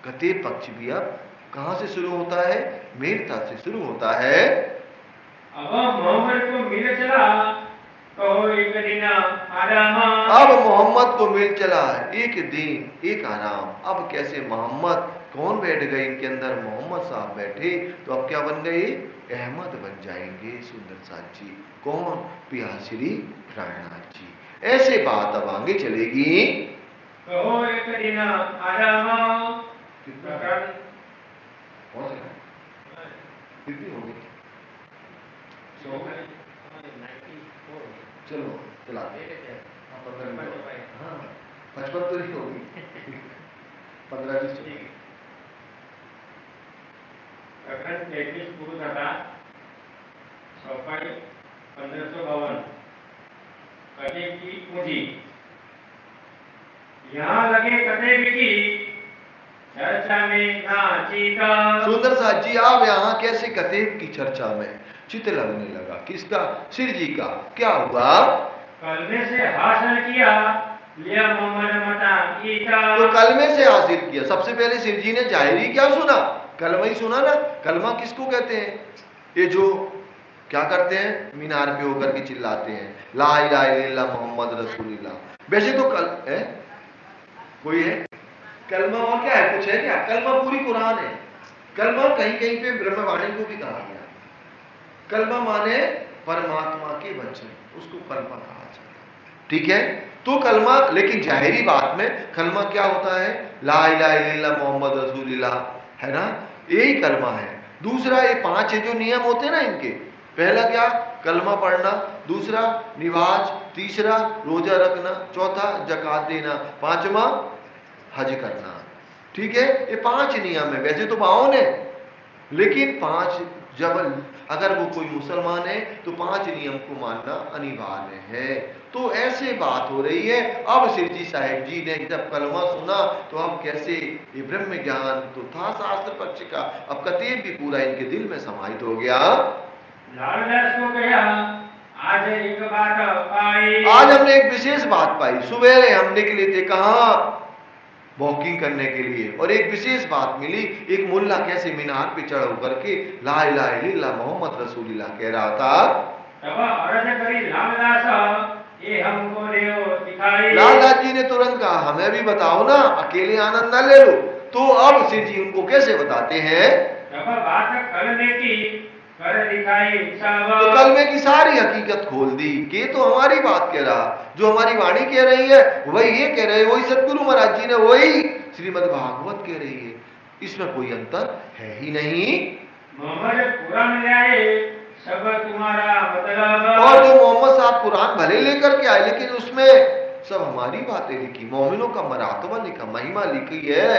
गते पक्ष भी अब कहां से शुरू होता है? मेरठा से शुरू होता है। अब मोहम्मद को मिल चला कहो एक दिन आराम। अब मोहम्मद को मिल चला एक दिन एक आराम। अब कैसे मोहम्मद कौन बैठ गए इनके अंदर, मोहम्मद साहब बैठे तो अब क्या बन गए, अहमद बन जाएंगे सुंदर साथ जी। कौन, पियाश्री प्राणनाथ जी। ऐसे बात अब आगे चलेगी। कहो एक दिन आराम। कितनी होगी, चलो चला हाँ 55 तो नहीं होगी 15-20 પ્રકરણ 33 પૂરું થતા સફાઈ 1552 कटेब की पूंजी। यहाँ लगे कटेब की चर्चा में नाचीता। सुंदर साथ जी आप यहाँ कैसे कतेब की चर्चा में चित लगने लगा, किसका, सिर जी का। क्या हुआ, कलमे से हासिल किया लिया मोहम्मद मता ईता। तो कलमे से हासिल किया। सबसे पहले सिर जी ने जाहिरी क्या सुना, कलमा ही सुना ना। कलमा किसको कहते हैं, ये जो क्या करते हैं, मीनार पे होकर के चिल्लाते हैं ला इलाहा इल्लल्लाह मोहम्मद रसूलुल्लाह। वैसे तो कल है कोई है कलमा, और क्या है, कुछ है क्या, कलमा पूरी कुरान है। कलमा कहीं कहीं पे ब्रह्मवाणी को भी कहा गया। कलमा माने परमात्मा के वचन, उसको कलमा कहा जाता है, ठीक है। तो कलमा, लेकिन जाहिरी बात में कलमा क्या होता है, ला इलाहा इल्लल्लाह मोहम्मद रसूलुल्लाह, है ना, यही कलमा है। दूसरा ये 5 जो नियम होते हैं ना इनके, पहला क्या, कलमा पढ़ना, दूसरा निवाज, तीसरा रोजा रखना, चौथा जकात देना, पांचवा हज करना, ठीक है। ये 5 नियम है, वैसे तो 52 है, लेकिन 5 जब अगर वो कोई मुसलमान है तो 5 नियम को मानना अनिवार्य है। तो ऐसे बात हो रही है। अब सिरजी साहिब जी ने जब कलमा सुना तो अब कैसे, ये ब्रह्म ज्ञान तो था शास्त्र पक्ष का, अब कतेब भी पूरा इनके दिल में समाहित हो गया। लालदास को कहा आज एक बात पाई। आज हमने एक विशेष बात पाई। सुबह हम निकले थे कहाँ, वॉकिंग करने के लिए, और एक विशेष बात मिली। एक मुल्ला कैसे मीनार पे चढ़ होकर के ला इलाहा इल्लल्लाह मोहम्मद रसूलुल्लाह कह रहा था। तब अर्ज करी लालदास ये हमको देओ दिखाई। लालदास जी ने तुरंत कहा हमें भी बताओ ना, अकेले आनंद न ले लो। तो अब सिर जी उनको कैसे बताते हैं, तब बात कलमे की कर दिखाई सब। तो कलमे की सारी हकीकत खोल दी कि तो हमारी बात कह रहा, जो हमारी वाणी कह रही है वही ये कह रहे, वही सतगुरु महाराज जी ने वही श्रीमद् भागवत कह रही है, इसमें कोई अंतर है ही नहीं। मोहम्मद कुरान ले आए सब तुम्हारा मतलब। और जो मोहम्मद साहब कुरान भले लेकर के आए, लेकिन उसमें सब हमारी बातें लिखी, मोमिनों का मरातबा लिखा, महिमा लिखी है,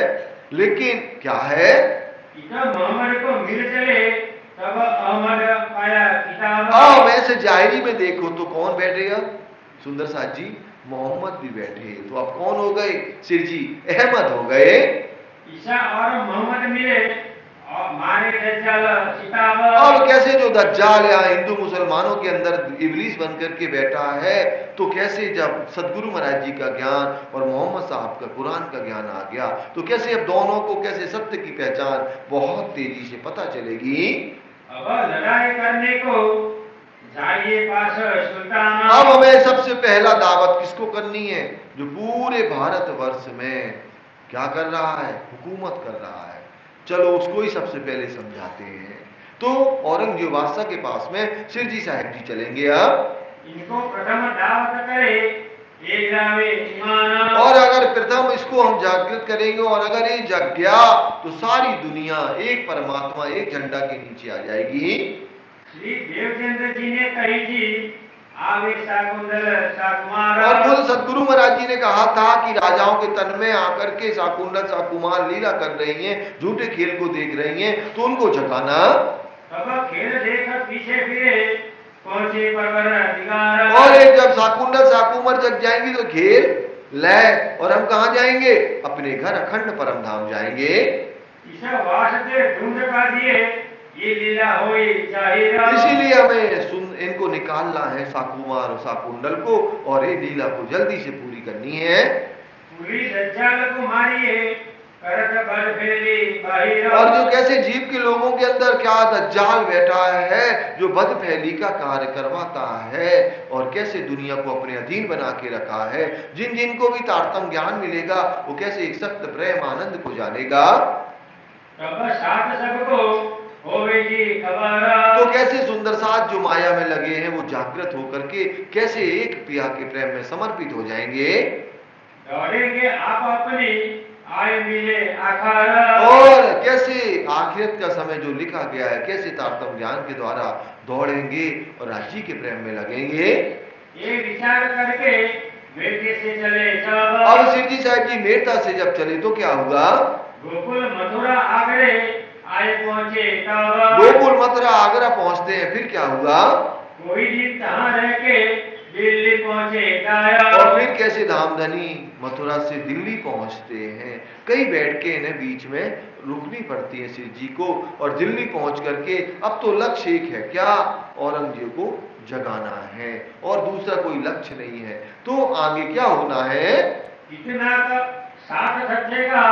लेकिन क्या है, मोहम्मद को मिल चले तब अहमद पाया किताब। वैसे जाहिरी में देखो तो कौन बैठेगा, सुंदर साथ जी, मोहम्मद भी बैठे, तो अब कौन हो गए, सिर जी अहमद हो गए। ईसा और मोहम्मद मिले और मारे दज्जाल किताब। और कैसे जो दज्जाल या हिंदू मुसलमानों के अंदर इब्लीस बनकर के बैठा है, तो कैसे जब सतगुरु महाराज जी का ज्ञान और मोहम्मद साहब का कुरान का ज्ञान आ गया, तो कैसे अब दोनों को कैसे सत्य की पहचान बहुत तेजी से पता चलेगी। अब लड़ाई करने को जाइए पास सुल्तान। अब हमें सबसे पहला दावत किसको करनी है, जो पूरे भारत वर्ष में क्या कर रहा है, हुकूमत कर रहा है, चलो उसको ही सबसे पहले समझाते हैं। तो औरंगजेब बादशाह के पास में सिरजी साहिब जी चलेंगे। अब इनको प्रथम दावत करे एक लावे ईमान। और अगर प्रथम इसको हम जागृत करेंगे और अगर ये जग गया तो सारी दुनिया एक परमात्मा एक झंडा के नीचे आ जाएगी। श्री देवचंद्र जी ने कही थी आवे शाकुंतल शाकुमार। और खुद सतगुरु महाराज जी ने कहा था कि राजाओं के तन में आकर के शाकुंतल शाकुमार लीला कर रही हैं, झूठे खेल को देख रही हैं, तो उनको झकाना। तब खेल देख पीछे फिरे पहुंचे परवर दिगार। और एक जब शाकुंतल शाकुमार जग जाएंगी तो खेल ले, और हम कहाँ जाएंगे, अपने घर अखंड परम धाम जाएंगे। इसे वास्ते ढूंढ पा दिए ये लीला होई जाहिर। इसीलिए हमें इनको निकालना है, शाकुमार और शाकुंतल को, और ये लीला को जल्दी से पूरी करनी है। पूरी दज्जाल को मारिए करत बल फेरी बाहिरा। और जो कैसे जीव के लोगों के अंदर क्या दज्जाल बैठा है जो बदफैली का कार्य करवाता है और कैसे दुनिया को अपने अधीन बना के रखा है। जिन जिनको भी तारतम ज्ञान मिलेगा वो कैसे एक सख्त प्रेम आनंद को जानेगा। तब साथ सबको होवेगी खबर। तो कैसे सुंदर साथ जो माया में लगे हैं वो जागृत होकर के कैसे एक पिया के प्रेम में समर्पित हो जाएंगे। दौड़ेंगे आप अपनी आय मिले आखारा। और कैसे आखिरत का समय जो लिखा गया है कैसे तारतम ज्ञान के द्वारा दौड़ेंगे और राज्य के प्रेम में लगेंगे। ये विचार करके मेटे से चले सब। अब सिद्धि साहब जी मेरता से जब चले तो क्या हुआ। गोकुल मथुरा आगरे आए पहुंचे तब। गोकुल मथुरा आगरा पहुंचते हैं फिर क्या हुआ। कोई दिन तहाँ रह के दिल्ली पहुंचे गाया। और फिर कैसे धामधनी मथुरा से दिल्ली पहुंचते हैं। कहीं बैठ के इन्हें बीच में रुकनी पड़ती है शिव जी को और दिल्ली पहुंच करके अब तो लक्ष्य एक है क्या औरंगजेब को जगाना है और दूसरा कोई लक्ष्य नहीं है। तो आगे क्या होना है। इतना साथ थकेगा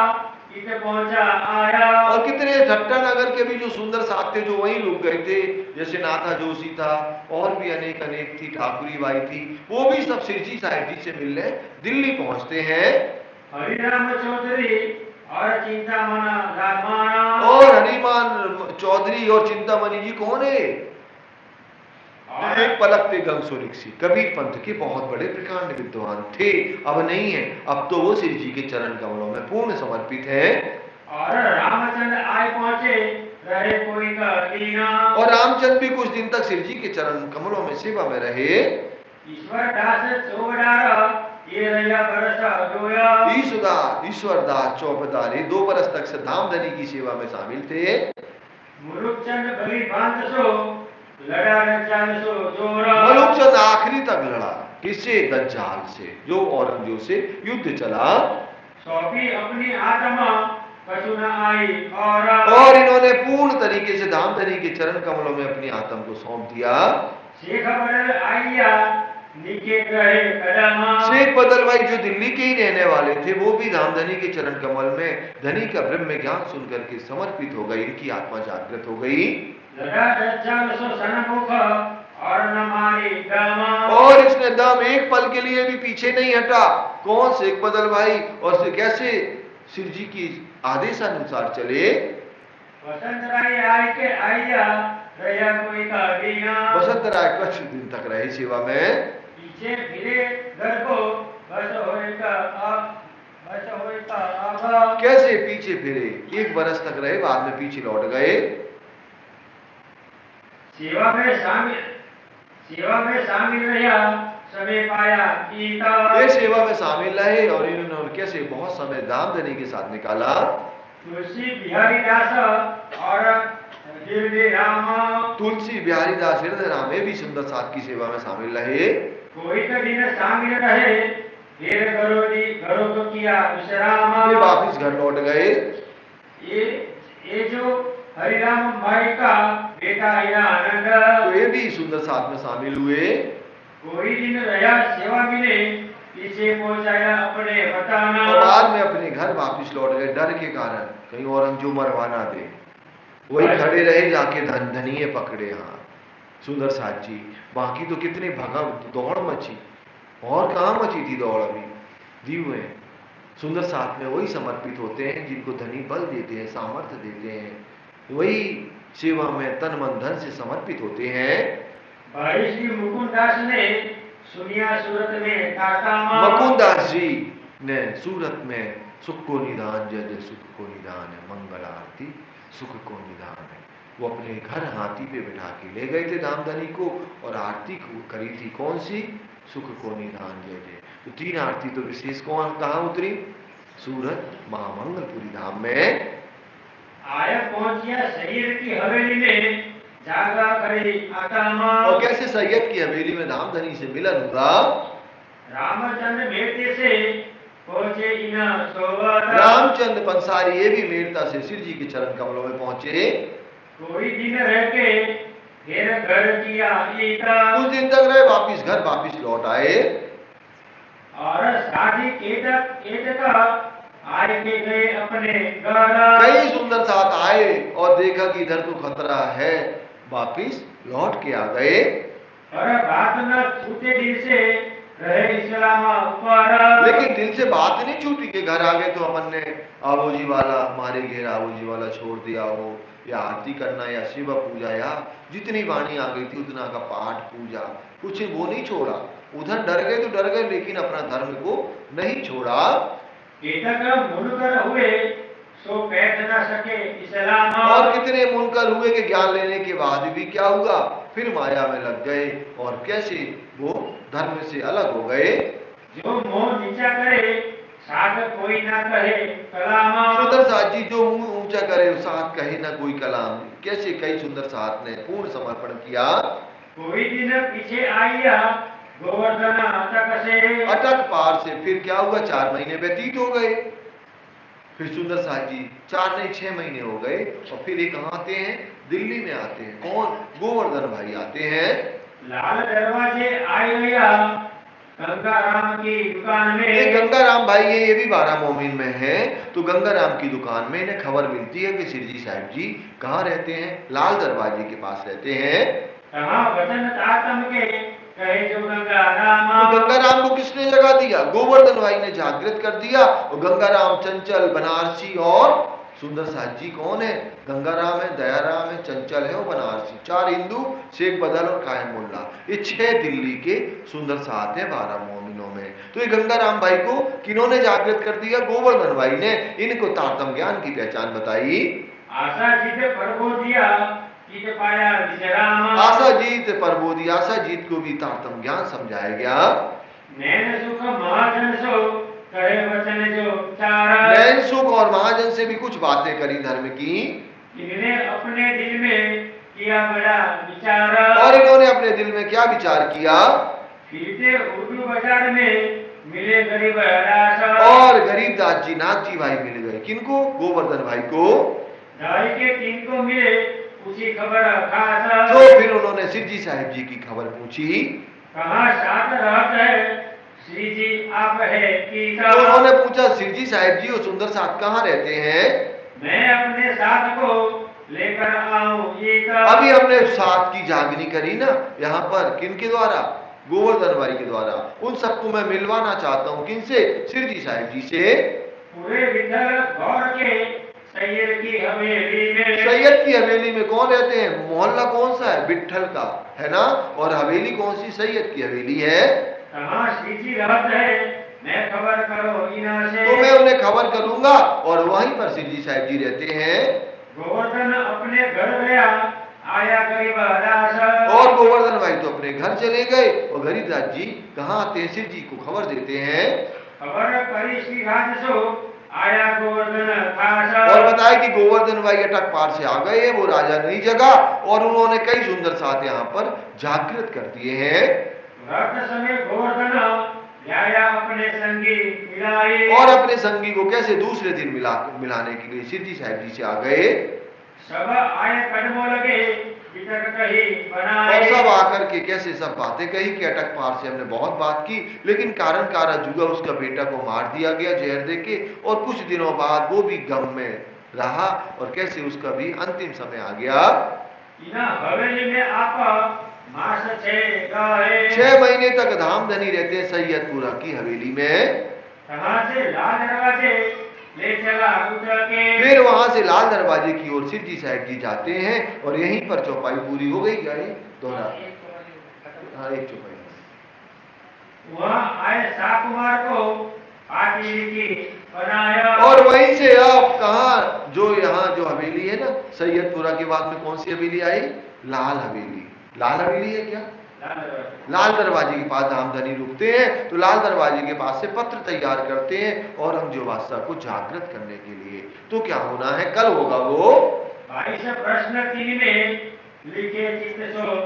इत पहुंचा आया। और कितने ठट्टा नगर के भी जो सुंदर साथ थे जो वहीं रुक गए थे जैसे नाथा जोशी था और भी अनेक अनेक थी ठाकुरी बाई थी वो भी सब सिरजी साहिब जी से मिलने दिल्ली पहुंचते हैं। हरिराम चौधरी और चिंतामणि रामाना। और हरिमान चौधरी और चिंतामणि जी कौन है। एक पलक पे गंगसुरिक्सी कबीर पंथ के बहुत बड़े प्रकांड विद्वान थे। अब नहीं है अब तो वो श्री जी के चरण कमलों में पूर्ण समर्पित है। और रामचंद्र आए पहुंचे रहे कोई का दीना। और रामचंद्र भी कुछ दिन तक श्री जी के चरण कमलों में सेवा में रहे। ईश्वर दास चौबदार ये रैया बरस जोया। ईश्वर दास चौबदार 2 बरस तक से धामधनी की सेवा में शामिल थे। मुरुकचंद बलि बांध सो लड़ा दज्जाल सो जोरा। मुरुकचंद आखिरी तक लड़ा किससे दज्जाल से जो औरंगजेब से युद्ध चला। सौंपी अपनी आत्मा कछु न आई और इन्होंने पूर्ण तरीके से धामधनी के चरण कमलों में अपनी आत्मा को सौंप दिया। शेख बदल आइया नीचे गए कदमा। शेख बदल भाई जो दिल्ली के ही रहने वाले थे वो भी धामधनी के चरण कमल में धनी का ब्रह्म ज्ञान सुनकर के समर्पित हो गई। इनकी आत्मा जागृत हो गई। लड़ा दज्जाल सो सनमुख और न मारी दमा। और इसने दम एक पल के लिए भी पीछे नहीं हटा। कौन शेख बदल भाई और से कैसे शिव जी की आदेशानुसार चले। वसंत राय आय के आइया रैया कोई का दीना। वसंत राय कुछ दिन तक रहे सेवा में। पीछे फिरे घर को बस होए का आगा। कैसे पीछे फिरे 1 बरस तक रहे बाद में पीछे लौट गए। सेवा में शामिल रहा समय पाया गीता। ये सेवा में शामिल रहे और इन्होंने कैसे बहुत समय धामधनी के साथ निकाला। तुलसी बिहारी दास और हृदय राम। तुलसी बिहारी दास हृदय राम भी सुंदर साथ की सेवा में शामिल रहे। कोई तो दिन शामिल रहे फिर घरों को किया विश्राम। ये वापिस घर लौट गए। ये जो हरिराम भाई का बेटा है आनंद। तो ये भी सुंदर साथ में शामिल हुए। कोई दिन रहा सेवा मिले पीछे पहुंचाया अपने बताना। और बाद में अपने घर वापिस लौट गए डर के कारण कहीं औरंगजेब मरवा ना दे। वही खड़े रहे जाके धनिये पकड़े। हाँ सुंदर साथ जी बाकी तो कितने भगा दौड़ मची और कहाँ मची थी दौड़ अभी दीव है। सुंदर साथ में वही समर्पित होते हैं जिनको धनी बल देते हैं सामर्थ्य देते हैं वही सेवा में तन मन धन से समर्पित होते हैं। भाई श्री मुकुंदास ने सुनिया सूरत में टाटा। मुकुंदास जी ने सूरत में सुख को निदान जय सुख को निदान है मंगल आरती सुख को निदान है। वो अपने घर हाथी पे बिठा के ले गए थे धामधनी को और आरती करी थी कौन सी सुख को निदान जय जय। तो 3 आरती तो विशेष कहाँ उतरी सूरत महामंगलपुरी धाम में। आया पहुंचिया शरीर की हवेली में जागा करी आत्मा। और कैसे सैयद की हवेली में धामधनी से मिलन हुआ। रामचंद्र मेटे से पहुंचे इना सोवत। रामचंद्र पंसारी ये भी मेरता से शिव जी के चरण कमलों में पहुंचे। कोई दिन रह के फिर घर किया ईता। कुछ दिन तक रहे घर वापिस लौट आए। और शादी केतक आए के गए अपने घर। कई सुंदर साथ आए और देखा कि इधर तो खतरा है, वापिस लौट के आ गए। पर बात न छूटे दिल से, रहे इस्लाम ऊपर। लेकिन दिल से बात नहीं छूटी कि घर आ गए तो अपन ने आबोजी वाला हमारे घेर आबोजी वाला छोड़ दिया हो, या आरती करना या शिव पूजा, या जितनी वाणी आ गई थी उतना का पाठ पूजा, कुछ वो नहीं छोड़ा। उधर डर गए तो डर गए, लेकिन अपना धर्म को नहीं छोड़ा। केतक मुनकर हुए, सो बैठ न सके इस्लाम। और कितने मुनकर हुए कि ज्ञान लेने के बाद भी क्या हुआ, फिर माया में लग गए और कैसे वो धर्म से अलग हो गए। जो मुंह नीचा करे, साथ कोई ना कहे कलाम। सुंदर साथ जी जो मुंह ऊंचा करे साथ कहे ना कोई कलाम। कैसे कई सुंदर साथ ने पूर्ण समर्पण किया। कोई दिन पीछे आइया, गोवर्धन अटक से। अटक पार से फिर क्या हुआ, 4 महीने व्यतीत हो गए। फिर सुंदर साथ जी 4 नहीं 6 महीने हो गए और फिर ये कहाँ आते हैं, दिल्ली में आते हैं। कौन, गोवर्धन भाई आते हैं। लाल दरवाजे आए भैया, गंगाराम की दुकान ये में। गंगाराम भाई ये भी बारा मोमिन में है। तो गंगाराम की दुकान में इन्हें खबर मिलती है कि सिरजी साहिब जी कहाँ रहते हैं, लाल दरवाजे के पास रहते हैं। कहाँ वचन तातम के, कहे जो गंगाराम। तो गंगाराम को किसने जगा दिया, गोवर्धन भाई ने जागृत कर दिया। और गंगाराम, चंचल, बनारसी और सुंदर साथ जी कौन है, गंगाराम है, दयाराम है, चंचल है और बनारसी, 4 हिंदू, शेख बदल और कायम मुल्ला, ये 6 दिल्ली के सुंदर साथ है 12 मोमिनों में। तो ये गंगाराम भाई को किन्होंने जागृत कर दिया, गोवर्धन भाई ने। इनको तारतम ज्ञान की पहचान बताई। आशा जीत प्रभु दिया, जीत पाया विश्राम। आशा जीत प्रबोधी, आशा जीत को भी तारतम ज्ञान समझाया गया। नैन सुख महाजन सो, कहे वचन जो चारा। नैन सुख और महाजन से भी कुछ बातें करी धर्म की। इन्हें अपने दिल में किया बड़ा विचार। और इन्होंने अपने दिल में क्या विचार किया, फिरते उर्दू बाजार में मिले गरीब दास। और गरीब दास जी, नाथ जी भाई मिल गए। किनको, गोवर्धन भाई को। ढाई के 3 को मिले, पूछी खबर खास। तो फिर उन्होंने सिरजी साहिब जी की खबर पूछी। कहाँ साथ रहत है, श्री जी आप है की। तो उन्होंने पूछा, सिरजी साहिब जी और सुंदर साथ कहाँ रहते हैं। मैं अपने साथ को लेकर आऊं जी का। अभी हमने साथ की जागनी करी ना यहाँ पर, किनके द्वारा, गोवर्धन भाई के द्वारा। उन सबको मैं मिलवाना चाहता हूँ, किनसे, सिरजी साहिब जी से। पूरे विठल गौर के सैयद की हवेली में। सैयद की हवेली में कौन रहते हैं, मोहल्ला कौन सा है, विठल का है ना, और हवेली कौन सी, सैयद की हवेली है। कहाँ श्री जी रहत है, मैं खबर करो इना से। तो मैं उन्हें खबर करूंगा, और वहीं पर सिरजी साहिब जी रहते हैं। गोवर्धन अपने घर गया, आया गरीब दास। और गोवर्धन भाई तो अपने घर चले गए, और गरीबदास जी कहाँ आते हैं, सिरजी को खबर देते हैं। खबर करी श्री राज सो, आया गोवर्धन खास। और बताया कि गोवर्धन भाई अटक पार से आ गए हैं, वो राजा नहीं जगा, और उन्होंने कई सुंदर साथ यहाँ पर जागृत कर दिए हैं। रात समय गोवर्धन लाया अपने संगी मिलाए। और अपने संगी को कैसे दूसरे दिन मिलाने के लिए सिरजी साहिब जी से आ गए। सब आए कदमों लगे, बितक कही बनाए। और सब आकर के कैसे सब बातें कही कि अटक पार से हमने बहुत बात की, लेकिन कारण कारा जुगा उसका बेटा को मार दिया गया जहर देके, और कुछ दिनों बाद वो भी गम में रहा, और कैसे उसका भी अंतिम समय आ गया। हवेली में आप मास 6 महीने तक धामधनी रहते हैं सैयदपुरा की हवेली में। कहाँ से लाल दरवाजे ले चला उतर के। फिर वहां से लाल दरवाजे की ओर सिरजी साहिब जी जाते हैं, और यहीं पर चौपाई पूरी हो गई। क्या ये दोहरा, हाँ एक चौपाई। वहाँ आए शाकुमार को पार्टी की बनाया। और वहीं से अब कहा, जो यहाँ जो हवेली है ना सैयदपुरा के बाद में कौन सी हवेली आई, लाल हवेली। लाल हवेली है क्या, लाल दरवाजे के पास धामधनी रुकते हैं। तो लाल दरवाजे के पास से पत्र तैयार करते हैं औरंगजेब बादशाह को जागृत करने के लिए। तो क्या होना है, कल होगा वो 22 प्रश्न 3 में लिखे चित्त सो।